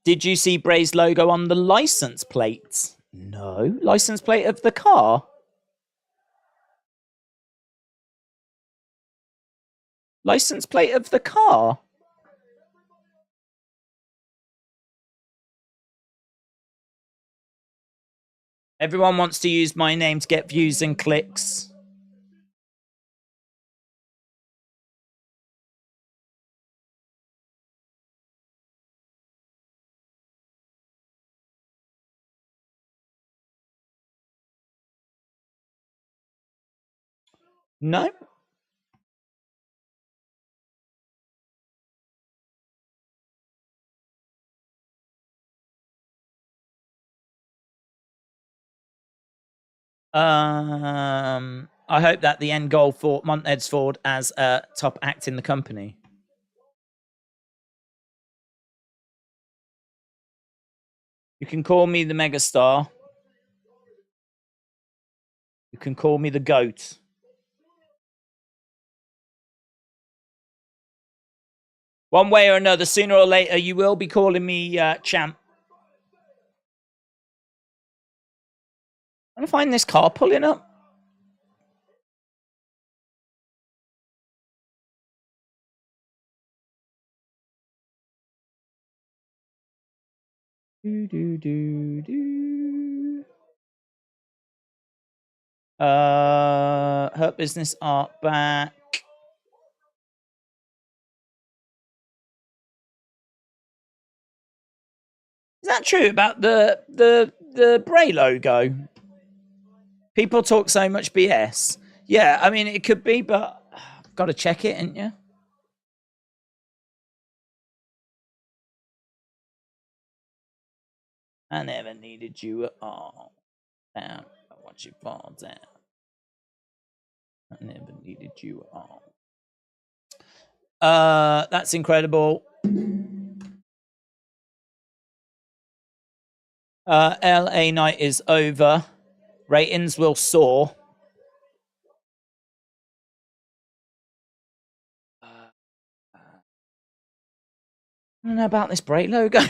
Did you see Bray's logo on the license plate? No. License plate of the car? License plate of the car? Everyone wants to use my name to get views and clicks. No. I hope that the end goal for Montez Ford as a top act in the company. You can call me the megastar. You can call me the GOAT. One way or another, sooner or later, you will be calling me champ. I'm going to find this car pulling up. Hurt Business Art back. Is that true about the Bray logo? People talk so much BS. Yeah, I mean, it could be, but I've got to check it, ain't you? I never needed you at all. Down, I want you to fall down. I never needed you at all. That's incredible. LA night is over. Ratings will soar. I don't know about this Bray logo.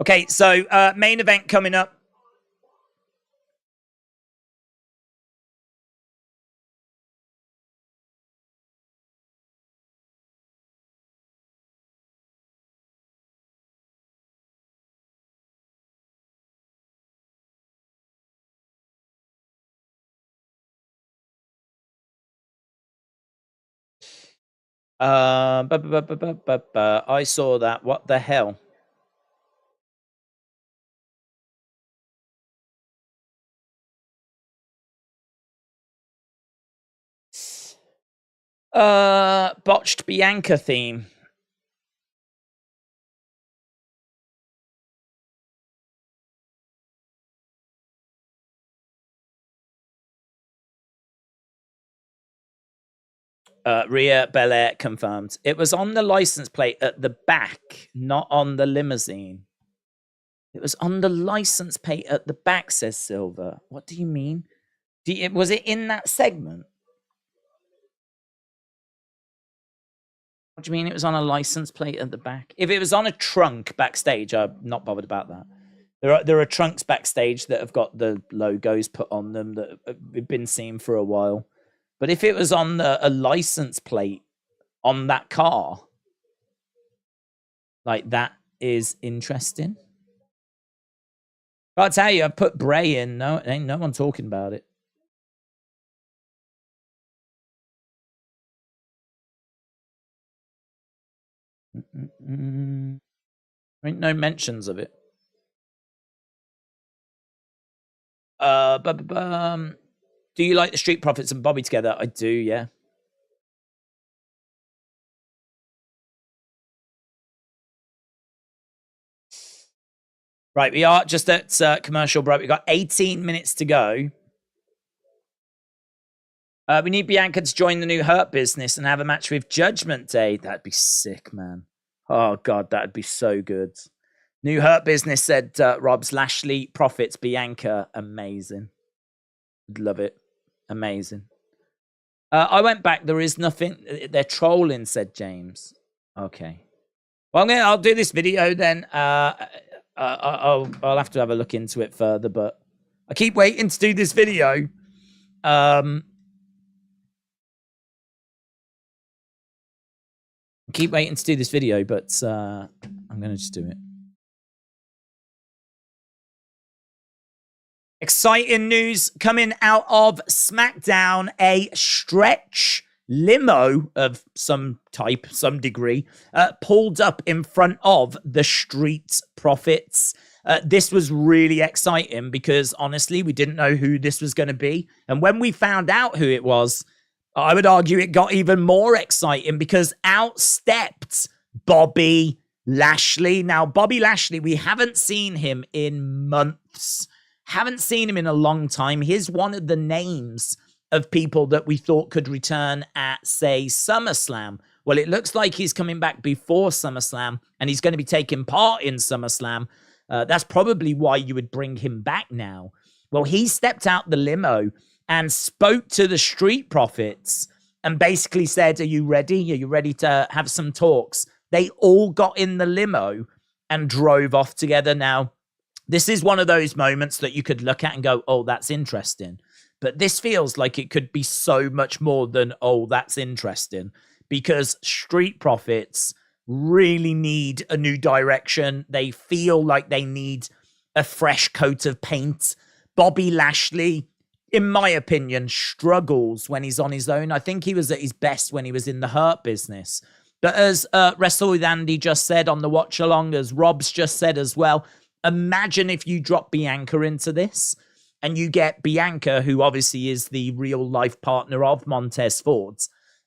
Okay, so main event coming up. I saw that. What the hell? Botched Bianca theme. Rhea Belair confirmed. It was on the license plate at the back, not on the limousine. It was on the license plate at the back, says Silver. What do you mean? Was it in that segment? What do you mean it was on a license plate at the back? If it was on a trunk backstage, I'm not bothered about that. There are trunks backstage that have got the logos put on them that have been seen for a while. But if it was on a license plate on that car, like, that is interesting. I'll tell you, I put Bray in. No, ain't no one talking about it. Ain't no mentions of it. Do you like the Street Profits and Bobby together? I do, yeah. Right, we are just at commercial break. We've got 18 minutes to go. We need Bianca to join the new Hurt Business and have a match with Judgment Day. That'd be sick, man. Oh, God, that'd be so good. New Hurt Business said Rob's Lashley, Profits, Bianca. Amazing. Love it. Amazing. I went back. There is nothing. They're trolling, said James. Okay. Well, I'll do this video then. I'll have to have a look into it further, but I keep waiting to do this video. Keep waiting to do this video, but I'm going to just do it. Exciting news coming out of SmackDown. A stretch limo of some type, some degree, pulled up in front of the Street Profits. This was really exciting because, honestly, we didn't know who this was going to be. And when we found out who it was, I would argue it got even more exciting because out stepped Bobby Lashley. Now, Bobby Lashley, we haven't seen him in months. Haven't seen him in a long time. He's one of the names of people that we thought could return at, say, SummerSlam. Well, it looks like he's coming back before SummerSlam, and he's going to be taking part in SummerSlam. That's probably why you would bring him back now. Well, he stepped out the limo and spoke to the Street Profits and basically said, are you ready? Are you ready to have some talks? They all got in the limo and drove off together. Now, this is one of those moments that you could look at and go, oh, that's interesting. But this feels like it could be so much more than, oh, that's interesting. Because Street Profits really need a new direction. They feel like they need a fresh coat of paint. Bobby Lashley, in my opinion, struggles when he's on his own. I think he was at his best when he was in the Hurt Business. But as Wrestle with Andy just said on the watch along, as Rob's just said as well, imagine if you drop Bianca into this and you get Bianca, who obviously is the real life partner of Montez Ford,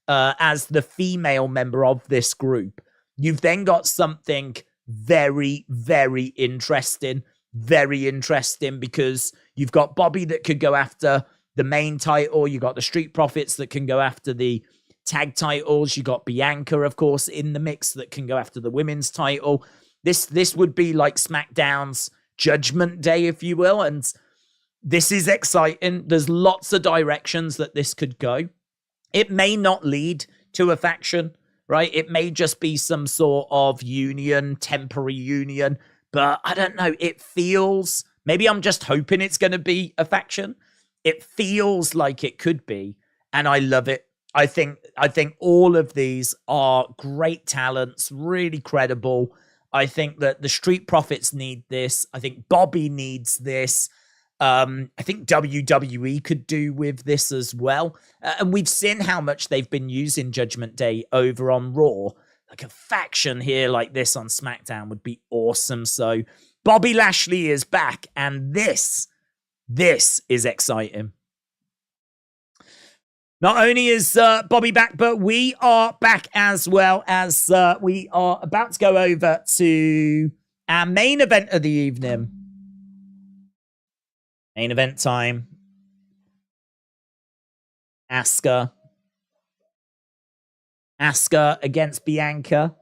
as the female member of this group. You've then got something very, very interesting. Very interesting because you've got Bobby that could go after the main title. You got the Street Profits that can go after the tag titles. You got Bianca, of course, in the mix that can go after the women's title. This would be like SmackDown's Judgment Day, if you will. And this is exciting. There's lots of directions that this could go. It may not lead to a faction, right? It may just be some sort of union, temporary union. But I don't know. It feels, maybe I'm just hoping it's going to be a faction. It feels like it could be. And I love it. I think all of these are great talents, really credible. I think that the Street Profits need this. I think Bobby needs this. I think WWE could do with this as well. And we've seen how much they've been using Judgment Day over on Raw. Like a faction here like this on SmackDown would be awesome. So Bobby Lashley is back, and this is exciting. Not only is Bobby back, but we are back as well, as we are about to go over to our main event of the evening. Main event time. Asuka against Bianca.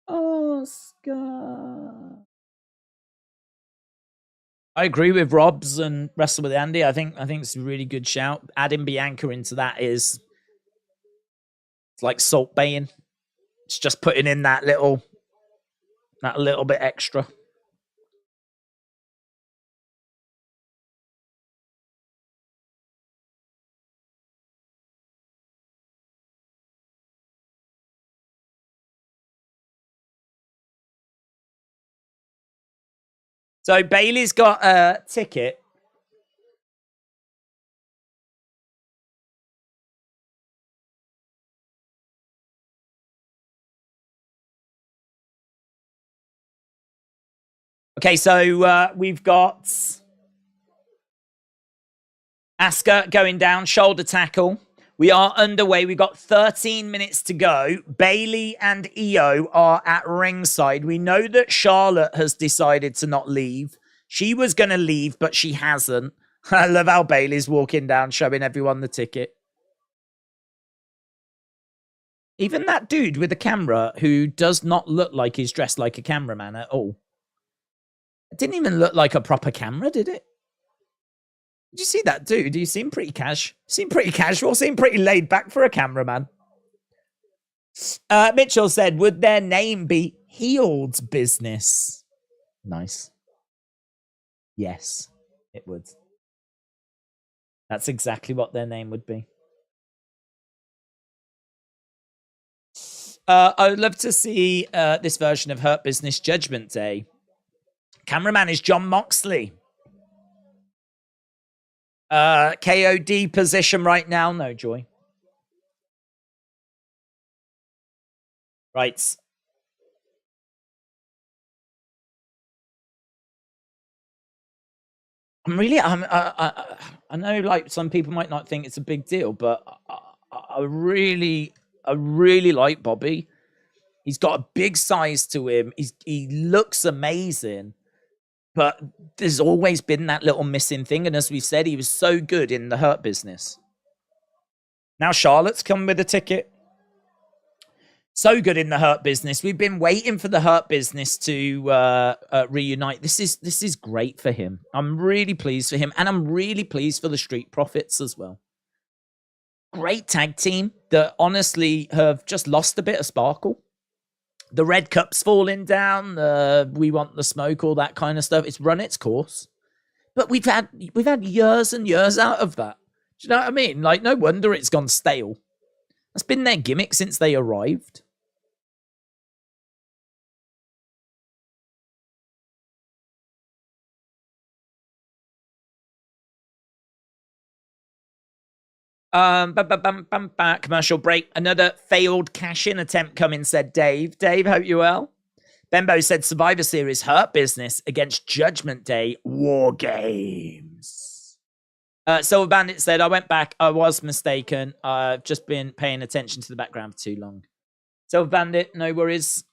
Asuka. I agree with Rob's and Wrestle with Andy. I think it's a really good shout. Adding Bianca into that it's like salt baying. It's just putting in that little bit extra. So Bailey's got a ticket. Okay, so we've got Asuka going down, shoulder tackle. We are underway. We've got 13 minutes to go. Bailey and Io are at ringside. We know that Charlotte has decided to not leave. She was going to leave, but she hasn't. I love how Bailey's walking down, showing everyone the ticket. Even that dude with the camera who does not look like he's dressed like a cameraman at all. It didn't even look like a proper camera, did it? Did you see that dude? He seemed pretty seemed pretty casual, seemed pretty laid back for a cameraman. Mitchell said, would their name be Healed Business? Nice. Yes, it would. That's exactly what their name would be. I would love to see this version of Hurt Business Judgment Day. Cameraman is John Moxley. KOD position right now. No, Joy. Right. I know, like, some people might not think it's a big deal, but I really like Bobby. He's got a big size to him. He looks amazing, but there's always been that little missing thing. And as we said, he was so good in the Hurt Business. Now Charlotte's come with a ticket. So good in the Hurt Business. We've been waiting for the Hurt Business to reunite. This is great for him. I'm really pleased for him, and I'm really pleased for the Street Profits as well. Great tag team that honestly have just lost a bit of sparkle. The red cup's falling down. We want the smoke, all that kind of stuff. It's run its course, but we've had years and years out of that. Do you know what I mean? Like, no wonder it's gone stale. That's been their gimmick since they arrived. Commercial break. Another failed cash-in attempt coming, said Dave. Dave, hope you well. Bembo said Survivor Series Hurt Business against Judgment Day War Games. Silver Bandit said, I went back. I was mistaken. I've just been paying attention to the background for too long. Silver Bandit, no worries.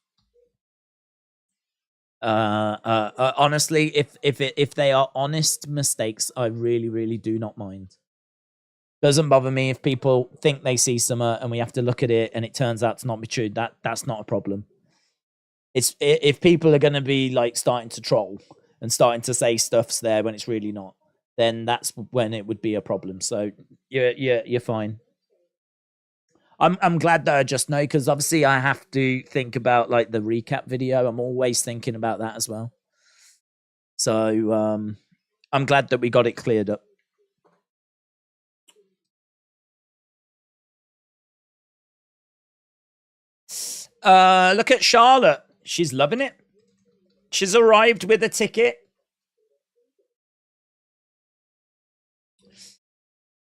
Honestly, if they are honest mistakes, I really do not mind. Doesn't bother me if people think they see something and we have to look at it and it turns out to not be true. That's not a problem. It's if people are going to be like starting to troll and starting to say stuff's there when it's really not, then that's when it would be a problem. So you're fine. I'm glad that I just know, because obviously I have to think about like the recap video. I'm always thinking about that as well. So I'm glad that we got it cleared up. Look at Charlotte. She's loving it. She's arrived with a ticket.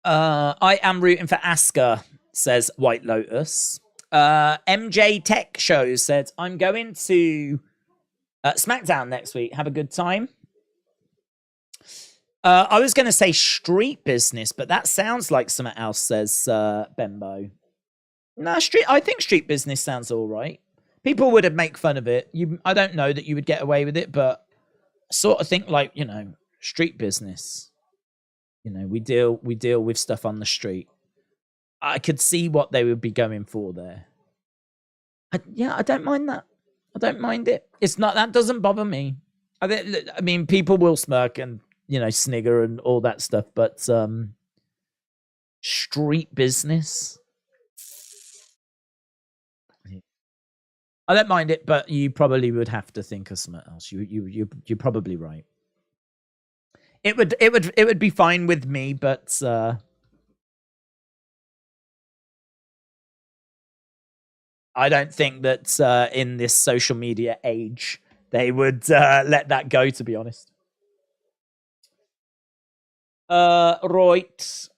I am rooting for Asuka, says White Lotus. MJ Tech Show said, I'm going to Smackdown next week. Have a good time. I was going to say Street Business, but that sounds like something else, says Bembo. No, I think Street Business sounds all right. People would have make fun of it. I don't know that you would get away with it, but I sort of think like, Street Business. We deal with stuff on the street. I could see what they would be going for there. I don't mind that. I don't mind it. It's not, that doesn't bother me. I mean, people will smirk and, snigger and all that stuff, but Street Business. I don't mind it, but you probably would have to think of something else. You're probably right. It would be fine with me, but I don't think that in this social media age they would let that go, to be honest. Right.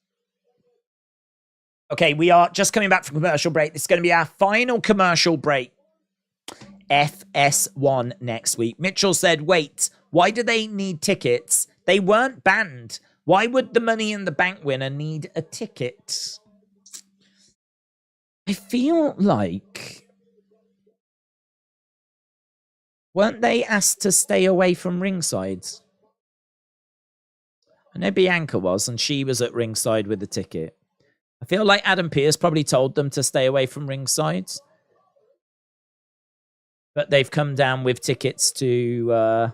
Okay, we are just coming back from commercial break. This is going to be our final commercial break. FS1 next week. Mitchell said, wait, why do they need tickets? They weren't banned. Why would the Money in the Bank winner need a ticket? I feel like... weren't they asked to stay away from ringside? I know Bianca was, and she was at ringside with the ticket. I feel like Adam Pearce probably told them to stay away from ringside. But they've come down with tickets to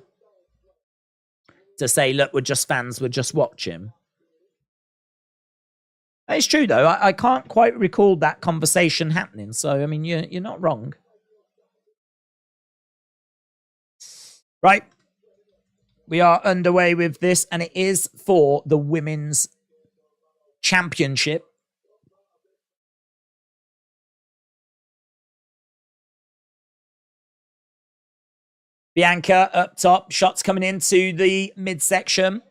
say, look, we're just fans, we're just watching. It's true, though. I can't quite recall that conversation happening. So, I mean, you're not wrong. Right. We are underway with this, and it is for the Women's Championship. Bianca up top. Shots coming into the midsection.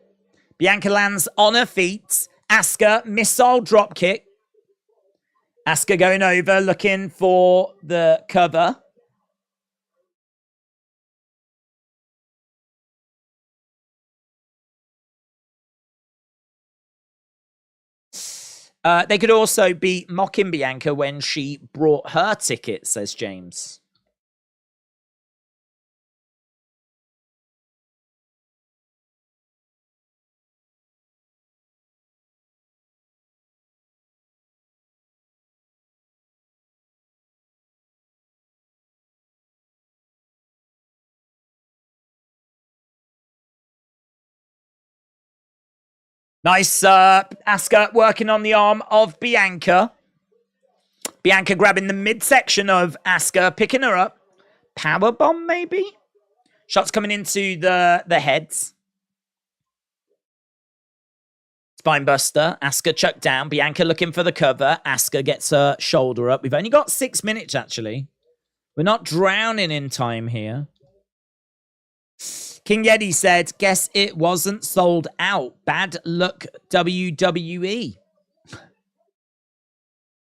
Bianca lands on her feet. Asuka, missile drop kick. Asuka going over, looking for the cover. They could also be mocking Bianca when she brought her ticket, says James. Nice, Asuka working on the arm of Bianca. Bianca grabbing the midsection of Asuka, picking her up. Powerbomb, maybe? Shots coming into the heads. Spinebuster. Asuka chucked down. Bianca looking for the cover. Asuka gets her shoulder up. We've only got 6 minutes, actually. We're not drowning in time here. King Yeti said, guess it wasn't sold out. Bad luck, WWE.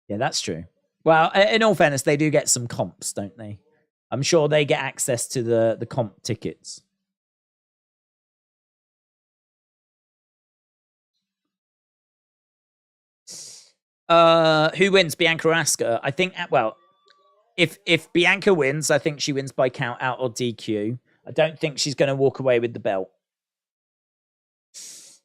Yeah, that's true. Well, in all fairness, they do get some comps, don't they? I'm sure they get access to the comp tickets. Who wins, Bianca or Asuka? I think, well, if Bianca wins, I think she wins by count out or DQ. I don't think she's going to walk away with the belt.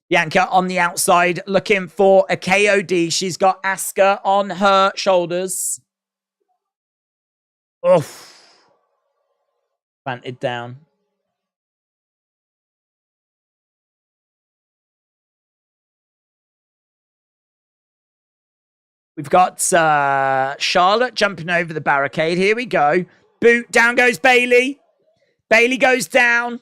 Bianca on the outside looking for a KOD. She's got Asuka on her shoulders. Oof. Planted down. We've got Charlotte jumping over the barricade. Here we go. Boot. Down goes Bayley. Bayley goes down.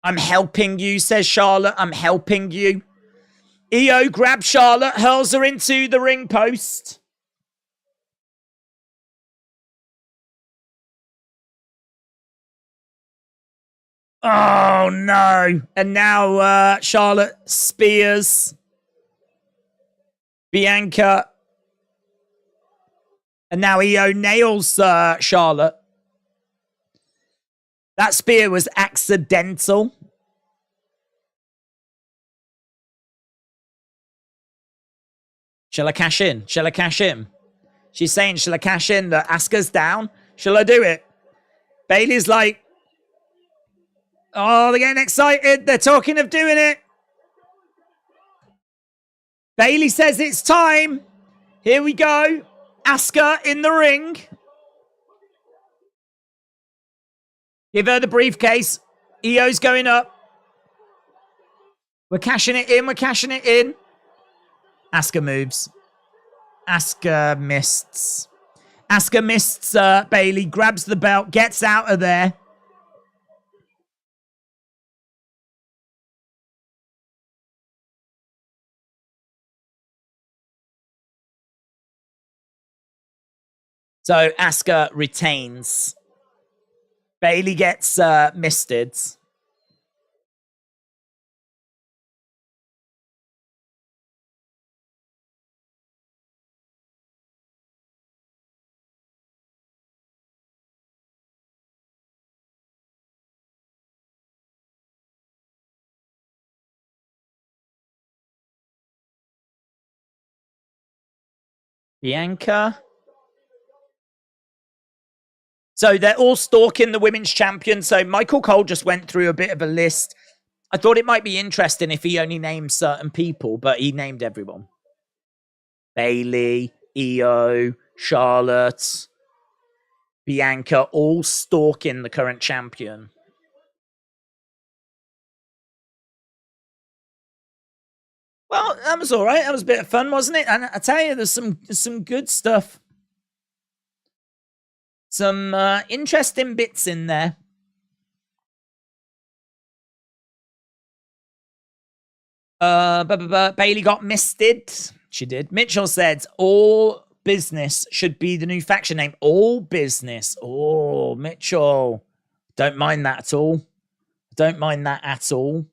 I'm helping you, says Charlotte. I'm helping you. EO grabs Charlotte, hurls her into the ring post. Oh, no. And now Charlotte spears Bianca. And now EO nails Charlotte. That spear was accidental. Shall I cash in? Shall I cash in? She's saying, shall I cash in? That Asuka's down. Shall I do it? Bayley's like, oh, they're getting excited. They're talking of doing it. Bayley says it's time. Here we go. Asuka in the ring. Give her the briefcase. EO's going up. We're cashing it in. We're cashing it in. Asuka moves. Asuka mists. Asuka mists Bayley. Grabs the belt. Gets out of there. So Asuka retains. Bayley gets misted. Bianca. So they're all stalking the women's champion. So Michael Cole just went through a bit of a list. I thought it might be interesting if he only named certain people, but he named everyone. Bayley, EO, Charlotte, Bianca, all stalking the current champion. Well, that was all right. That was a bit of fun, wasn't it? And I tell you, there's some good stuff. Some interesting bits in there. Bailey got misted. She did. Mitchell said, all business should be the new faction name. All business. Oh, Mitchell. Don't mind that at all. Don't mind that at all.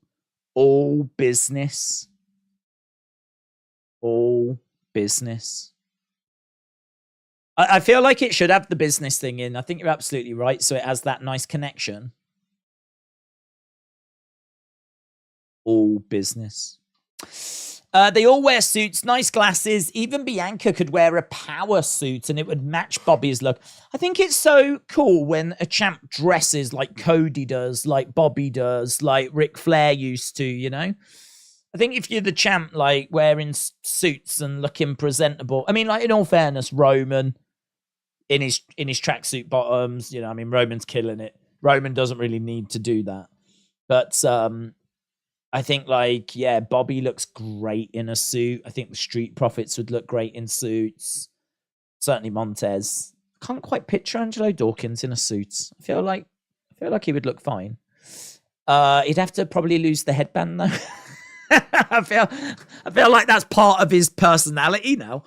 All business. All business. I feel like it should have the business thing in. I think you're absolutely right. So it has that nice connection. All business. They all wear suits, nice glasses. Even Bianca could wear a power suit and it would match Bobby's look. I think it's so cool when a champ dresses like Cody does, like Bobby does, like Ric Flair used to, you know? I think if you're the champ, like wearing suits and looking presentable. I mean, like in all fairness, Roman in his tracksuit bottoms, you know, I mean, Roman's killing it. Roman doesn't really need to do that. But I think, like, yeah, Bobby looks great in a suit. I think the Street Profits would look great in suits. Certainly Montez. Can't quite picture Angelo Dawkins in a suit. I feel like he would look fine. He'd have to probably lose the headband though. I feel like that's part of his personality now.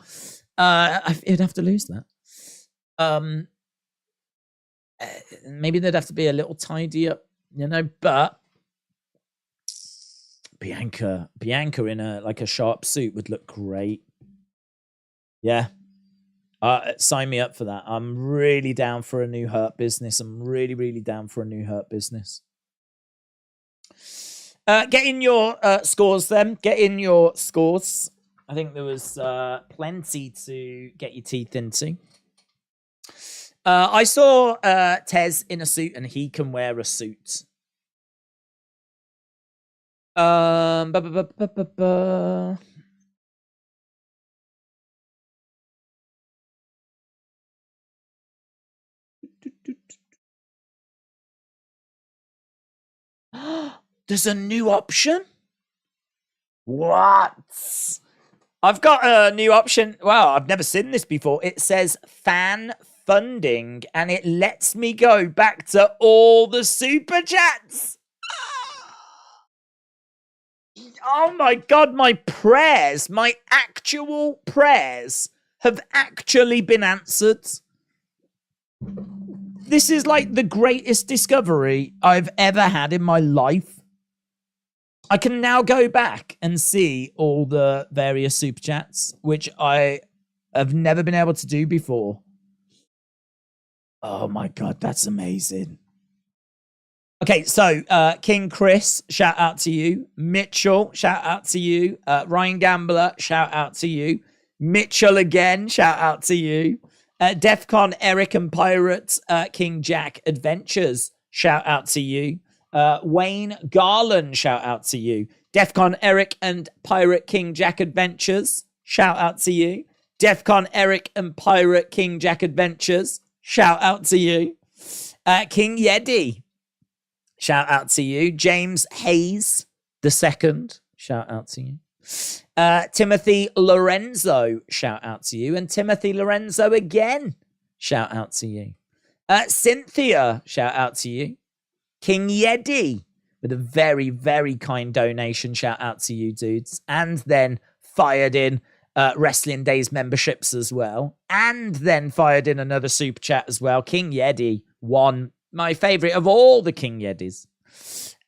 He'd have to lose that. Maybe they'd have to be a little tidy up, you know, but Bianca in a sharp suit would look great. Yeah. Sign me up for that. I'm really down for a new Hurt Business. I'm really, really down for a new Hurt Business. Get in your scores then. Get in your scores. I think there was plenty to get your teeth into. I saw Tez in a suit and he can wear a suit. There's a new option? What? I've got a new option. Well, I've never seen this before. It says fan funding and it lets me go back to all the super chats. Oh my God, my prayers, my actual prayers have actually been answered. This is like the greatest discovery I've ever had in my life. I can now go back and see all the various super chats, which I have never been able to do before. Oh my God, that's amazing. Okay, so King Chris, shout out to you. Mitchell, shout out to you. Ryan Gambler, shout out to you. Mitchell again, shout out to you. Defcon Eric and Pirates, King Jack Adventures, shout out to you. Wayne Garland, shout out to you. Defcon Eric and Pirate King Jack Adventures, shout out to you. Defcon Eric and Pirate King Jack Adventures, shout out to you. King Yeti, shout out to you. James Hayes II, shout out to you. Timothy Lorenzo, shout out to you. And Timothy Lorenzo again, shout out to you. Cynthia, shout out to you. King Yeti with a very, very kind donation, shout out to you dudes. And then fired in Wrestling Days memberships as well. And then fired in another super chat as well. King Yeti, one, my favorite of all the King Yetis.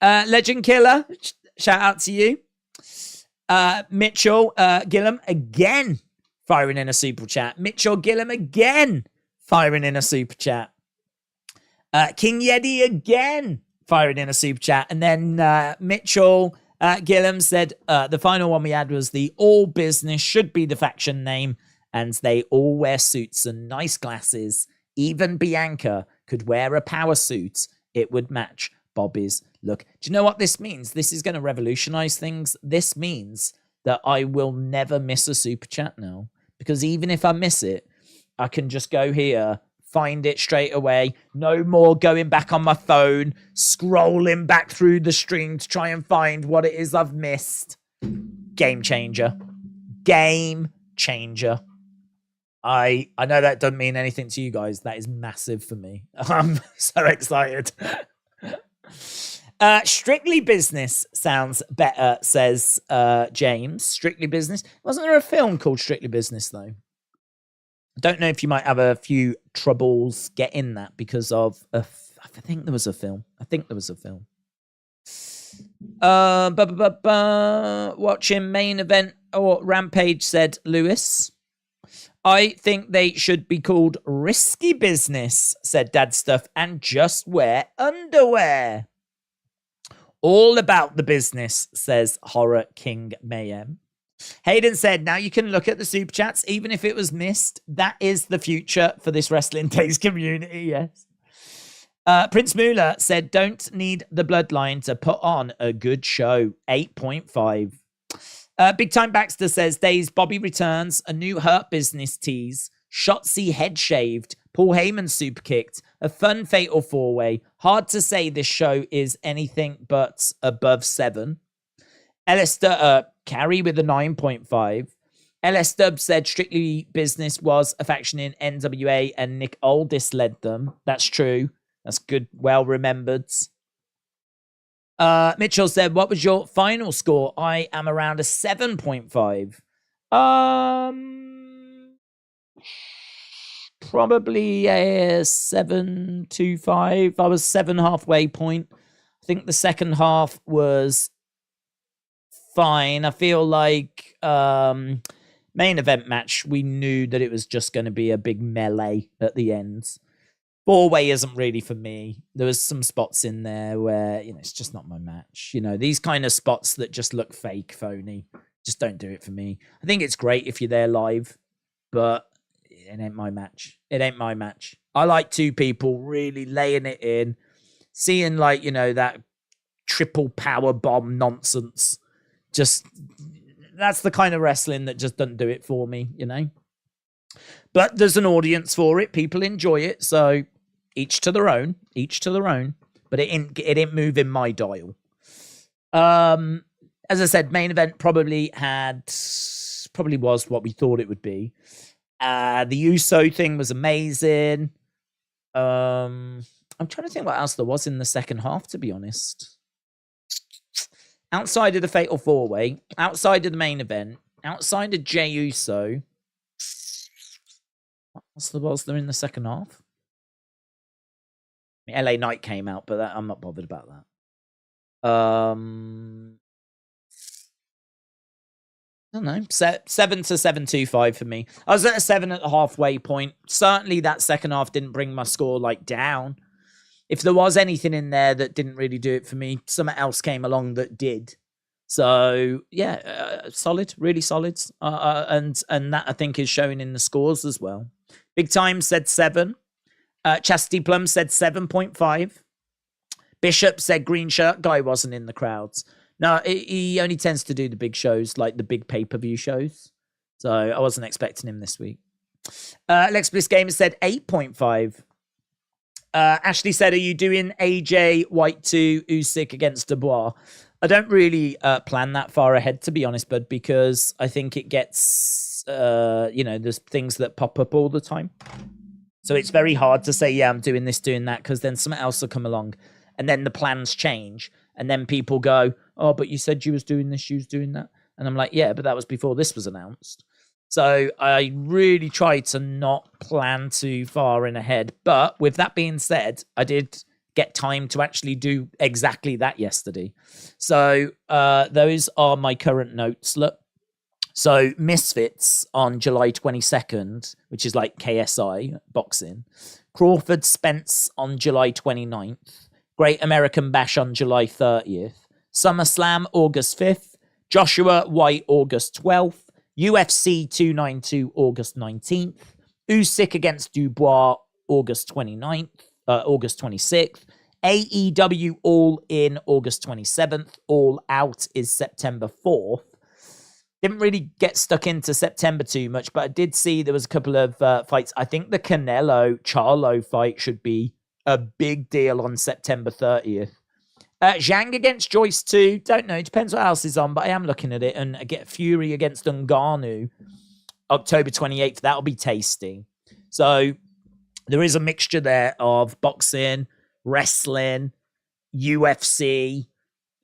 Legend Killer, shout out to you. Mitchell Gillum again firing in a super chat. Mitchell Gillum again firing in a super chat. King Yeti again firing in a super chat. And then Mitchell Gillum said the final one we had was the all business should be the faction name. And they all wear suits and nice glasses. Even Bianca could wear a power suit. It would match Bobby's look. Do you know what this means? This is going to revolutionize things. This means that I will never miss a super chat now. Because even if I miss it, I can just go here, find it straight away. No more going back on my phone, scrolling back through the stream to try and find what it is I've missed. Game changer. Game changer. I know that doesn't mean anything to you guys. That is massive for me. I'm so excited. Strictly Business sounds better, says James. Strictly Business. Wasn't there a film called Strictly Business, though? I don't know if you might have a few troubles getting that because of I think there was a film. Watching main event or Rampage, said Lewis. I think they should be called Risky Business, said Dad Stuff, and just wear underwear. All about the business, says Horror King Mayhem. Hayden said, now you can look at the super chats, even if it was missed. That is the future for this Wrestling Days community, yes. Prince Moolah said, don't need the Bloodline to put on a good show. 8.5. Big Time Baxter says, Days, Bobby returns, a new Hurt Business tease, Shotzi head shaved, Paul Heyman super kicked, a fun fatal 4-way. Hard to say this show is anything but above 7. Alistair Carey with a 9.5. LS Dub said Strictly Business was a faction in NWA and Nick Aldis led them. That's true. That's good. Well remembered. Mitchell said, what was your final score? I am around a 7.5. Probably a 7.25. I was 7 halfway point. I think the second half was fine. I feel like main event match, we knew that it was just going to be a big melee at the end. 4-way isn't really for me. There was some spots in there where, it's just not my match. These kind of spots that just look fake, phony, just don't do it for me. I think it's great if you're there live, but it ain't my match. I like two people really laying it in, seeing that triple power bomb nonsense. Just, that's the kind of wrestling that just doesn't do it for me, But there's an audience for it. People enjoy it. So each to their own. But it didn't move in my dial. As I said, main event probably was what we thought it would be. The Uso thing was amazing. I'm trying to think what else there was in the second half, to be honest. Outside of the Fatal 4-Way, outside of the main event, outside of Jey Uso, what else was there in the second half? LA Knight came out, but I'm not bothered about that. I don't know, 7 to 7.25 for me. I was at a 7 at the halfway point. Certainly that second half didn't bring my score down. If there was anything in there that didn't really do it for me, something else came along that did. So yeah, solid, really solid. And that I think is showing in the scores as well. Big Time said 7. Chastity Plum said 7.5. Bishop said green shirt guy wasn't in the crowds. No, he only tends to do the big shows, like the big pay-per-view shows. So I wasn't expecting him this week. Lex Bliss Gamer said 8.5. Ashley said, are you doing AJ White 2 Usyk against Dubois? I don't really plan that far ahead, to be honest, bud, because I think it gets, there's things that pop up all the time. So it's very hard to say, yeah, I'm doing this, doing that, because then something else will come along. And then the plans change. And then people go, oh, but you said you was doing this, you was doing that. And I'm like, yeah, but that was before this was announced. So I really try to not plan too far in ahead. But with that being said, I did get time to actually do exactly that yesterday. So those are my current notes. Look. So Misfits on July 22nd, which is like KSI boxing. Crawford Spence on July 29th. Great American Bash on July 30th. SummerSlam August 5th. Joshua White August 12th. UFC 292 August 19th. Usyk against Dubois August 29th. August 26th. AEW All In August 27th. All Out is September 4th. Didn't really get stuck into September too much, but I did see there was a couple of fights. I think the Canelo-Charlo fight should be a big deal on September 30th. Zhang against Joyce 2. Don't know. It depends what else is on, but I am looking at it. And I get Fury against Ngannou October 28th. That'll be tasty. So there is a mixture there of boxing, wrestling, UFC.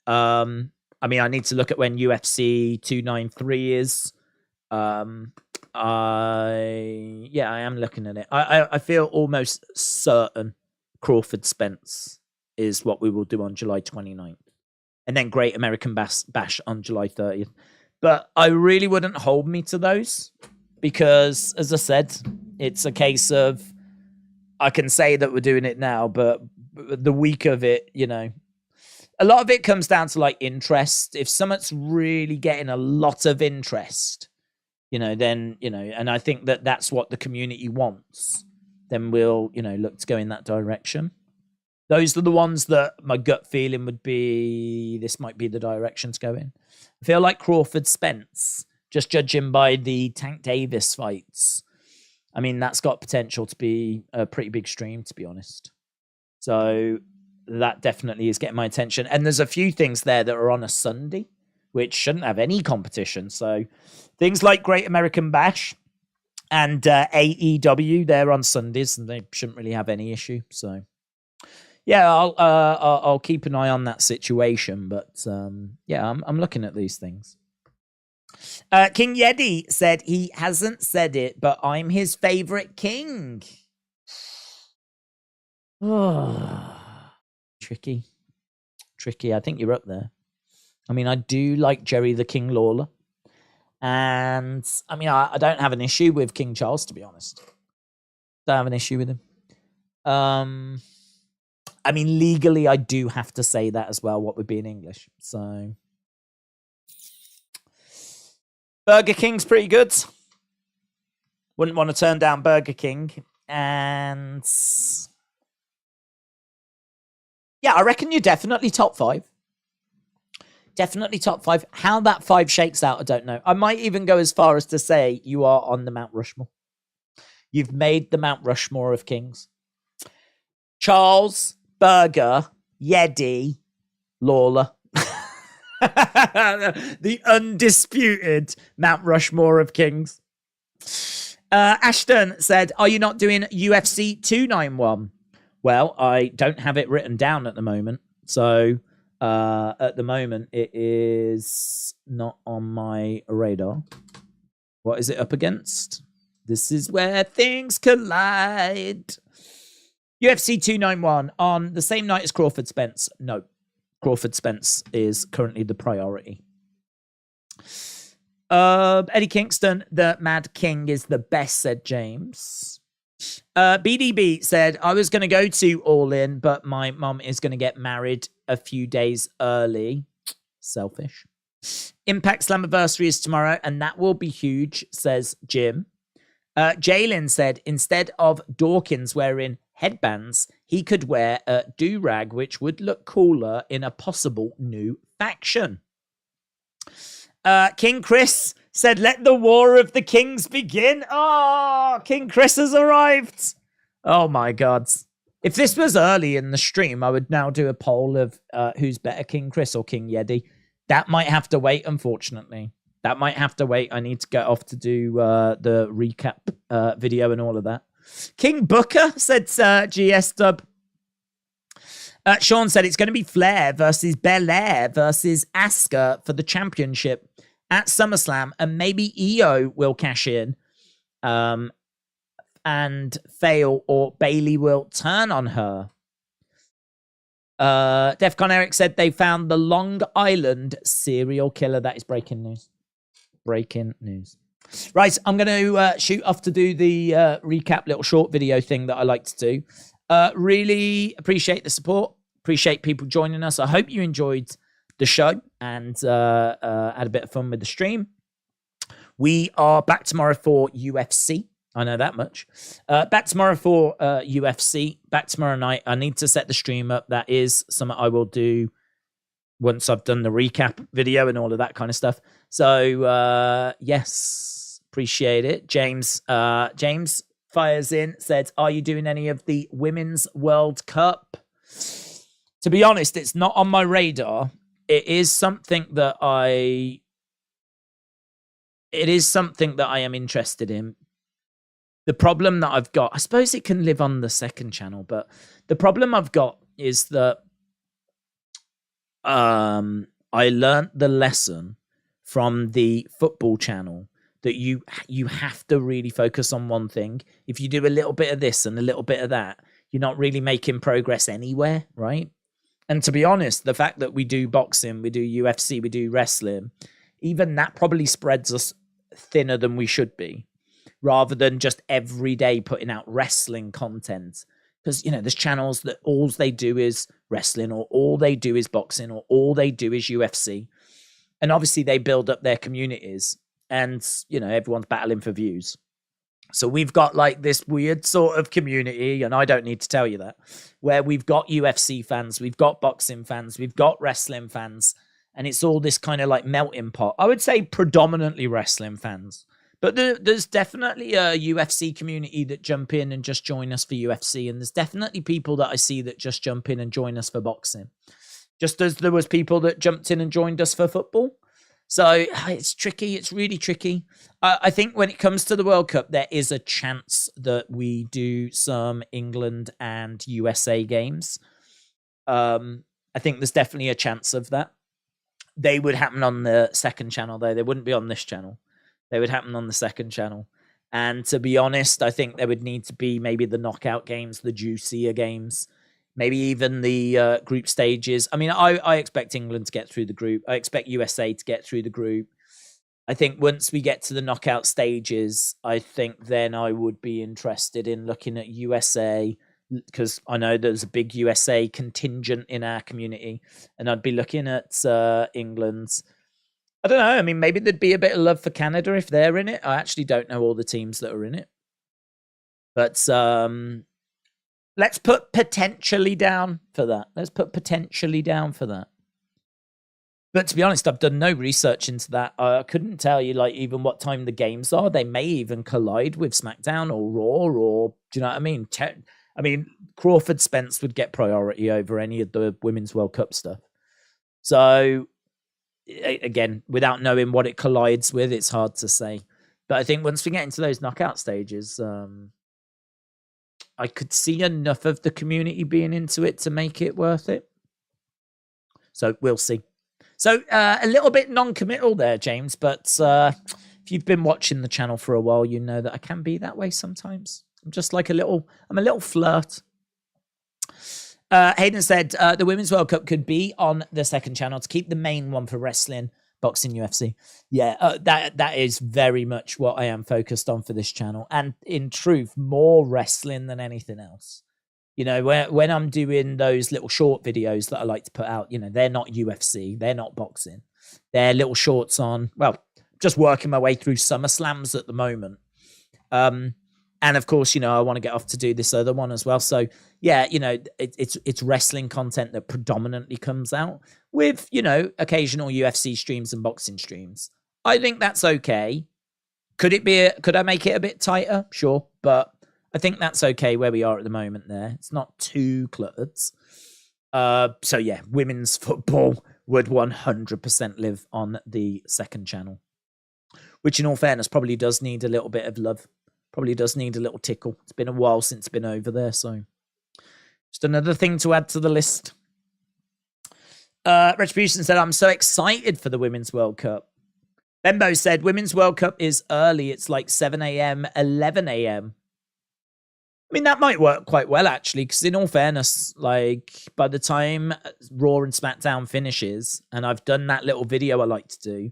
I mean, I need to look at when UFC 293 is. I am looking at it. I feel almost certain Crawford Spence is what we will do on July 29th. And then Great American Bash on July 30th. But I really wouldn't hold me to those because, as I said, it's a case of I can say that we're doing it now, but the week of it, you know, a lot of it comes down to like interest. If something's really getting a lot of interest, you know, then, you know, and I think that that's what the community wants, then we'll, you know, look to go in that direction. Those are the ones that my gut feeling would be, this might be the direction to go in. I feel like Crawford Spence, just judging by the Tank Davis fights, I mean, that's got potential to be a pretty big stream, to be honest. So that definitely is getting my attention. And there's a few things there that are on a Sunday, which shouldn't have any competition. So things like Great American Bash and AEW, they're on Sundays, and they shouldn't really have any issue. So yeah, I'll keep an eye on that situation. But yeah, I'm looking at these things. King Yeti said he hasn't said it, but I'm his favorite king. Tricky. I think you're up there. I mean, I do like Jerry the King Lawler. And I mean, I don't have an issue with King Charles, to be honest. Don't have an issue with him. I mean, legally, I do have to say that as well, what would be in English. So Burger King's pretty good. Wouldn't want to turn down Burger King. And yeah, I reckon you're definitely top 5. Definitely top 5. How that 5 shakes out, I don't know. I might even go as far as to say you are on the Mount Rushmore. You've made the Mount Rushmore of kings. Charles, Burger, Yedi, Lawler. The undisputed Mount Rushmore of kings. Ashton said, are you not doing UFC 291? Well, I don't have it written down at the moment. So at the moment, it is not on my radar. What is it up against? This is where things collide. UFC 291 on the same night as Crawford Spence. No, Crawford Spence is currently the priority. Eddie Kingston, the Mad King, is the best, said James. BDB said, I was going to go to All In, but my mum is going to get married a few days early. Selfish. Impact Slammiversary is tomorrow, and that will be huge, says Jim. Jalen said, instead of Dawkins wearing headbands, he could wear a do-rag, which would look cooler in a possible new faction. King Chris said, let the War of the Kings begin. Oh, King Chris has arrived. Oh, my God. If this was early in the stream, I would now do a poll of who's better, King Chris or King Yedi. That might have to wait, unfortunately. That might have to wait. I need to get off to do the recap video and all of that. King Booker, said GS Dub. Sean said it's going to be Flair versus Belair versus Asuka for the championship at SummerSlam, and maybe EO will cash in and fail, or Bailey will turn on her. Defcon Eric said they found the Long Island serial killer. That is breaking news. Breaking news. Right, I'm going to shoot off to do the recap little short video thing that I like to do. Really appreciate the support. Appreciate people joining us. I hope you enjoyed the show and had a bit of fun with the stream. We are back tomorrow for UFC. I know that much. Back tomorrow for UFC. Back tomorrow night. I need to set the stream up. That is something I will do once I've done the recap video and all of that kind of stuff. So, yes, appreciate it. James fires in, said, are you doing any of the Women's World Cup? To be honest, it's not on my radar. It is something that I am interested in. The problem that I've got, I suppose it can live on the second channel, but the problem I've got is that I learned the lesson from the football channel that you have to really focus on one thing. If you do a little bit of this and a little bit of that, you're not really making progress anywhere, right? And to be honest, the fact that we do boxing, we do UFC, we do wrestling, even that probably spreads us thinner than we should be, rather than just every day putting out wrestling content. Because, there's channels that all they do is wrestling, or all they do is boxing, or all they do is UFC. And obviously they build up their communities, and, everyone's battling for views. So we've got like this weird sort of community, and I don't need to tell you that, where we've got UFC fans, we've got boxing fans, we've got wrestling fans, and it's all this kind of like melting pot. I would say predominantly wrestling fans. But there's definitely a UFC community that jump in and just join us for UFC. And there's definitely people that I see that just jump in and join us for boxing. Just as there was people that jumped in and joined us for football. So it's tricky. It's really tricky. I think when it comes to the World Cup, there is a chance that we do some England and USA games. I think there's definitely a chance of that. They would happen on the second channel, though. They wouldn't be on this channel. They would happen on the second channel. And to be honest, I think there would need to be maybe the knockout games, the juicier games, maybe even the group stages. I mean, I expect England to get through the group. I expect USA to get through the group. I think once we get to the knockout stages, I think then I would be interested in looking at USA, because I know there's a big USA contingent in our community, and I'd be looking at England's. I don't know. I mean, maybe there'd be a bit of love for Canada if they're in it. I actually don't know all the teams that are in it. But let's put potentially down for that. Let's put potentially down for that. But to be honest, I've done no research into that. I couldn't tell you, like, even what time the games are. They may even collide with SmackDown or Raw, or do you know what I mean? Crawford Spence would get priority over any of the Women's World Cup stuff. So, again, without knowing what it collides with, it's hard to say. But I think once we get into those knockout stages, I could see enough of the community being into it to make it worth it. So we'll see. So a little bit non-committal there, James, but if you've been watching the channel for a while, you know that I can be that way sometimes. I'm just like I'm a little flirt. Hayden said the Women's World Cup could be on the second channel to keep the main one for wrestling, boxing, UFC. Yeah, that is very much what I am focused on for this channel. And in truth, more wrestling than anything else. When I'm doing those little short videos that I like to put out, they're not UFC, they're not boxing. They're little shorts on, just working my way through SummerSlams at the moment. And of course, I want to get off to do this other one as well. So yeah, it's wrestling content that predominantly comes out with, occasional UFC streams and boxing streams. I think that's okay. Could I make it a bit tighter? Sure. But I think that's okay where we are at the moment there. It's not too cluttered. So yeah, women's football would 100% live on the second channel, which in all fairness probably does need a little bit of love. Probably does need a little tickle. It's been a while since it's been over there, so just another thing to add to the list. Retribution said, I'm so excited for the Women's World Cup. Bembo said, Women's World Cup is early. It's like 7 a.m., 11 a.m. I mean, that might work quite well, actually, because in all fairness, like, by the time Raw and SmackDown finishes, and I've done that little video I like to do,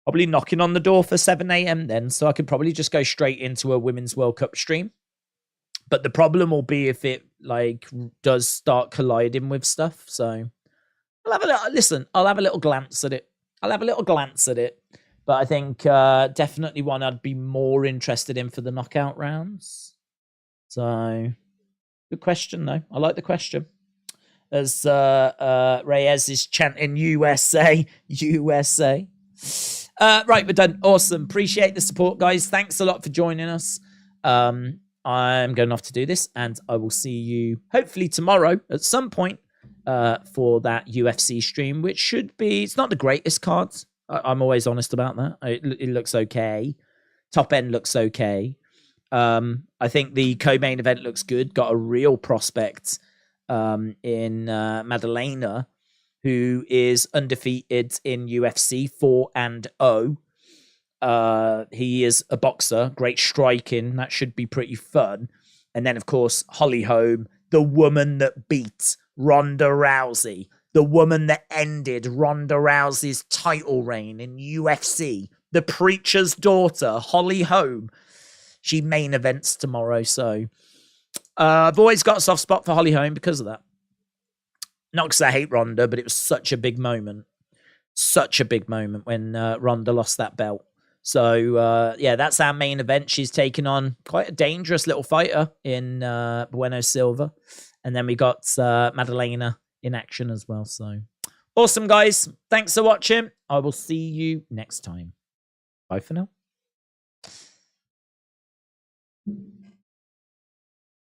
probably knocking on the door for 7 a.m. then, so I could probably just go straight into a Women's World Cup stream. But the problem will be if it, does start colliding with stuff, so I'll have a little glance at it. But I think definitely one I'd be more interested in for the knockout rounds. So, good question, though. I like the question. As Reyes is chanting USA. Right, we're done. Awesome. Appreciate the support, guys. Thanks a lot for joining us. I'm going off to do this, and I will see you hopefully tomorrow at some point for that UFC stream, which should be, it's not the greatest cards. I'm always honest about that. It looks okay. Top end looks okay. I think the co-main event looks good. Got a real prospect in Madalena. who is undefeated in UFC 4-0. He is a boxer, great striking. That should be pretty fun. And then, of course, Holly Holm, the woman that beat Ronda Rousey, the woman that ended Ronda Rousey's title reign in UFC, the preacher's daughter, Holly Holm. She main events tomorrow. So I've always got a soft spot for Holly Holm because of that. Not because I hate Ronda, but it was such a big moment. Such a big moment when Ronda lost that belt. So, yeah, that's our main event. She's taking on quite a dangerous little fighter in Bueno Silva. And then we got Madalena in action as well. So, awesome, guys. Thanks for watching. I will see you next time. Bye for now.